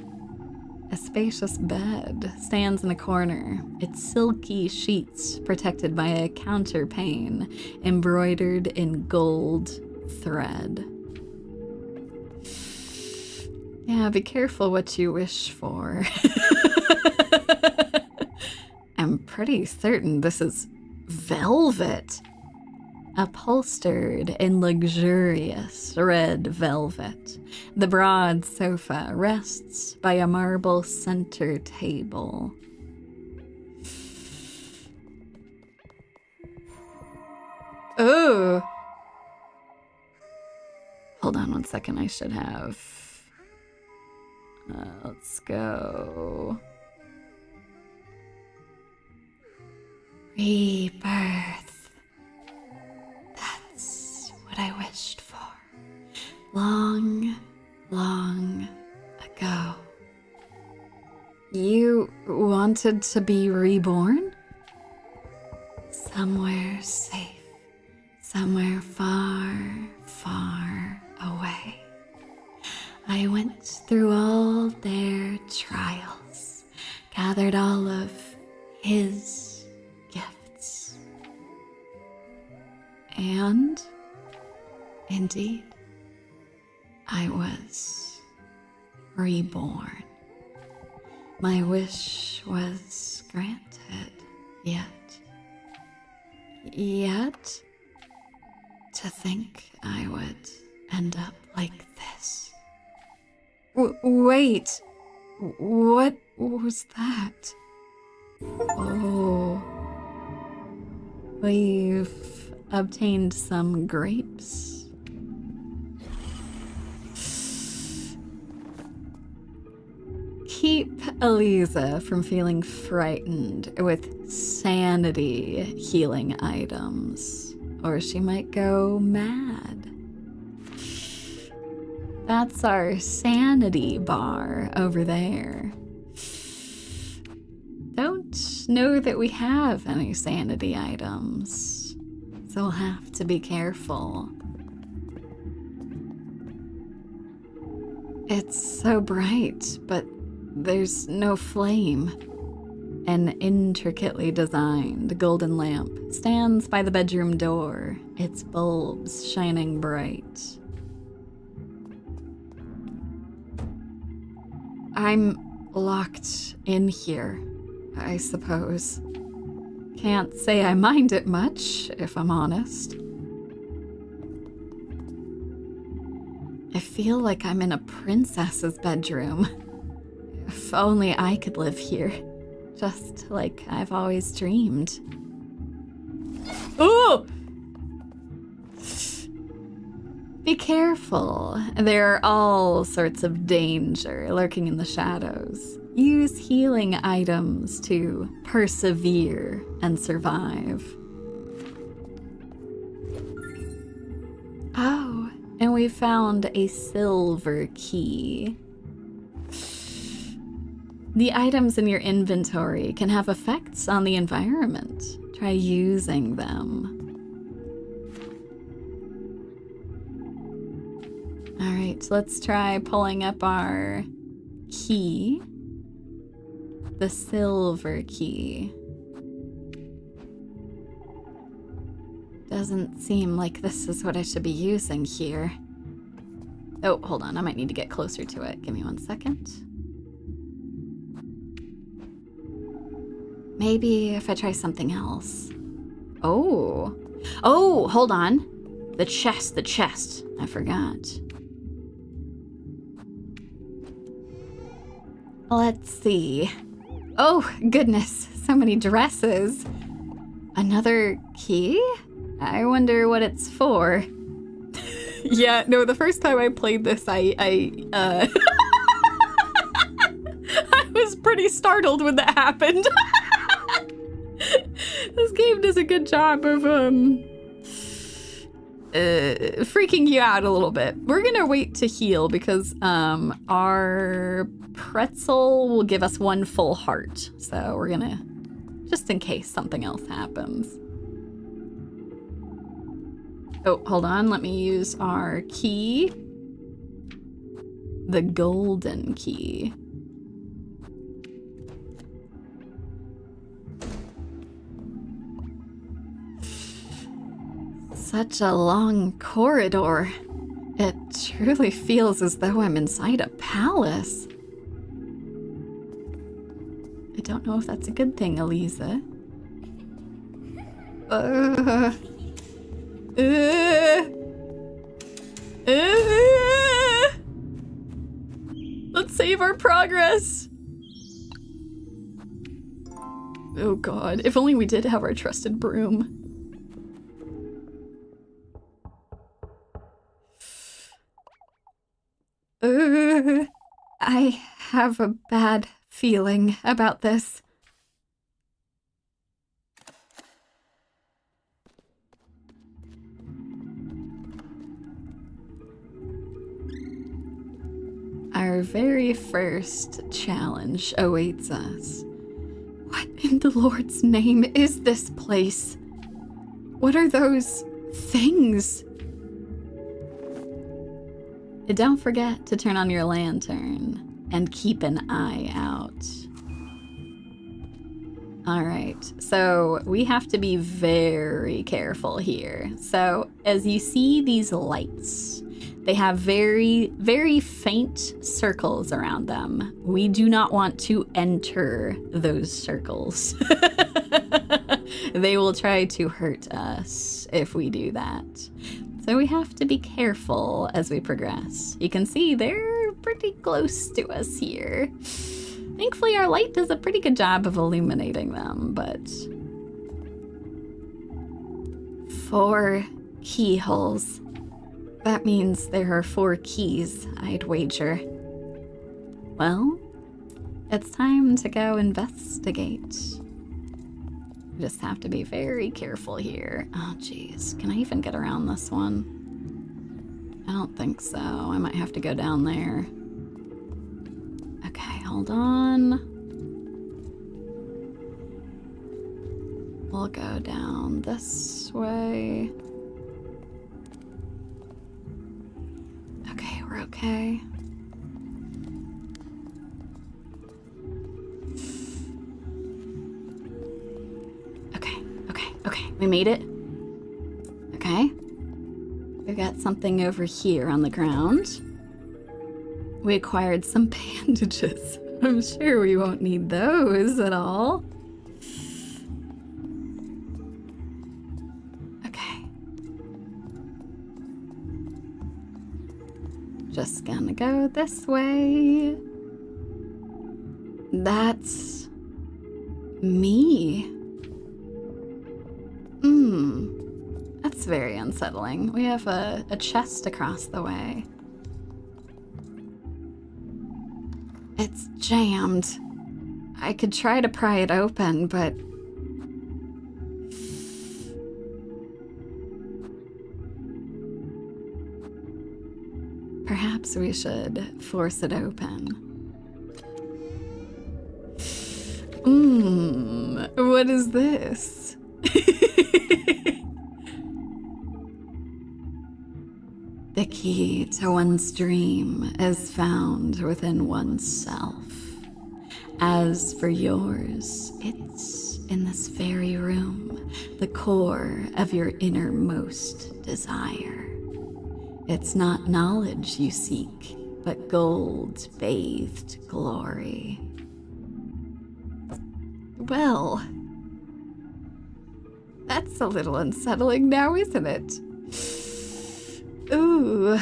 A spacious bed stands in a corner, its silky sheets protected by a counterpane embroidered in gold thread. Yeah, be careful what you wish for. I'm pretty certain this is velvet. Upholstered in luxurious red velvet, the broad sofa rests by a marble center table. Oh! Hold on one second, I should have. Let's go. Rebirth. That's what I wished for. Long, long ago. You wanted to be reborn? Somewhere safe. Somewhere far, far away. I went through all their trials, gathered all of his gifts. And, indeed, I was reborn. My wish was granted, yet, to think I would end up like this. Wait, what was that? Oh, we've obtained some grapes. Keep Elise from feeling frightened with sanity healing items, or she might go mad. That's our sanity bar over there. Don't know that we have any sanity items, so we'll have to be careful. It's so bright, but there's no flame. An intricately designed golden lamp stands by the bedroom door, its bulbs shining bright. I'm locked in here, I suppose. Can't say I mind it much, if I'm honest. feel like I'm in a princess's bedroom. If only I could live here. Just like I've always dreamed. Ooh! Be careful. There are all sorts of danger lurking in the shadows. Use healing items to persevere and survive. Oh, and we found a silver key. The items in your inventory can have effects on the environment. Try using them. All right, let's try pulling up our key. The silver key. Doesn't seem like this is what I should be using here. Oh, hold on, I might need to get closer to it. Give me 1 second. Maybe if I try something else. Oh, hold on. The chest. I forgot. Let's see. Oh, goodness, so many dresses. Another key? I wonder what it's for. Yeah, no, the first time I played this, I was pretty startled when that happened. This game does a good job of, freaking you out a little bit. We're gonna wait to heal because, our pretzel will give us 1 full heart. So we're gonna, just in case something else happens. Oh, hold on. Let me use our key. The golden key. Such a long corridor. It truly feels as though I'm inside a palace. I don't know if that's a good thing, Elise. Let's save our progress. Oh god, if only we did have our trusted broom. I have a bad feeling about this. Our very first challenge awaits us. What in the Lord's name is this place? What are those things? Don't forget to turn on your lantern and keep an eye out. All right, so we have to be very careful here. So as you see these lights, they have very, very faint circles around them. We do not want to enter those circles. They will try to hurt us if we do that. So we have to be careful as we progress. You can see they're pretty close to us here. Thankfully, our light does a pretty good job of illuminating them, but 4 keyholes. That means there are 4 keys, I'd wager. Well, it's time to go investigate. We just have to be very careful here. Oh, geez. Can I even get around this one? I don't think so. I might have to go down there. Okay, hold on. We'll go down this way. Okay, we're okay. Okay, we made it. Okay. We've got something over here on the ground. We acquired some bandages. I'm sure we won't need those at all. Okay. Just gonna go this way. That's me. That's very unsettling. We have a chest across the way. It's jammed. I could try to pry it open, but... perhaps we should force it open. What is this? The key to one's dream is found within oneself. As for yours, it's in this very room, the core of your innermost desire. It's not knowledge you seek, but gold-bathed glory. Well, that's a little unsettling now, isn't it? Ooh.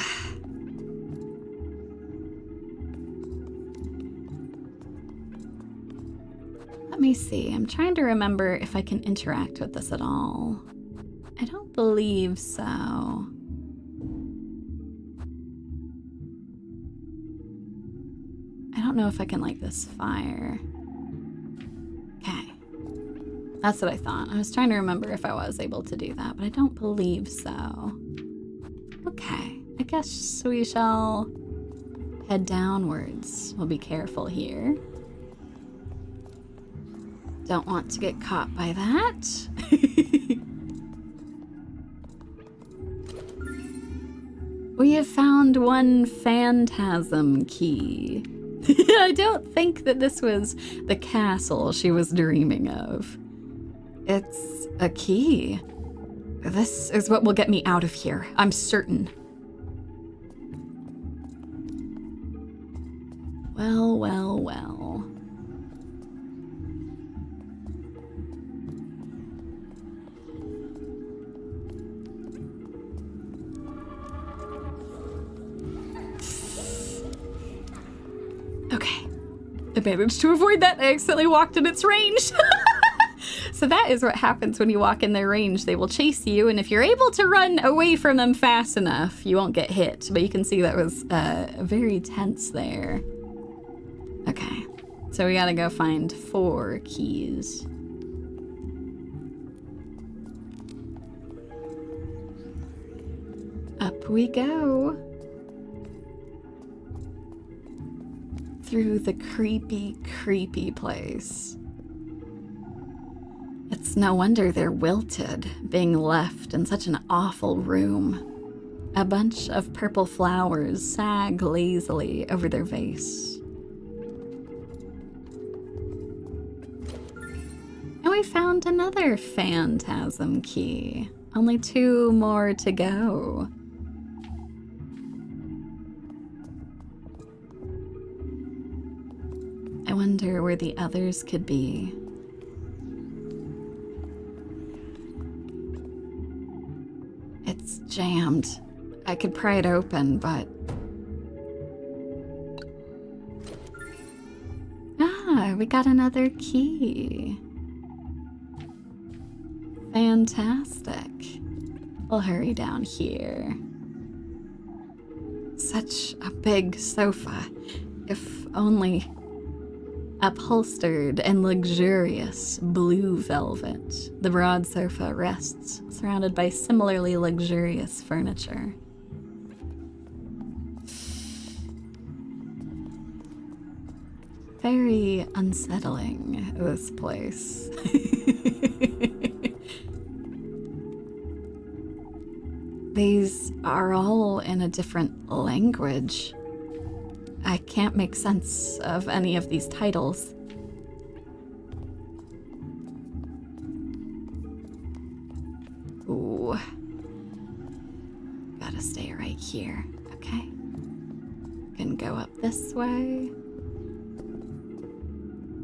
Let me see. I'm trying to remember if I can interact with this at all. I don't believe so. I don't know if I can light this fire. Okay. That's what I thought. I was trying to remember if I was able to do that, but I don't believe so. Okay, I guess we shall head downwards. We'll be careful here. Don't want to get caught by that. We have found one phantasm key. I don't think that this was the castle she was dreaming of. It's a key. This is what will get me out of here, I'm certain. Well, well, well. Okay. I managed to avoid that. I accidentally walked in its range. So that is what happens when you walk in their range. They will chase you, and if you're able to run away from them fast enough, you won't get hit. But you can see that was very tense there. Okay, so we gotta go find 4 keys. Up we go. Through the creepy, creepy place. It's no wonder they're wilted, being left in such an awful room. A bunch of purple flowers sag lazily over their vase. And we found another phantasm key. Only 2 more to go. I wonder where the others could be. It's jammed. I could pry it open, but... Ah, we got another key. Fantastic. We'll hurry down here. Such a big sofa. If only... Upholstered and luxurious blue velvet, the broad sofa rests, surrounded by similarly luxurious furniture. Very unsettling, this place. These are all in a different language. I can't make sense of any of these titles. Ooh. Gotta stay right here, okay? Can go up this way.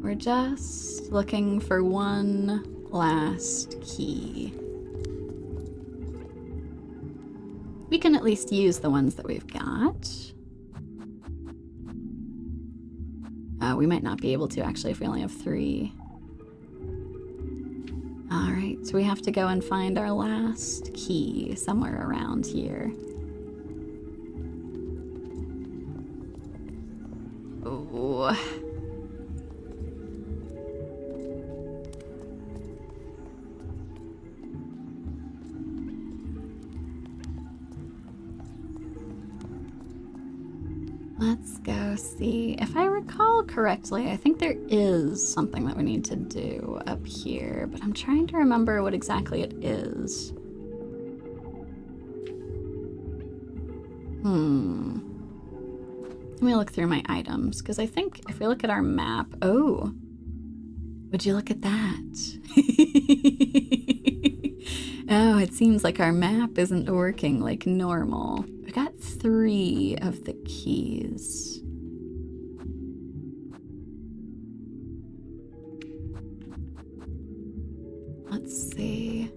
We're just looking for one last key. We can at least use the ones that we've got. We might not be able to, actually, if we only have 3. Alright, so we have to go and find our last key somewhere around here. Oh. Let's go see. If I recall correctly, I think there is something that we need to do up here, but I'm trying to remember what exactly it is. Let me look through my items, because I think if we look at our map... Oh! Would you look at that? Oh, it seems like our map isn't working like normal. I got 3 of the keys. Let's see.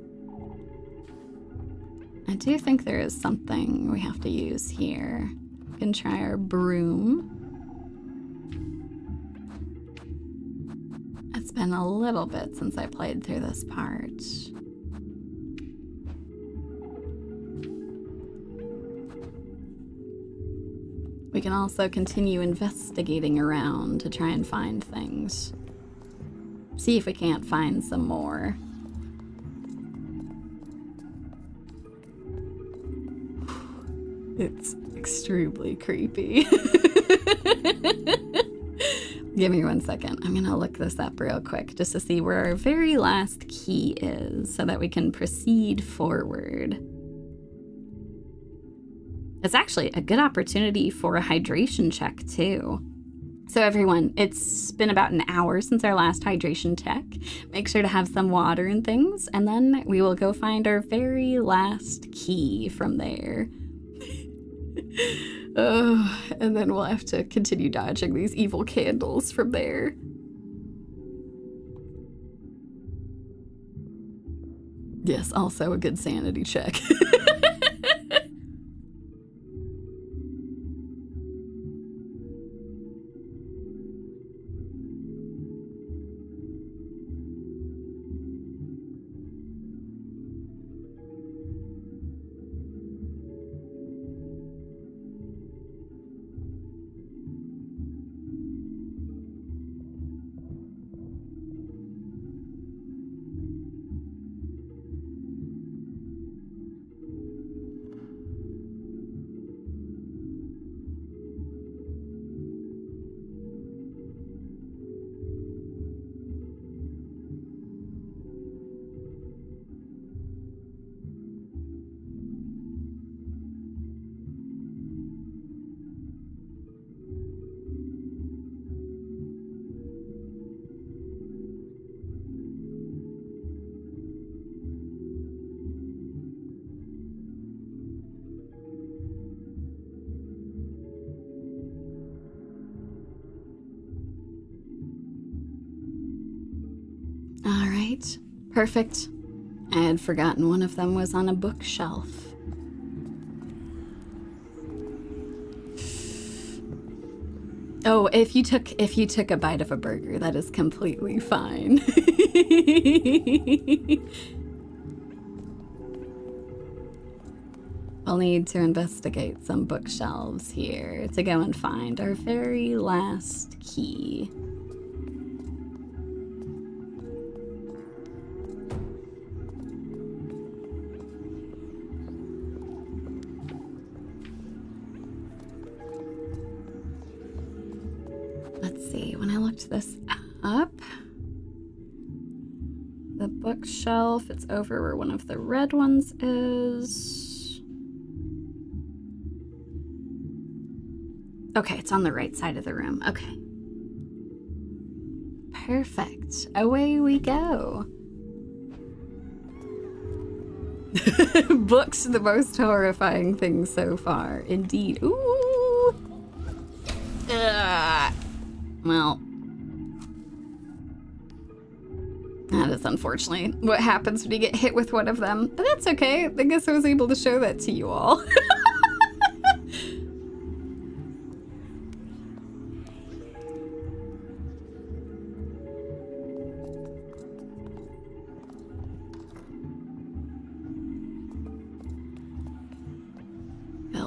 I do think there is something we have to use here. We can try our broom. It's been a little bit since I played through this part. We can also continue investigating around to try and find things. See if we can't find some more. It's extremely creepy. Give me 1 second. I'm gonna look this up real quick just to see where our very last key is so that we can proceed forward. It's actually a good opportunity for a hydration check too. So everyone, it's been about an hour since our last hydration check. Make sure to have some water and things, and then we will go find our very last key from there. Oh, and then we'll have to continue dodging these evil candles from there. Yes, also a good sanity check. All right, perfect. I had forgotten one of them was on a bookshelf. Oh, if you took a bite of a burger, that is completely fine. We'll need to investigate some bookshelves here to go and find our very last key. Let's see, when I looked this up, the bookshelf, it's over where one of the red ones is. Okay, it's on the right side of the room. Okay. Perfect. Away we go. Books, the most horrifying thing so far. Indeed. Ooh. Well, that is unfortunately what happens when you get hit with one of them. But that's okay. I guess I was able to show that to you all.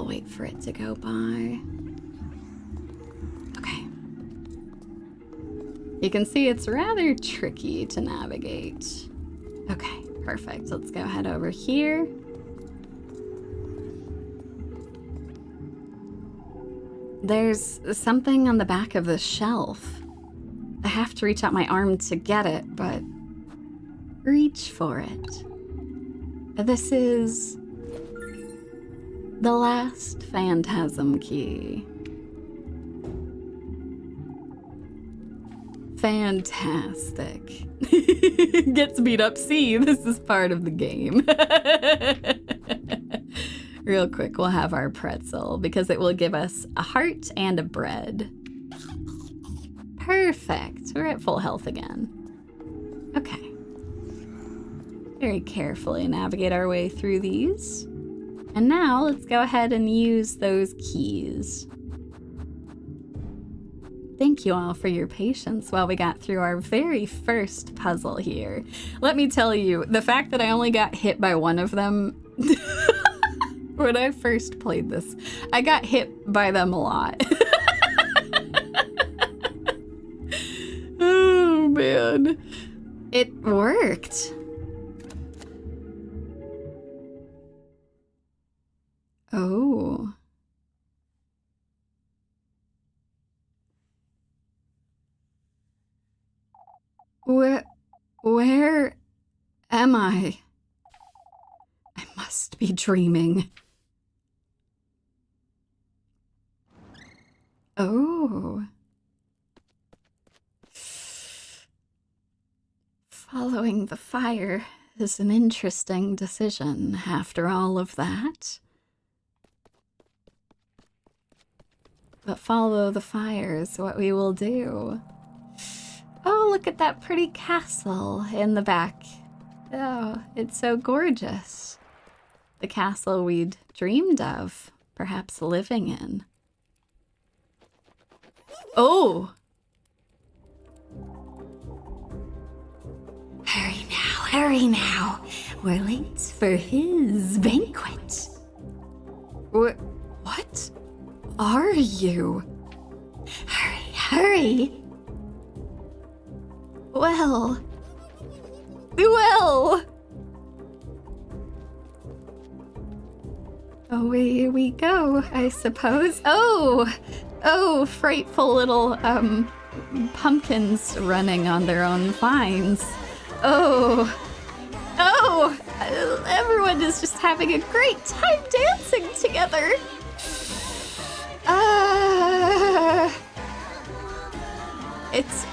I'll wait for it to go by. Okay. You can see it's rather tricky to navigate. Okay, perfect. Let's go ahead over here. There's something on the back of the shelf. I have to reach out my arm to get it, but reach for it. This is the last phantasm key. Fantastic. Gets beat up. See, this is part of the game. Real quick, we'll have our pretzel because it will give us a heart and a bread. Perfect. We're at full health again. Okay. Very carefully navigate our way through these. And now let's go ahead and use those keys. Thank you all for your patience while we got through our very first puzzle here. Let me tell you, the fact that I only got hit by one of them when I first played this, I got hit by them a lot. Oh, man. It worked. Oh. Where am I? I must be dreaming. Oh. Following the fire is an interesting decision after all of that. But follow the fire is what we will do. Oh, look at that pretty castle in the back. Oh, it's so gorgeous. The castle we'd dreamed of, perhaps living in. Oh! Hurry now. We're late for his banquet. What are you? Hurry. Well. Away we go, I suppose. Oh, frightful little, pumpkins running on their own vines. Oh, everyone is just having a great time dancing together.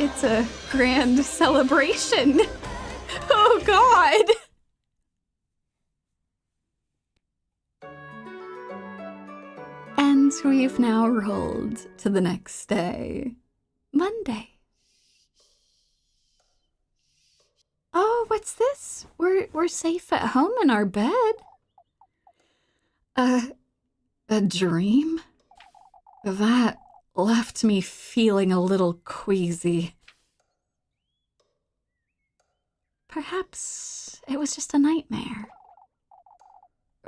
It's a grand celebration. Oh, God. And we've now rolled to the next day, Monday. Oh, what's this? We're safe at home in our bed. A dream? That left me feeling a little queasy. Perhaps it was just a nightmare.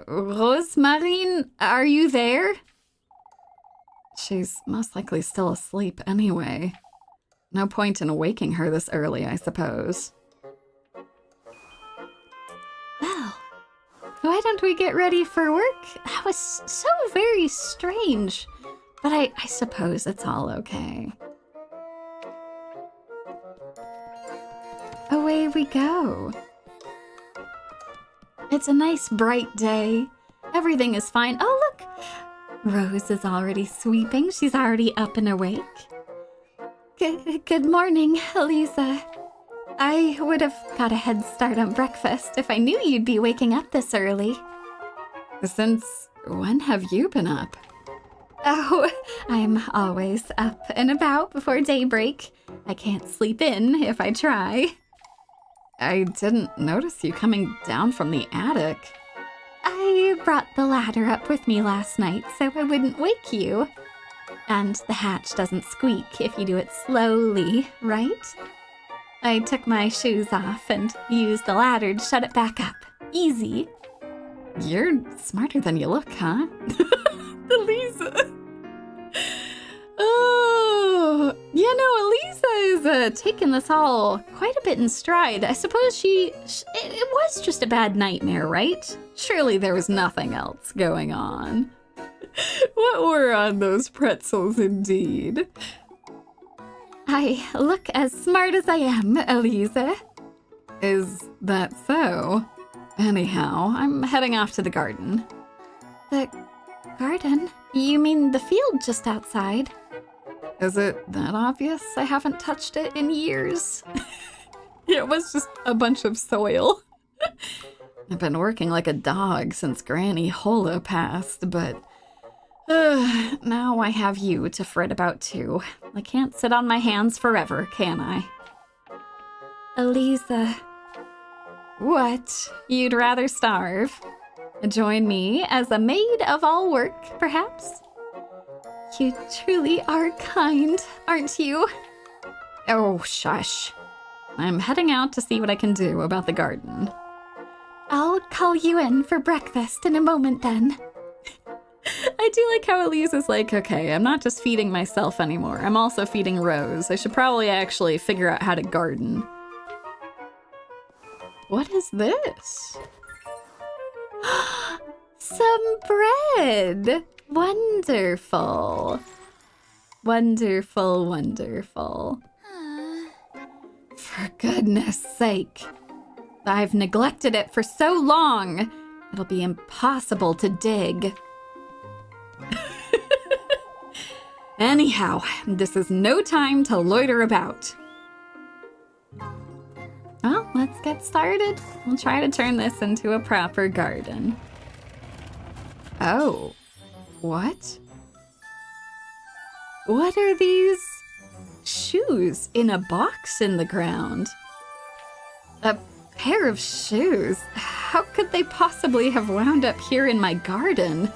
Rozenmarine, are you there? She's most likely still asleep anyway. No point in waking her this early, I suppose. Well, why don't we get ready for work? That was so very strange, but I suppose it's all okay. Away we go. It's a nice bright day. Everything is fine. Oh, look! Rose is already sweeping. She's already up and awake. Good morning, Elise. I would have got a head start on breakfast if I knew you'd be waking up this early. Since when have you been up? Oh, I'm always up and about before daybreak. I can't sleep in if I try. I didn't notice you coming down from the attic. I brought the ladder up with me last night so I wouldn't wake you. And the hatch doesn't squeak if you do it slowly, right? I took my shoes off and used the ladder to shut it back up. Easy. You're smarter than you look, huh? Elisa. Oh, yeah, no, Elisa is taking this all quite a bit in stride. I suppose it was just a bad nightmare, right? Surely there was nothing else going on. What were on those pretzels, indeed? I look as smart as I am, Elisa. Is that so? Anyhow, I'm heading off to the garden. The garden? You mean the field just outside? Is it that obvious? I haven't touched it in years. It was just a bunch of soil. I've been working like a dog since Granny Hola passed, but now I have you to fret about too. I can't sit on my hands forever, can I? Elisa. What? You'd rather starve? Join me as a maid of all work, perhaps? You truly are kind, aren't you? Oh, shush. I'm heading out to see what I can do about the garden. I'll call you in for breakfast in a moment then. I do like how Elise is like, okay, I'm not just feeding myself anymore. I'm also feeding Rose. I should probably actually figure out how to garden. What is this? Some bread! Wonderful. Wonderful, wonderful. For goodness sake. I've neglected it for so long. It'll be impossible to dig. Anyhow, this is no time to loiter about. Well, let's get started. We'll try to turn this into a proper garden. Oh, what? What are these shoes in a box in the ground? A pair of shoes? How could they possibly have wound up here in my garden?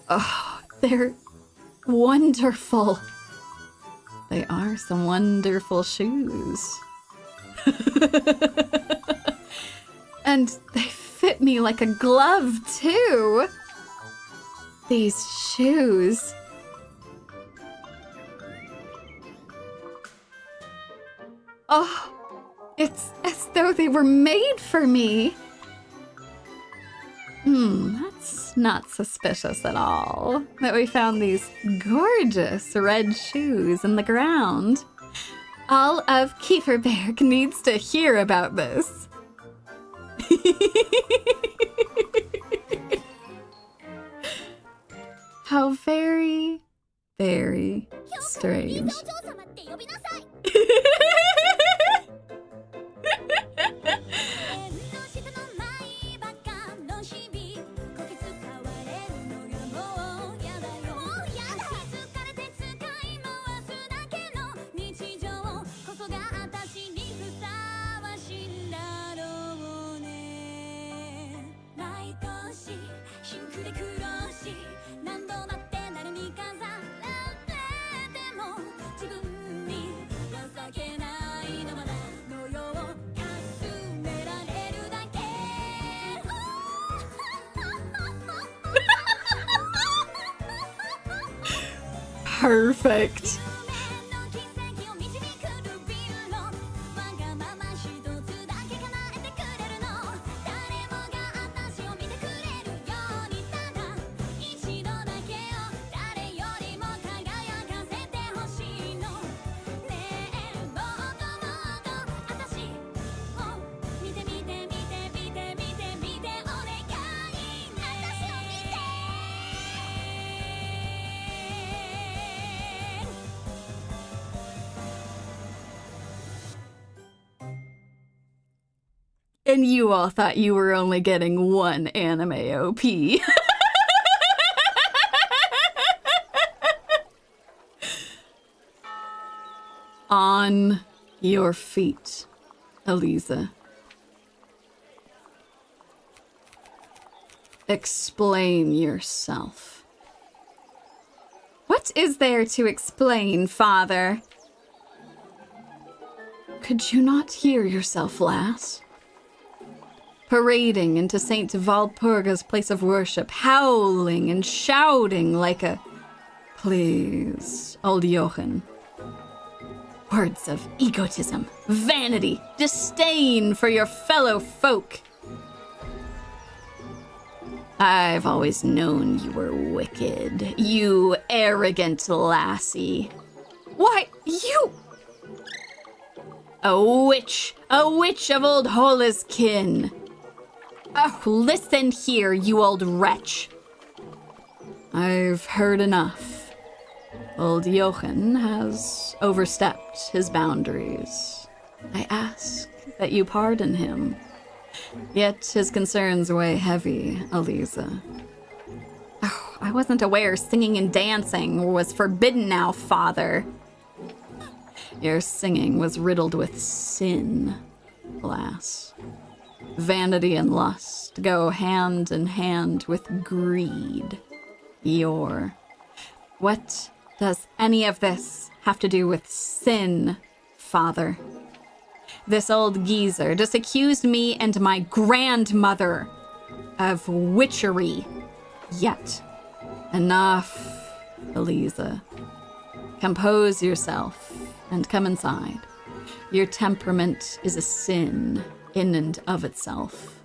Oh, they're wonderful. They are some wonderful shoes. And they fit me like a glove, too. These shoes. Oh, it's as though they were made for me. That's not suspicious at all, that we found these gorgeous red shoes in the ground. All of Kieferberg needs to hear about this. How very, very strange. Perfect. And you all thought you were only getting one anime OP. On your feet, Elisa. Explain yourself. What is there to explain, Father? Could you not hear yourself, lass? parading into St. Walpurga's place of worship, howling and shouting like a... Please, old Jochen. Words of egotism, vanity, disdain for your fellow folk. I've always known you were wicked, you arrogant lassie. Why, you... A witch of old Hola's kin. Oh, listen here, you old wretch. I've heard enough. Old Jochen has overstepped his boundaries. I ask that you pardon him. Yet his concerns weigh heavy, Elise. Oh, I wasn't aware singing and dancing was forbidden now, Father. Your singing was riddled with sin, lass. Vanity and lust go hand in hand with greed. What does any of this have to do with sin, Father? This old geezer just accused me and my grandmother of witchery. Yet, enough, Elise. Compose yourself and come inside. Your temperament is a sin in and of itself.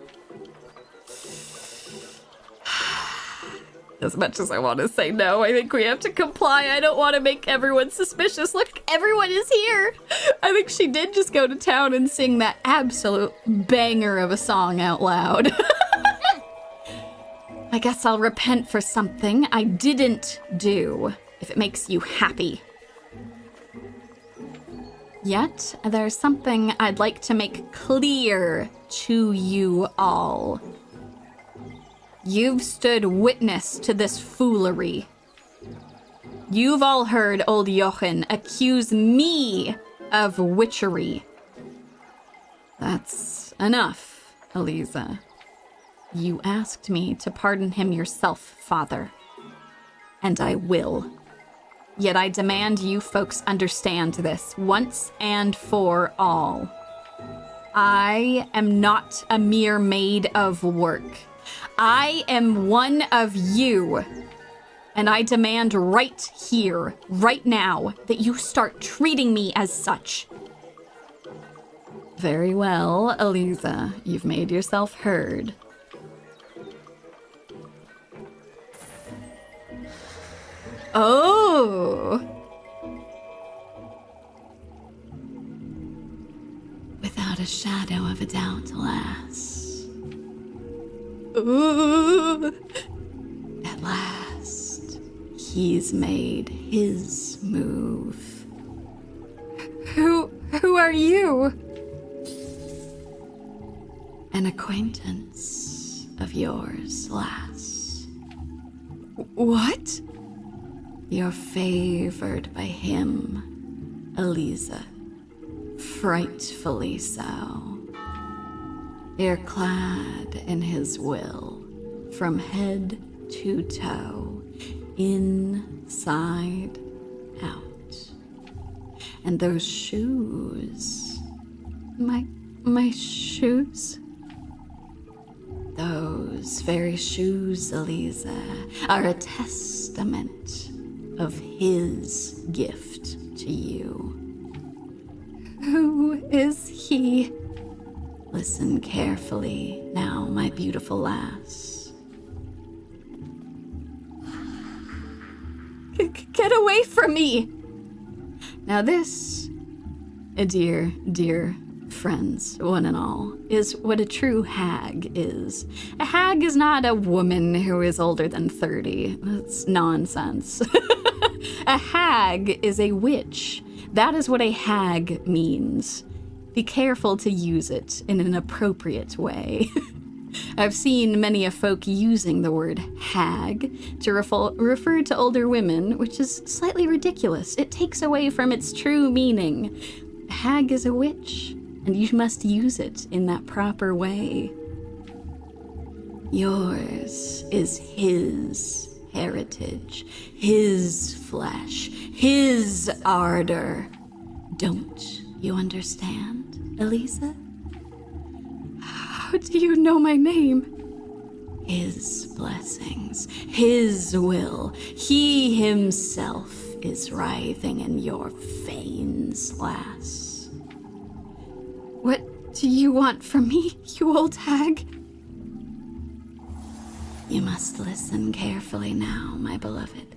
As much as I want to say no, I think we have to comply. I don't want to make everyone suspicious. Look, everyone is here. I think she did just go to town and sing that absolute banger of a song out loud. I guess I'll repent for something I didn't do, if it makes you happy. Yet, there's something I'd like to make clear to you all. You've stood witness to this foolery. You've all heard old Jochen accuse me of witchery. That's enough, Elise. You asked me to pardon him yourself, Father. And I will. Yet I demand you folks understand this once and for all. I am not a mere maid of work. I am one of you, and I demand right here, right now, that you start treating me as such. Very well, Elise, you've made yourself heard. Oh! Without a shadow of a doubt, lass. Ooh. At last, he's made his move. Who are you? An acquaintance of yours, lass. What? You're favored by him, Elise. Frightfully so. You're clad in his will, from head to toe, inside out. And those shoes... My shoes? Those very shoes, Elise, are a testament of his gift to you. Who is he? Listen carefully now, my beautiful lass. Get away from me! Now this, dear friends, one and all, is what a true hag is. A hag is not a woman who is older than 30. That's nonsense. A hag is a witch. That is what a hag means. Be careful to use it in an appropriate way. I've seen many a folk using the word hag to refer to older women, which is slightly ridiculous. It takes away from its true meaning. A hag is a witch, and you must use it in that proper way. Yours is his heritage, his flesh, his ardor. Don't you understand, Elise? How do you know my name? His blessings, his will. He himself is writhing in your veins, lass. What do you want from me, you old hag? You must listen carefully now, my beloved.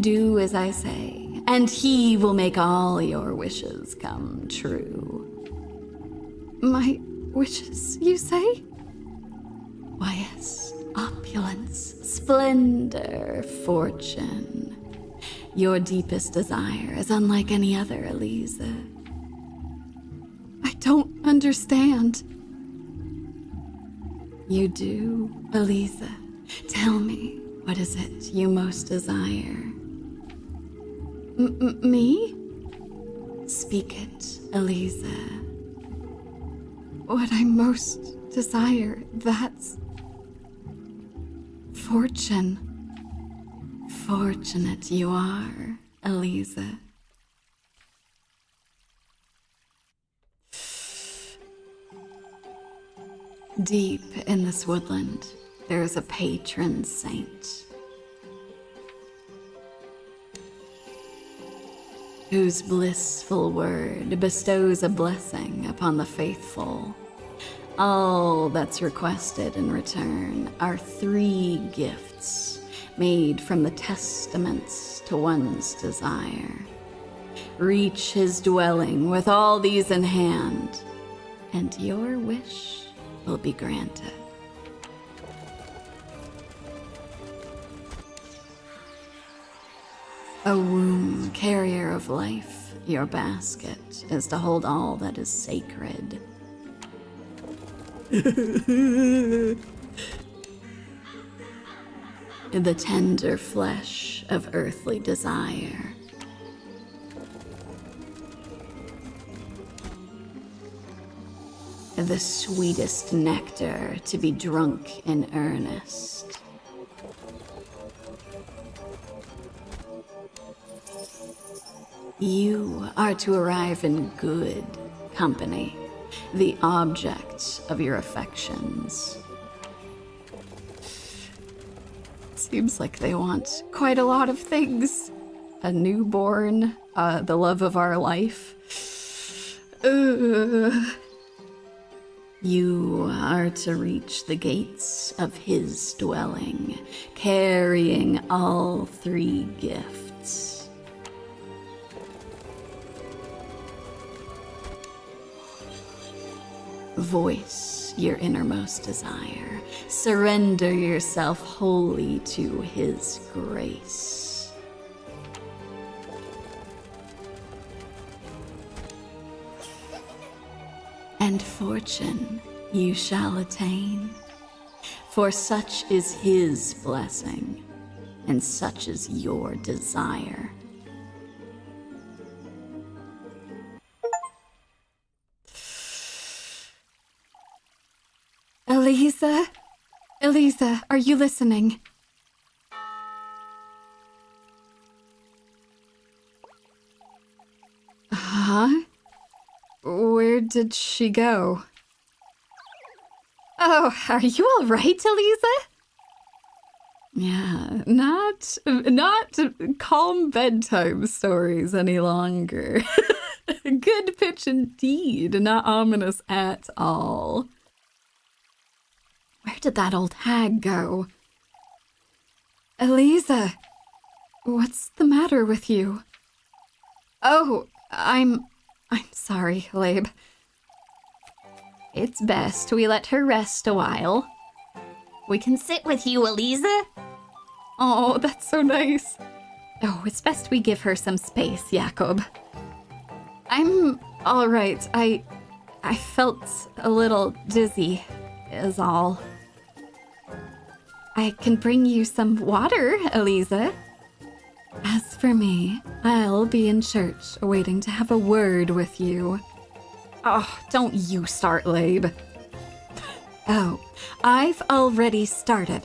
Do as I say, and he will make all your wishes come true. My wishes, you say? Why, yes, opulence, splendor, fortune. Your deepest desire is unlike any other, Elise. I don't understand. You do, Elise. Tell me, what is it you most desire? Me? Speak it, Elise. What I most desire, that's fortune. Fortunate you are, Elise. Deep in this woodland, there is a patron saint whose blissful word bestows a blessing upon the faithful. All that's requested in return are 3 gifts made from the testaments to one's desire. Reach his dwelling with all these in hand, and your wish will be granted. A womb carrier of life, your basket is to hold all that is sacred. The tender flesh of earthly desire. The sweetest nectar to be drunk in earnest. You are to arrive in good company, the object of your affections. Seems like they want quite a lot of things. A newborn, the love of our life. You are to reach the gates of his dwelling, carrying all 3 gifts. Voice your innermost desire. Surrender yourself wholly to his grace. And fortune you shall attain, for such is his blessing, and such is your desire. Elisa? Elisa, are you listening? Huh? Where did she go? Oh, are you all right, Elisa? Yeah, not calm bedtime stories any longer. Good pitch indeed, not ominous at all. Where did that old hag go? Elisa, what's the matter with you? Oh, I'm sorry, Labe. It's best we let her rest a while. We can sit with you, Elisa. Oh, that's so nice. Oh, it's best we give her some space, Jakob. I'm all right. I felt a little dizzy, is all. I can bring you some water, Elisa. As for me, I'll be in church waiting to have a word with you. Oh, don't you start, Labe. Oh, I've already started.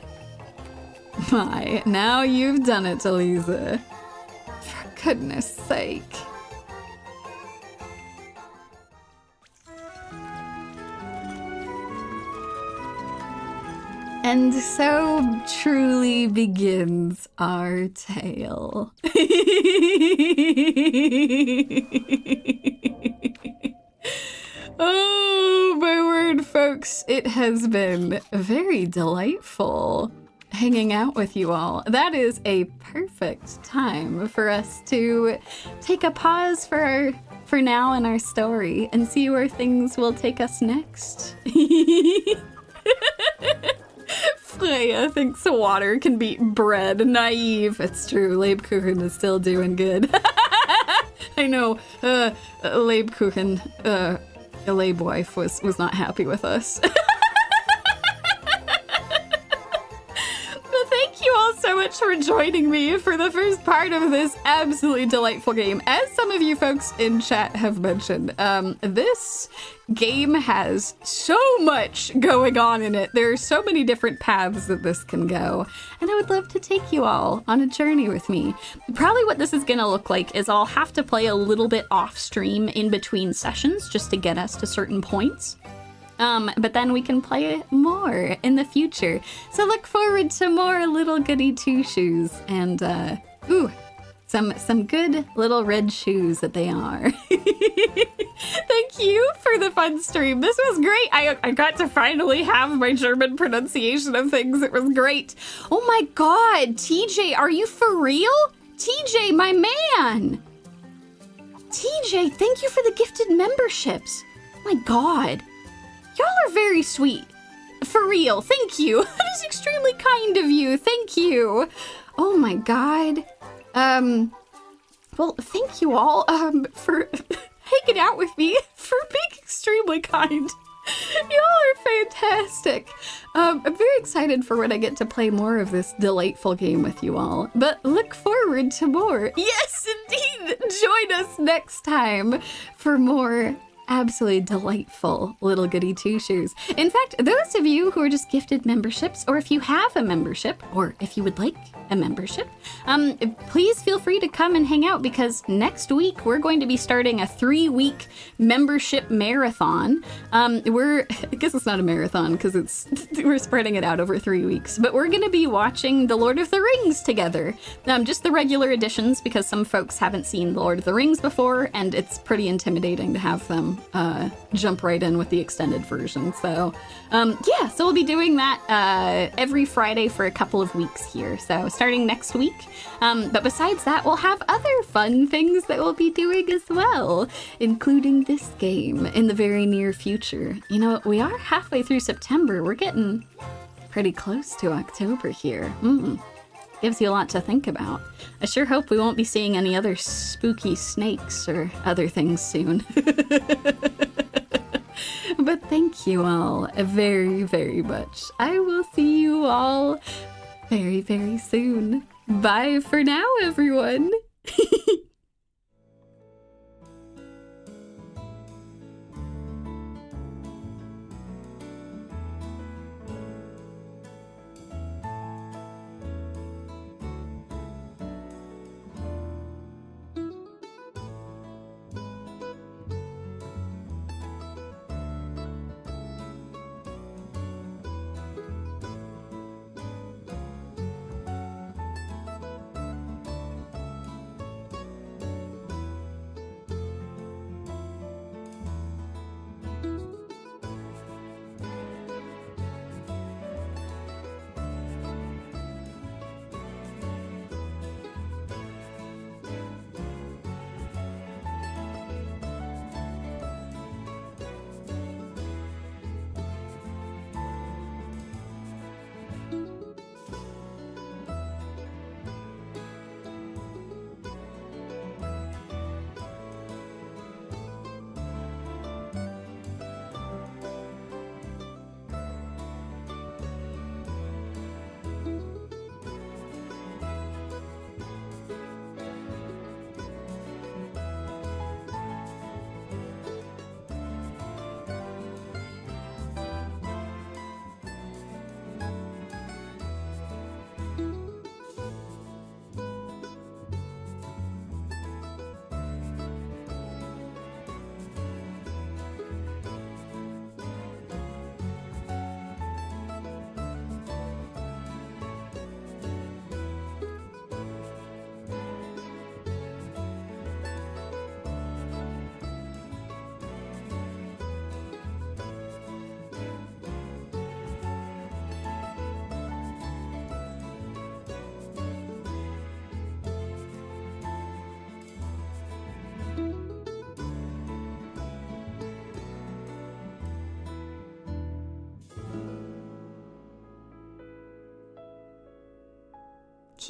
My, now you've done it, Elisa. For goodness sake. And so truly begins our tale. Oh, my word, folks. It has been very delightful hanging out with you all. That is a perfect time for us to take a pause for now in our story and see where things will take us next. Freya thinks water can beat bread. Naive. It's true. Lebkuchen is still doing good. I know. Lebkuchen, the Lab wife was not happy with us. But thank you all so much for joining me for the first part of this absolutely delightful game. As some of you folks in chat have mentioned, this game has so much going on in it. There are so many different paths that this can go, and I would love to take you all on a journey with me. Probably what this is gonna look like is I'll have to play a little bit off stream in between sessions just to get us to certain points. But then we can play more in the future. So look forward to more Little Goody Two Shoes and some good little red shoes that they are. Thank you for the fun stream. This was great. I got to finally have my German pronunciation of things. It was great. Oh my God, TJ, are you for real? TJ, my man. TJ, thank you for the gifted memberships. My God. Y'all are very sweet. For real, thank you. That is extremely kind of you. Thank you. Oh my God. Well, thank you all, for hanging out with me, for being extremely kind. Y'all are fantastic. I'm very excited for when I get to play more of this delightful game with you all, but look forward to more. Yes, indeed. Join us next time for more absolutely delightful Little Goody Two Shoes. In fact, those of you who are just gifted memberships, or if you have a membership, or if you would like a membership, please feel free to come and hang out, because next week we're going to be starting a 3-week membership marathon. I guess it's not a marathon because we're spreading it out over 3 weeks, but we're going to be watching The Lord of the Rings together. Just the regular editions, because some folks haven't seen The Lord of the Rings before, and it's pretty intimidating to have them jump right in with the extended version. So yeah, so we'll be doing that every Friday for a couple of weeks here, so starting next week. But besides that, we'll have other fun things that we'll be doing as well, including this game in the very near future. You know, we are halfway through September. We're getting pretty close to October here. Gives you a lot to think about. I sure hope we won't be seeing any other spooky snakes or other things soon. But thank you all very, very much. I will see you all very, very soon. Bye for now, everyone.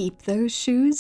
keep those shoes?